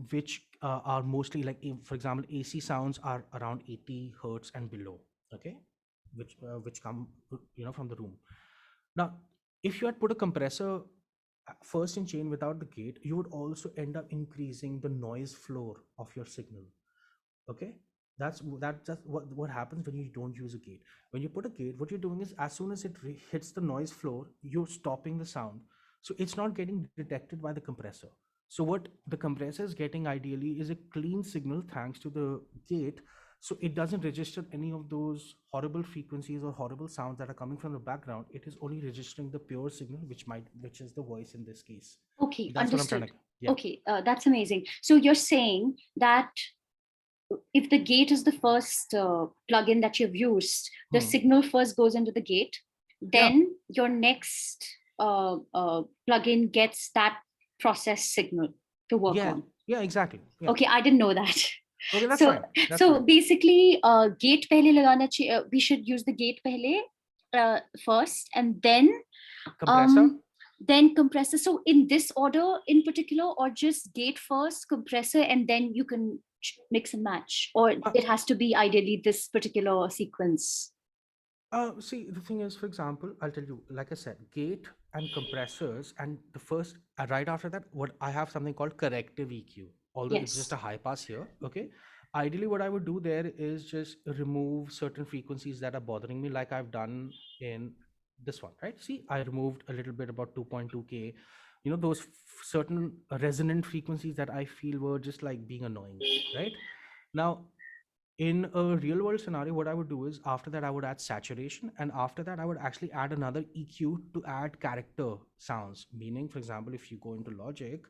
which are mostly like, for example, AC sounds are around 80 hertz and below. Okay. Which come, from the room. Now, if you had put a compressor first in chain without the gate, you would also end up increasing the noise floor of your signal. Okay, that's what happens when you don't use a gate. When you put a gate, what you're doing is as soon as it hits the noise floor, you're stopping the sound, so it's not getting detected by the compressor. So what the compressor is getting ideally is a clean signal thanks to the gate. So it doesn't register any of those horrible frequencies or horrible sounds that are coming from the background. It is only registering the pure signal, which is the voice in this case. Okay, That's understood. what I'm trying to, yeah. Okay, that's amazing. So you're saying that if the gate is the first plugin that you've used, the signal first goes into the gate, then your next plugin gets that process signal to work on. Yeah, exactly. Yeah. Okay, I didn't know that. Okay, that's fine. That's fine. Basically, gate pehle lagana chahiye. We should use the gate pehle first, and then compressor. Then compressor. So in this order in particular, or just gate first, compressor, and then you can mix and match, or it has to be ideally this particular sequence? See, the thing is, for example, I'll tell you, like I said, gate and compressors, and the first, right after that, what I have something called corrective EQ, although it's just a high pass here. Okay. Ideally, what I would do there is just remove certain frequencies that are bothering me, like I've done in this one, right? See, I removed a little bit about 2.2K, those certain resonant frequencies that I feel were just like being annoying, right? Now, in a real world scenario, what I would do is after that, I would add saturation. And after that, I would actually add another EQ to add character sounds. Meaning, for example, if you go into Logic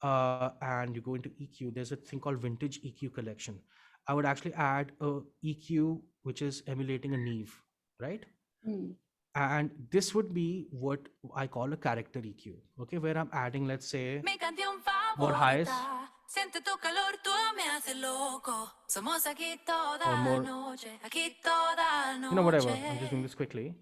and you go into EQ, there's a thing called vintage EQ collection. I would actually add a EQ, which is emulating a Neve, right? And this would be what I call a character EQ. Okay, where I'm adding, let's say, more highs. Siente tu calor, tú me haces loco. Somos aquí toda or more, noche, aquí toda noche. Whatever. I'm just doing this quickly.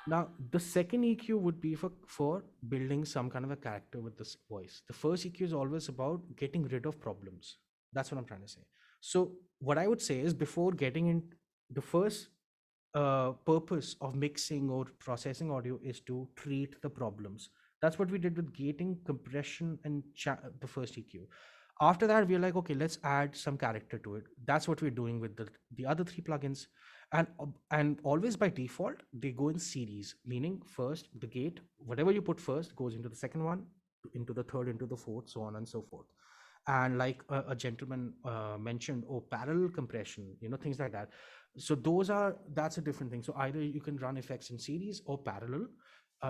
Now, the second EQ would be for building some kind of a character with this voice. The first EQ is always about getting rid of problems. That's what I'm trying to say. So what I would say is, before getting in, the first purpose of mixing or processing audio is to treat the problems. That's what we did with gating, compression, and the first EQ. After that, we're like, okay, let's add some character to it. That's what we're doing with the other three plugins. And always by default, they go in series, meaning first the gate, whatever you put first goes into the second one, into the third, into the fourth, so on and so forth. And like a gentleman mentioned, parallel compression, things like that. So that's a different thing. So either you can run effects in series or parallel.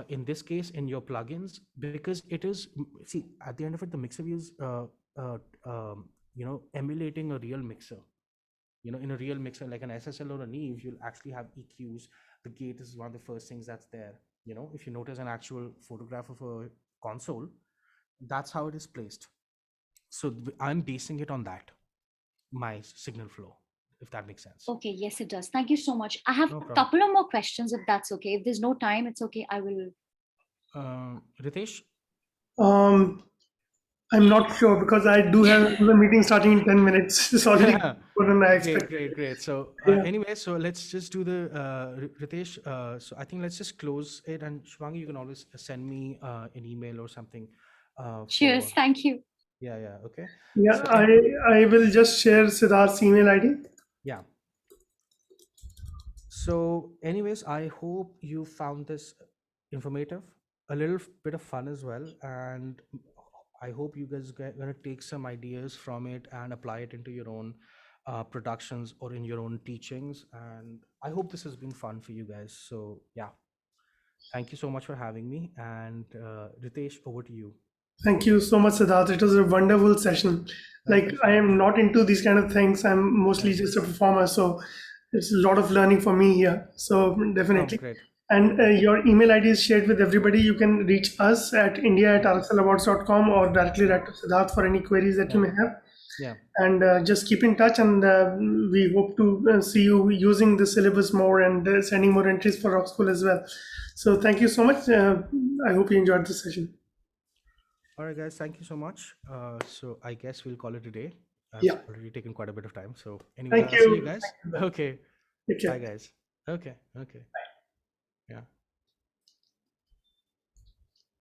In this case, in your plugins, because it is, see, at the end of it, the mixer is, emulating a real mixer. In a real mixer, like an SSL or a Neve, you'll actually have EQs. The gate is one of the first things that's there. If you notice an actual photograph of a console, that's how it is placed. So I'm basing it on that. my signal flow, if that makes sense. Okay, yes, it does. Thank you so much. I have No a problem. couple of more questions, if that's okay. If there's no time, it's okay. I will. Ritesh? I'm not sure because I do have the meeting starting in 10 minutes. It's already more than I expected. Great. So Yeah. anyway, so let's just do the Ritesh. So I think let's just close it, and Shwangi, you can always send me an email or something. Cheers. For, Thank you. yeah. Okay. Yeah, So, I will just share Siddharth's email ID. yeah. So, anyways, I hope you found this informative, a little bit of fun as well, and I hope you guys are gonna take some ideas from it and apply it into your own productions or in your own teachings. And I hope this has been fun for you guys. So, yeah, thank you so much for having me. And Ritesh, over to you. Thank you so much, Siddharth. It was a wonderful session. Thank Like, you so I am much. not into these kind of things. I'm mostly Yeah. just a performer. So it's a lot of learning for me here. So Oh, definitely. great. And your email ID is shared with everybody. You can reach us at india@rxlawards.com or directly write to Siddharth for any queries that you may have. Yeah. And just keep in touch. And we hope to see you using the syllabus more and sending more entries for Rock School as well. So thank you so much. I hope you enjoyed the session. All right, guys. Thank you so much. So I guess we'll call it a day. I've Yeah. already taken quite a bit of time. So anyway, Thank I'll see you you. guys. Thank you. Okay. Take care. Bye, guys. Okay. Yeah.